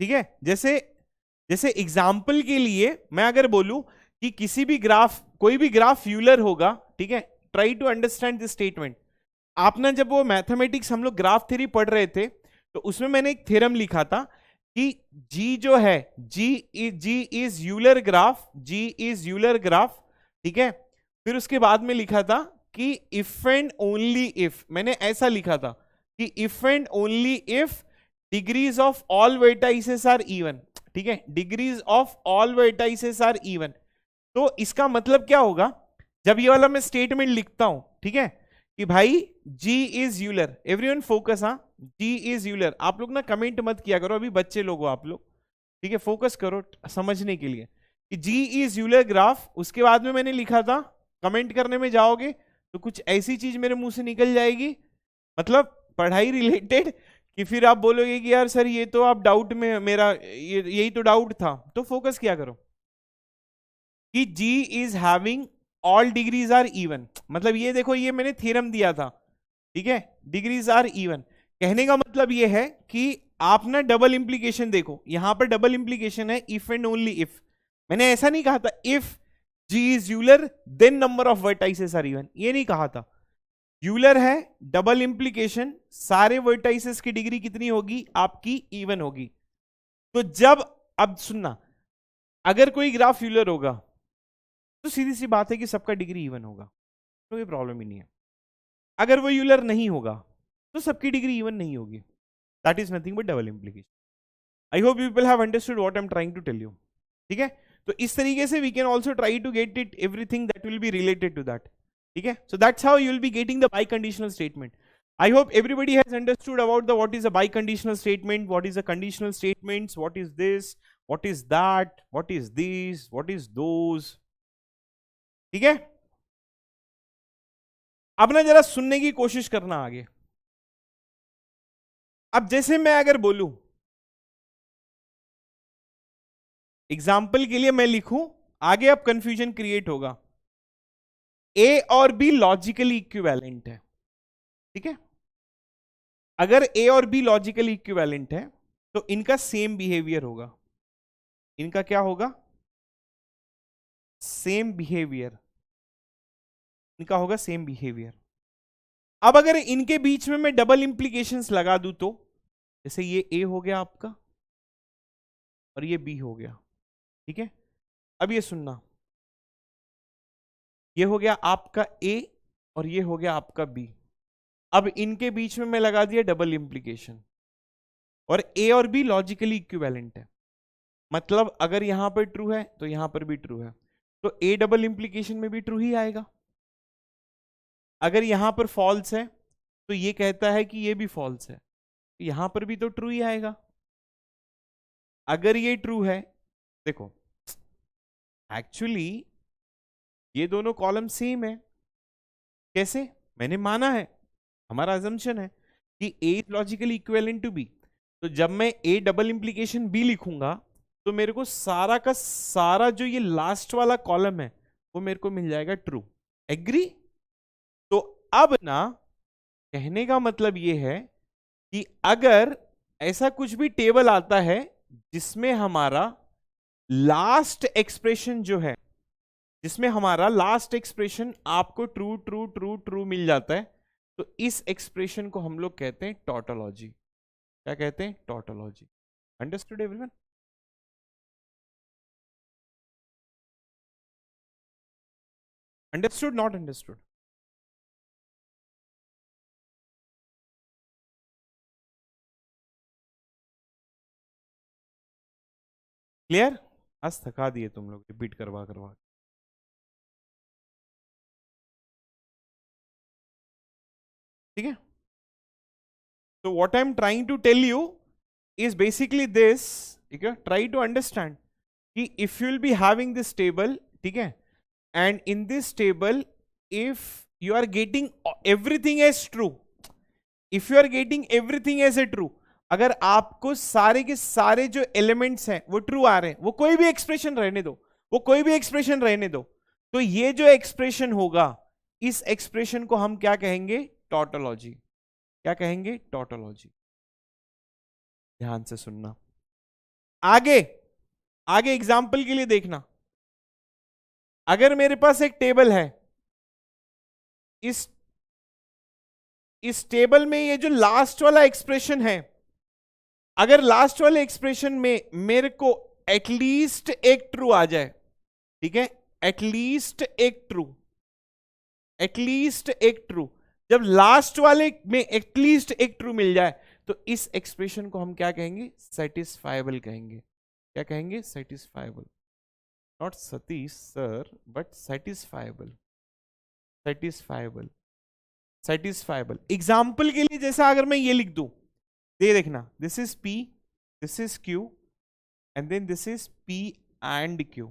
ठीक है, जैसे एग्जाम्पल के लिए मैं अगर बोलूं कि किसी भी ग्राफ, कोई भी ग्राफ यूलर होगा, ठीक है, try to understand this statement. आप ना जब वो मैथमेटिक्स हम लोग ग्राफ थ्योरी पढ़ रहे थे तो उसमें मैंने एक थ्योरम लिखा था कि G जो है, G is Euler graph, G is Euler graph, ठीक है। फिर उसके बाद में लिखा था कि इफ एंड ओनली इफ, मैंने ऐसा लिखा था कि if and only if degrees of all vertices are even, ठीक है, degrees of all vertices are even. तो इसका मतलब क्या होगा, जब ये वाला मैं स्टेटमेंट लिखता हूं, ठीक है, कि भाई G is Euler, everyone focus, हाँ, G इज यूलर। आप लोग ना कमेंट मत किया करो, अभी बच्चे लोग हो आप लोग, ठीक है, फोकस करो समझने के लिए कि जी इज यूलर ग्राफ, उसके बाद में मैंने लिखा था, कमेंट करने में जाओगे तो कुछ ऐसी चीज मेरे मुंह से निकल जाएगी, मतलब पढ़ाई रिलेटेड, कि फिर आप बोलोगे कि यार सर ये तो आप डाउट में, मेरा यही तो डाउट था। तो फोकस क्या करो कि G is having all degrees are even, मतलब ये देखो, ये मैंने थ्योरम दिया था, ठीक है, डिग्रीज आर इवन। कहने का मतलब ये है कि आप ना डबल इंप्लीकेशन देखो, यहां पर डबल इंप्लीकेशन है इफ एंड ओनली इफ। मैंने ऐसा नहीं कहा था if G is Euler then number of vertices are even, ये नहीं कहा था। यूलर है, डबल इंप्लीकेशन, सारे वर्टाइसेस की डिग्री कितनी होगी आपकी, इवन होगी। तो जब, अब सुनना, अगर कोई ग्राफ यूलर होगा तो सीधी सी बात है कि सबका डिग्री इवन होगा, तो कोई प्रॉब्लम ही नहीं है। अगर वो यूलर नहीं होगा तो सबकी डिग्री इवन नहीं होगी, that is nothing but double implication. I hope you people have understood what I am trying to tell you, ठीक है। तो इस तरीके से we can also try to get it everything that will be related to that, ठीक है। So that's how you will be getting the biconditional statement. I hope everybody has understood about the what is a biconditional statement, what is a conditional statements, what is this, what is that, what is these, what is those, ठीक है। अब ना जरा सुनने की कोशिश करना आगे। अब जैसे मैं अगर बोलूं, एग्जाम्पल के लिए मैं लिखूं, आगे अब कंफ्यूजन क्रिएट होगा, ए और बी लॉजिकली इक्विवेलेंट है, ठीक है। अगर ए और बी लॉजिकली इक्विवेलेंट है तो इनका सेम बिहेवियर होगा, इनका क्या होगा, सेम बिहेवियर, इनका होगा सेम बिहेवियर। अब अगर इनके बीच में मैं डबल इंप्लीकेशंस लगा दूं तो, जैसे ये ए हो गया आपका और ये बी हो गया, ठीक है। अब ये सुनना, ये हो गया आपका ए और ये हो गया आपका बी। अब इनके बीच में मैं लगा दिया डबल इंप्लीकेशन, और ए और बी लॉजिकली इक्विवेलेंट है, मतलब अगर यहां पर ट्रू है तो यहां पर भी ट्रू है, तो ए डबल इंप्लीकेशन में भी ट्रू ही आएगा। अगर यहां पर फॉल्स है तो ये कहता है कि ये भी फॉल्स है, यहां पर भी तो ट्रू ही आएगा। अगर ये ट्रू है, देखो एक्चुअली ये दोनों कॉलम सेम है, कैसे, मैंने माना है, हमारा अजम्पशन है कि A is logically equivalent to B, तो जब मैं ए डबल इंप्लीकेशन बी लिखूंगा तो मेरे को सारा का सारा जो ये लास्ट वाला कॉलम है वो मेरे को मिल जाएगा ट्रू, एग्री। तो अब ना कहने का मतलब ये है कि अगर ऐसा कुछ भी टेबल आता है जिसमें हमारा लास्ट एक्सप्रेशन जो है, जिसमें हमारा लास्ट एक्सप्रेशन आपको ट्रू ट्रू ट्रू ट्रू मिल जाता है, तो इस एक्सप्रेशन को हम लोग कहते हैं टॉटोलॉजी। क्या कहते हैं, tautology. Understood everyone? Understood, not understood? Clear? आज थका दिए तुम लोग रिपीट करवा करवा, ठीक है। तो what I am trying to tell you is basically this, ठीक है, ट्राई टू अंडरस्टैंड कि if you will be having this table, ठीक है, and in this table if you are getting everything as true, if you are getting everything as a true, अगर आपको सारे के सारे जो एलिमेंट्स हैं वो ट्रू आ रहे हैं, वो कोई भी एक्सप्रेशन रहने दो, वो कोई भी एक्सप्रेशन रहने दो, तो ये जो एक्सप्रेशन होगा, इस एक्सप्रेशन को हम क्या कहेंगे, टॉटोलॉजी। क्या कहेंगे, टॉटोलॉजी। ध्यान से सुनना, आगे आगे एग्जाम्पल के लिए देखना, अगर मेरे पास एक टेबल है, इस टेबल में ये जो लास्ट वाला एक्सप्रेशन है, अगर लास्ट वाले एक्सप्रेशन में मेरे को एटलीस्ट एक ट्रू आ जाए, ठीक है, एटलीस्ट एक ट्रू, एटलीस्ट एक ट्रू, जब लास्ट वाले में एटलीस्ट एक ट्रू मिल जाए तो इस एक्सप्रेशन को हम क्या कहेंगे, सेटिस्फाइबल कहेंगे। क्या कहेंगे, satisfiable, not Satish sir but satisfiable, satisfiable, satisfiable. Example के लिए जैसा अगर मैं ये लिख दूं, ये देखना, this is P, this is Q and then this is P and Q,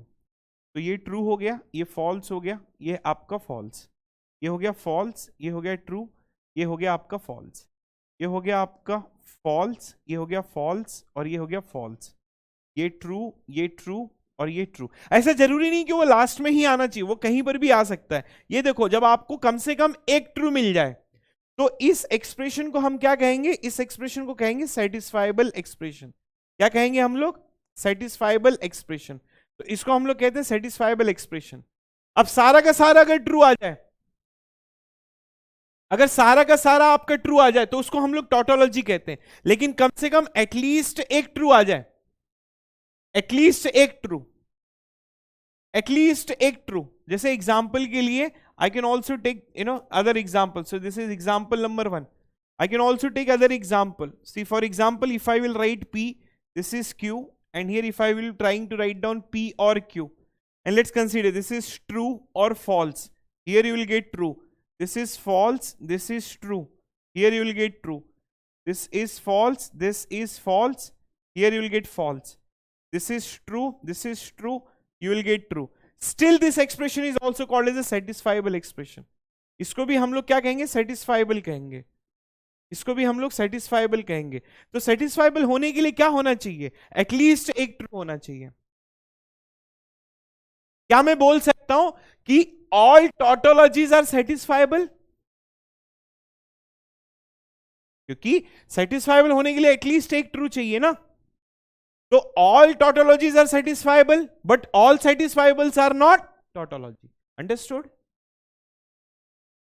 तो ये ट्रू हो गया, ये फॉल्स हो गया, ये आपका फॉल्स, ये हो गया फॉल्स, ये हो गया ट्रू, ये हो गया आपका फॉल्स, ये हो गया आपका फॉल्स, ये हो गया फॉल्स, और ये हो गया फॉल्स, ये ट्रू, ये ट्रू, और ये ट्रू। ऐसा जरूरी नहीं कि वो लास्ट में ही आना चाहिए, वो कहीं पर भी आ सकता है। ये देखो, जब आपको कम से कम एक ट्रू मिल जाए तो इस एक्सप्रेशन को हम क्या कहेंगे? इस एक्सप्रेशन को कहेंगे सेटिस्फाइबल एक्सप्रेशन। क्या कहेंगे हम लोग? सेटिस्फाइबल एक्सप्रेशन। तो इसको हम लोग कहते हैं सेटिस्फाइबल एक्सप्रेशन। अब सारा का सारा अगर ट्रू आ जाए, अगर सारा का सारा आपका ट्रू आ जाए तो उसको हम लोग टोटोलॉजी कहते हैं। लेकिन कम से कम एटलीस्ट एक ट्रू आ जाए, एटलीस्ट एक ट्रू, एटलीस्ट एक ट्रू। जैसे एग्जांपल के लिए I can also take other example. So this is example number 1. I can also take other example. See, for example, if I will write P, this is Q, and here if I will trying to write down P or Q, and let's consider this is true or false. Here you will get true. This is false. This is true. Here you will get true. This is false. This is false. Here you will get false. This is true. This is true. You will get true. Still this expression is also called as a satisfiable expression. इसको भी हम लोग क्या कहेंगे? satisfiable कहेंगे। इसको भी हम लोग satisfiable कहेंगे। तो satisfiable होने के लिए क्या होना चाहिए? एटलीस्ट एक ट्रू होना चाहिए। क्या मैं बोल सकता हूं कि all tautologies are satisfiable? क्योंकि satisfiable होने के लिए एटलीस्ट एक ट्रू चाहिए ना। तो all tautologies are satisfiable, but all satisfiables are not tautology. Understood?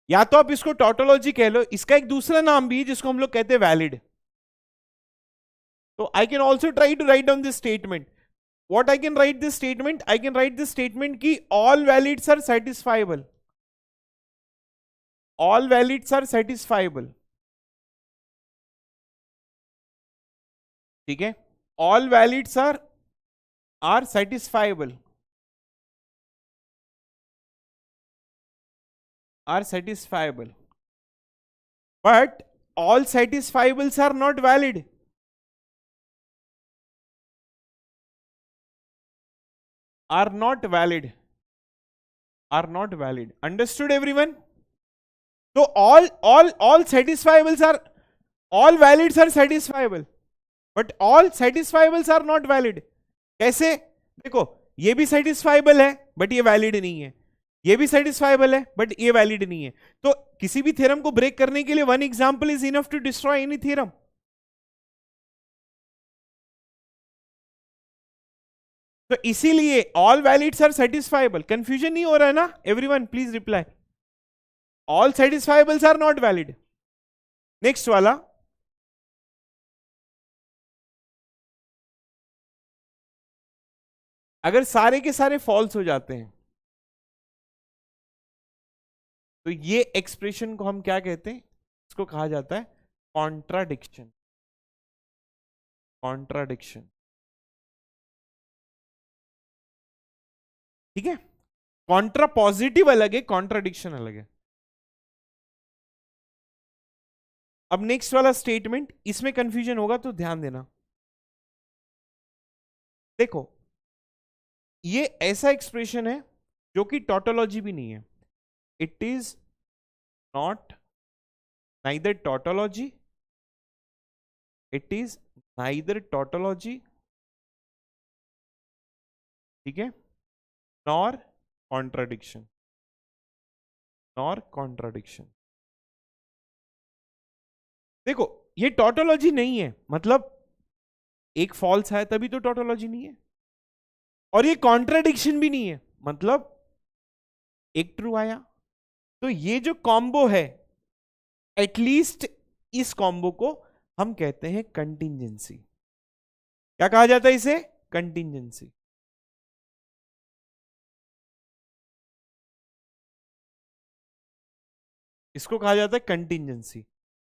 या तो आप इसको tautology कह लो, इसका एक दूसरा नाम भी है जिसको हम लोग कहते हैं valid. तो I can also try to write down this statement. What I can write this statement? I can write this statement कि all valids are satisfiable. All valids are satisfiable. ठीक है? All valids are satisfiable. Are satisfiable. But all satisfiables are not valid. Are not valid. Are not valid. Understood everyone? So all satisfiables are, all valids are satisfiable. But all satisfiables are not valid. कैसे? देखो, ये भी सेटिस्फाइबल है बट ये वैलिड नहीं है, ये भी सेटिस्फाइबल है बट ये वैलिड नहीं है। तो किसी भी थ्योरम को ब्रेक करने के लिए one example is enough to destroy any theorem. तो इसीलिए all valids are satisfiable. Confusion नहीं हो रहा है ना everyone? Please reply. All satisfiables are not valid. Next वाला, अगर सारे के सारे फॉल्स हो जाते हैं तो ये एक्सप्रेशन को हम क्या कहते हैं? इसको कहा जाता है कॉन्ट्राडिक्शन। कॉन्ट्राडिक्शन, ठीक है? कॉन्ट्रा पॉजिटिव अलग है, कॉन्ट्राडिक्शन अलग है। अब नेक्स्ट वाला स्टेटमेंट, इसमें कंफ्यूजन होगा तो ध्यान देना। देखो, ये ऐसा एक्सप्रेशन है जो कि टोटोलॉजी भी नहीं है। It is not neither tautology, it is neither tautology, ठीक है, नॉर कॉन्ट्राडिक्शन, नॉर कॉन्ट्राडिक्शन। देखो, ये टोटोलॉजी नहीं है, मतलब एक फॉल्स है तभी तो टोटोलॉजी नहीं है, और ये कॉन्ट्राडिक्शन भी नहीं है, मतलब एक ट्रू आया। तो ये जो कॉम्बो है, एटलीस्ट इस कॉम्बो को हम कहते हैं कंटिंजेंसी। क्या कहा जाता है इसे? कंटिंजेंसी। इसको कहा जाता है कंटिंजेंसी।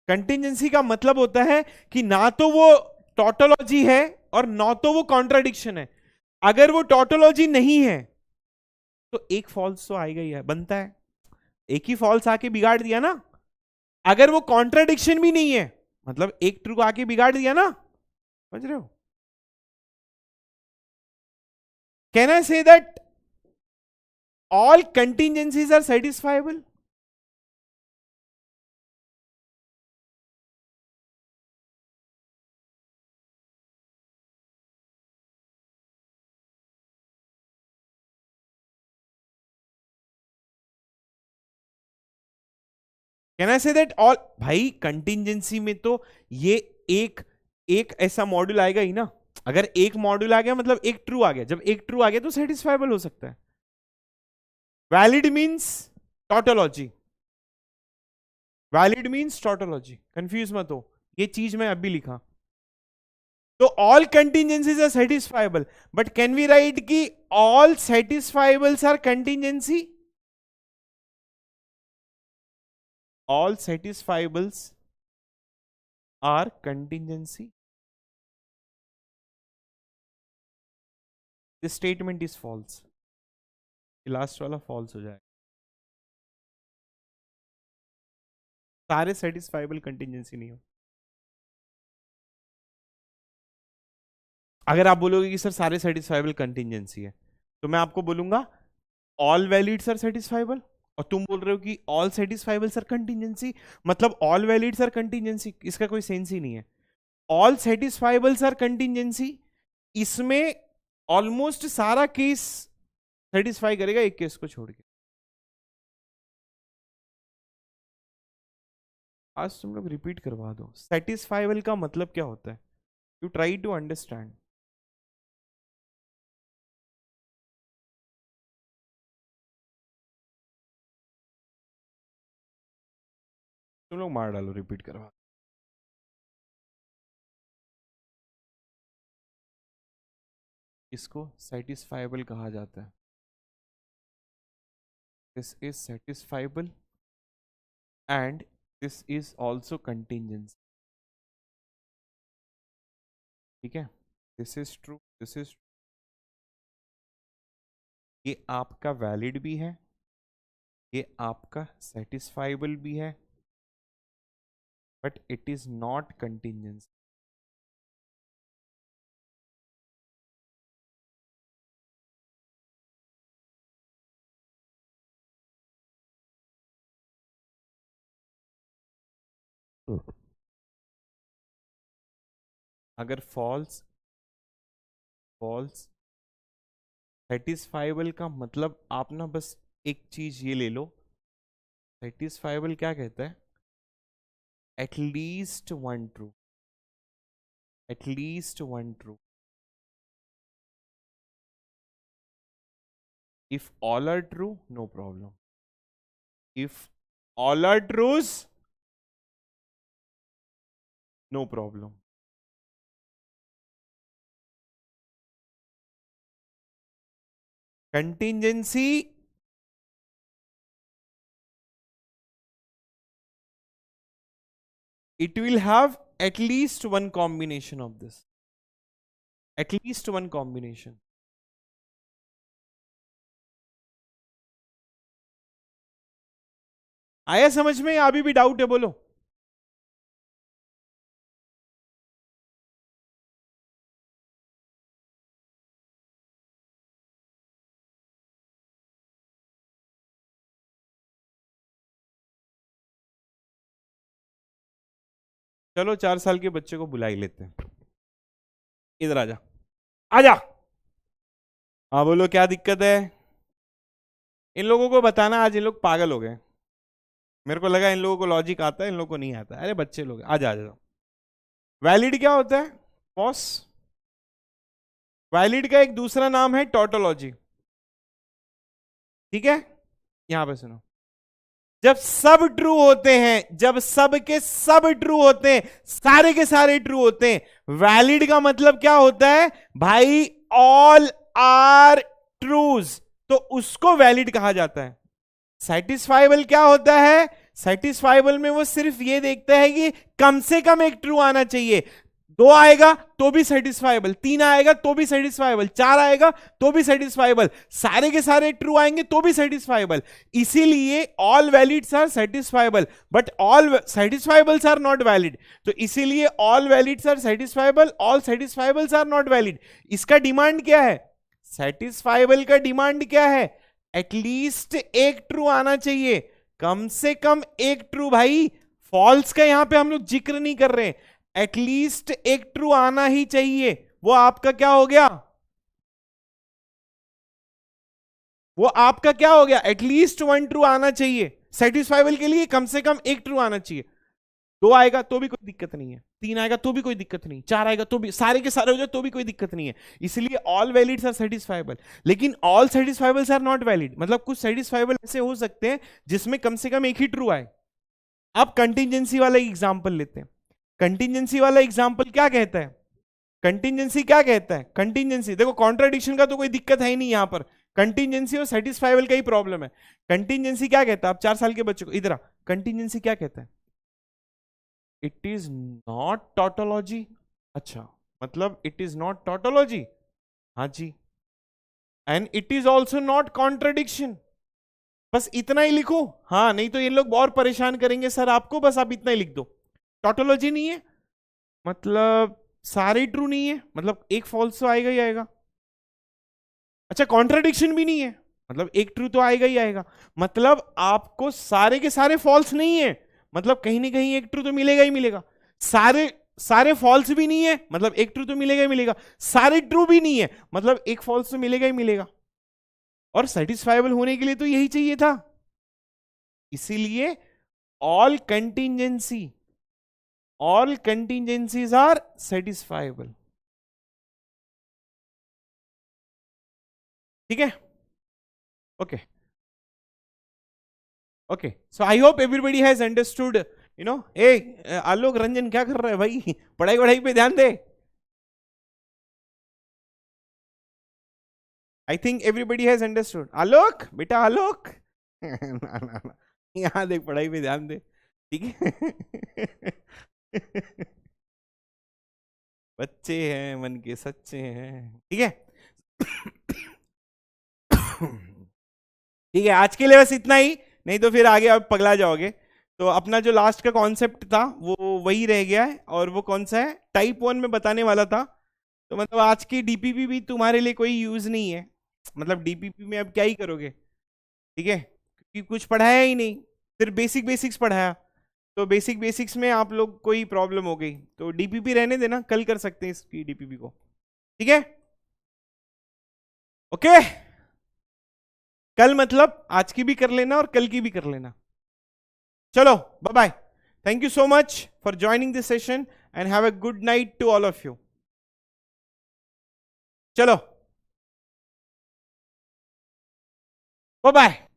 कंटिंजेंसी का मतलब होता है कि ना तो वो टोटोलॉजी है और ना तो वो कॉन्ट्राडिक्शन है। अगर वो टोटोलॉजी नहीं है तो एक फॉल्स तो आएगा ही है, बनता है। एक ही फॉल्स आके बिगाड़ दिया ना। अगर वो कॉन्ट्राडिक्शन भी नहीं है, मतलब एक ट्रू आके बिगाड़ दिया ना, समझ रहे हो? Can I say that all contingencies are satisfiable? Can I say that all? भाई कंटिजेंसी में तो ये एक एक ऐसा मॉड्यूल आएगा ही ना. अगर एक मॉड्यूल आ गया मतलब एक ट्रू आ गया. जब एक ट्रू आ गया तो सेटिस्फाइबल हो सकता है. Valid means tautology. Valid means tautology. Confuse मत हो, ये चीज मैं अभी लिखा. तो all contingencies are satisfiable. But can we write कि all satisfiables are contingency? All satisfiables are contingency. This statement is false. Last वाला false हो जाएगा. सारे satisfiable contingency नहीं हो. अगर आप बोलोगे कि सर सारे satisfiable contingency है, तो मैं आपको बोलूंगा all valids are satisfiable. और तुम बोल रहे हो कि ऑल सेटिस्फाइबल्स आर कंटिजेंसी, मतलब ऑल वैलिड्स आर कंटिजेंसी. इसका कोई सेंस ही नहीं है. ऑल सेटिस्फाइबल्स आर कंटिजेंसी, इसमें ऑलमोस्ट सारा केस सेटिस्फाई करेगा, एक केस को छोड़ के. आज तुम लोग रिपीट करवा दो. सेटिस्फाइबल का मतलब क्या होता है? You try to understand. तुम लोग मार डालो, रिपीट करवा. इसको सेटिस्फाइबल कहा जाता है. This is satisfiable and this is also contingency. ठीक है, this is true, this is, ये आपका वैलिड भी है, ये आपका सेटिस्फाइबल भी है, but it is not contingency. अगर फॉल्स फॉल्स सेटिस्फाइबल का मतलब आप ना बस एक चीज ये ले लो. सेटिस्फाइबल क्या कहता है? At least one true, at least one true. If all are true no problem. If all are true no problem. Contingency it will have at least one combination of this, at least one combination. आया समझ में या अभी भी डाउट है? बोलो. चलो 4 साल के बच्चे को बुला ही लेते हैं. इधर आजा, आजा. हाँ बोलो, क्या दिक्कत है? इन लोगों को बताना, आज इन लोग पागल हो गए. मेरे को लगा इन लोगों को लॉजिक आता है, इन लोगों को नहीं आता. अरे बच्चे लोग, आजा आजा. वैलिड क्या होता है बॉस? वैलिड का एक दूसरा नाम है टोटोलॉजी. ठीक है, यहां पे सुनो. जब सब ट्रू होते हैं, जब सब के सब ट्रू होते हैं, सारे के सारे ट्रू होते हैं, वैलिड का मतलब क्या होता है भाई? ऑल आर ट्रूज, तो उसको वैलिड कहा जाता है. सेटिस्फाइबल क्या होता है? सेटिस्फाइबल में वो सिर्फ ये देखता है कि कम से कम एक ट्रू आना चाहिए. 2 आएगा तो भी सेटिस्फाइबल, 3 आएगा तो भी सेटिस्फाइबल, 4 आएगा तो भी सेटिस्फाइबल, सारे के सारे ट्रू आएंगे तो भी सेटिस्फाइबल. इसीलिए all valids are satisfiable but all satisfiables are not valid. तो इसीलिए all valids are satisfiable, all satisfiables are not valid. इसका डिमांड क्या है? सेटिस्फाइबल का डिमांड क्या है? एटलीस्ट एक ट्रू आना चाहिए, कम से कम एक ट्रू भाई, फॉल्स का यहां पे हम लोग जिक्र नहीं कर रहे, एटलीस्ट एक ट्रू आना ही चाहिए। वो आपका क्या हो गया, वो आपका क्या हो गया, एटलीस्ट वन ट्रू आना चाहिए। सेटिस्फाइबल के लिए कम से कम एक ट्रू आना चाहिए। दो आएगा तो भी कोई दिक्कत नहीं है, तीन आएगा तो भी कोई दिक्कत नहीं, चार आएगा तो भी, सारे के सारे हो जाए तो भी कोई दिक्कत नहीं है। इसलिए ऑल वैलिड्स आर सेटिस्फाइबल, लेकिन all satisfiables are not valid. मतलब कुछ सेटिस्फाइबल ऐसे हो सकते हैं जिसमें कम से कम एक ही ट्रू आए। अब कंटिजेंसी वाला एग्जाम्पल लेते हैं। कंटिजेंसी वाला एग्जाम्पल क्या कहता है, कंटिजेंसी क्या कहता है, कंटिजेंसी देखो, कॉन्ट्राडिक्शन का तो कोई दिक्कत है ही नहीं यहां पर, कंटिजेंसी और सेटिस्फाइबल का ही प्रॉब्लम है। कंटिजेंसी क्या कहता है, आप 4 साल के बच्चों को इधर, कंटिजेंसी क्या कहता है, इट इज नॉट टॉटोलॉजी। अच्छा, मतलब इट इज नॉट टॉटोलॉजी, हाँ जी, and it is also not contradiction. बस इतना ही लिखो, हाँ, नहीं तो ये लोग और परेशान करेंगे सर आपको, बस आप इतना ही लिख दो। टॉटोलॉजी नहीं है मतलब सारे ट्रू नहीं है, मतलब एक फॉल्स तो आएगा ही आएगा। अच्छा, कॉन्ट्रडिक्शन भी नहीं है, मतलब एक ट्रू तो आएगा ही आएगा। मतलब आपको सारे के सारे फॉल्स नहीं है, मतलब कहीं ना कहीं एक ट्रू तो मिलेगा ही मिलेगा। सारे सारे फॉल्स भी नहीं है, मतलब एक ट्रू तो मिलेगा ही मिलेगा। सारे ट्रू भी नहीं है, मतलब एक फॉल्स तो मिलेगा ही मिलेगा। और सेटिस्फाइबल होने के लिए तो यही चाहिए था। इसीलिए ऑल कंटिजेंसीज आर सेटिस्फाइबल। ठीक है, okay okay, so I hope everybody has understood, you know. ए आलोक रंजन क्या कर रहा है भाई, पढ़ाई वढ़ाई पे ध्यान दे। I think everybody has understood. Alok बेटा, आलोक ना, ना, ना। यहाँ देख, पढ़ाई पे ध्यान दे, ठीक है। बच्चे हैं मन के सच्चे हैं, ठीक है। ठीक है, आज के लिए बस इतना ही, नहीं तो फिर आगे आप पगला जाओगे। तो अपना जो लास्ट का कॉन्सेप्ट था वो वही रह गया है, और वो कौन सा है, टाइप 1 में बताने वाला था। तो मतलब आज की डीपीपी भी तुम्हारे लिए कोई यूज नहीं है, मतलब डीपीपी में अब क्या ही करोगे, ठीक है, क्योंकि कुछ पढ़ाया ही नहीं, सिर्फ बेसिक बेसिक्स पढ़ाया। तो बेसिक बेसिक्स में आप लोग कोई प्रॉब्लम हो गई तो डीपीपी रहने देना, कल कर सकते हैं इसकी डीपीपी को, ठीक है। ओके, कल मतलब आज की भी कर लेना और कल की भी कर लेना। चलो, bye bye, thank you so much for joining this session and have a good night to all of you. चलो, बाय बाय।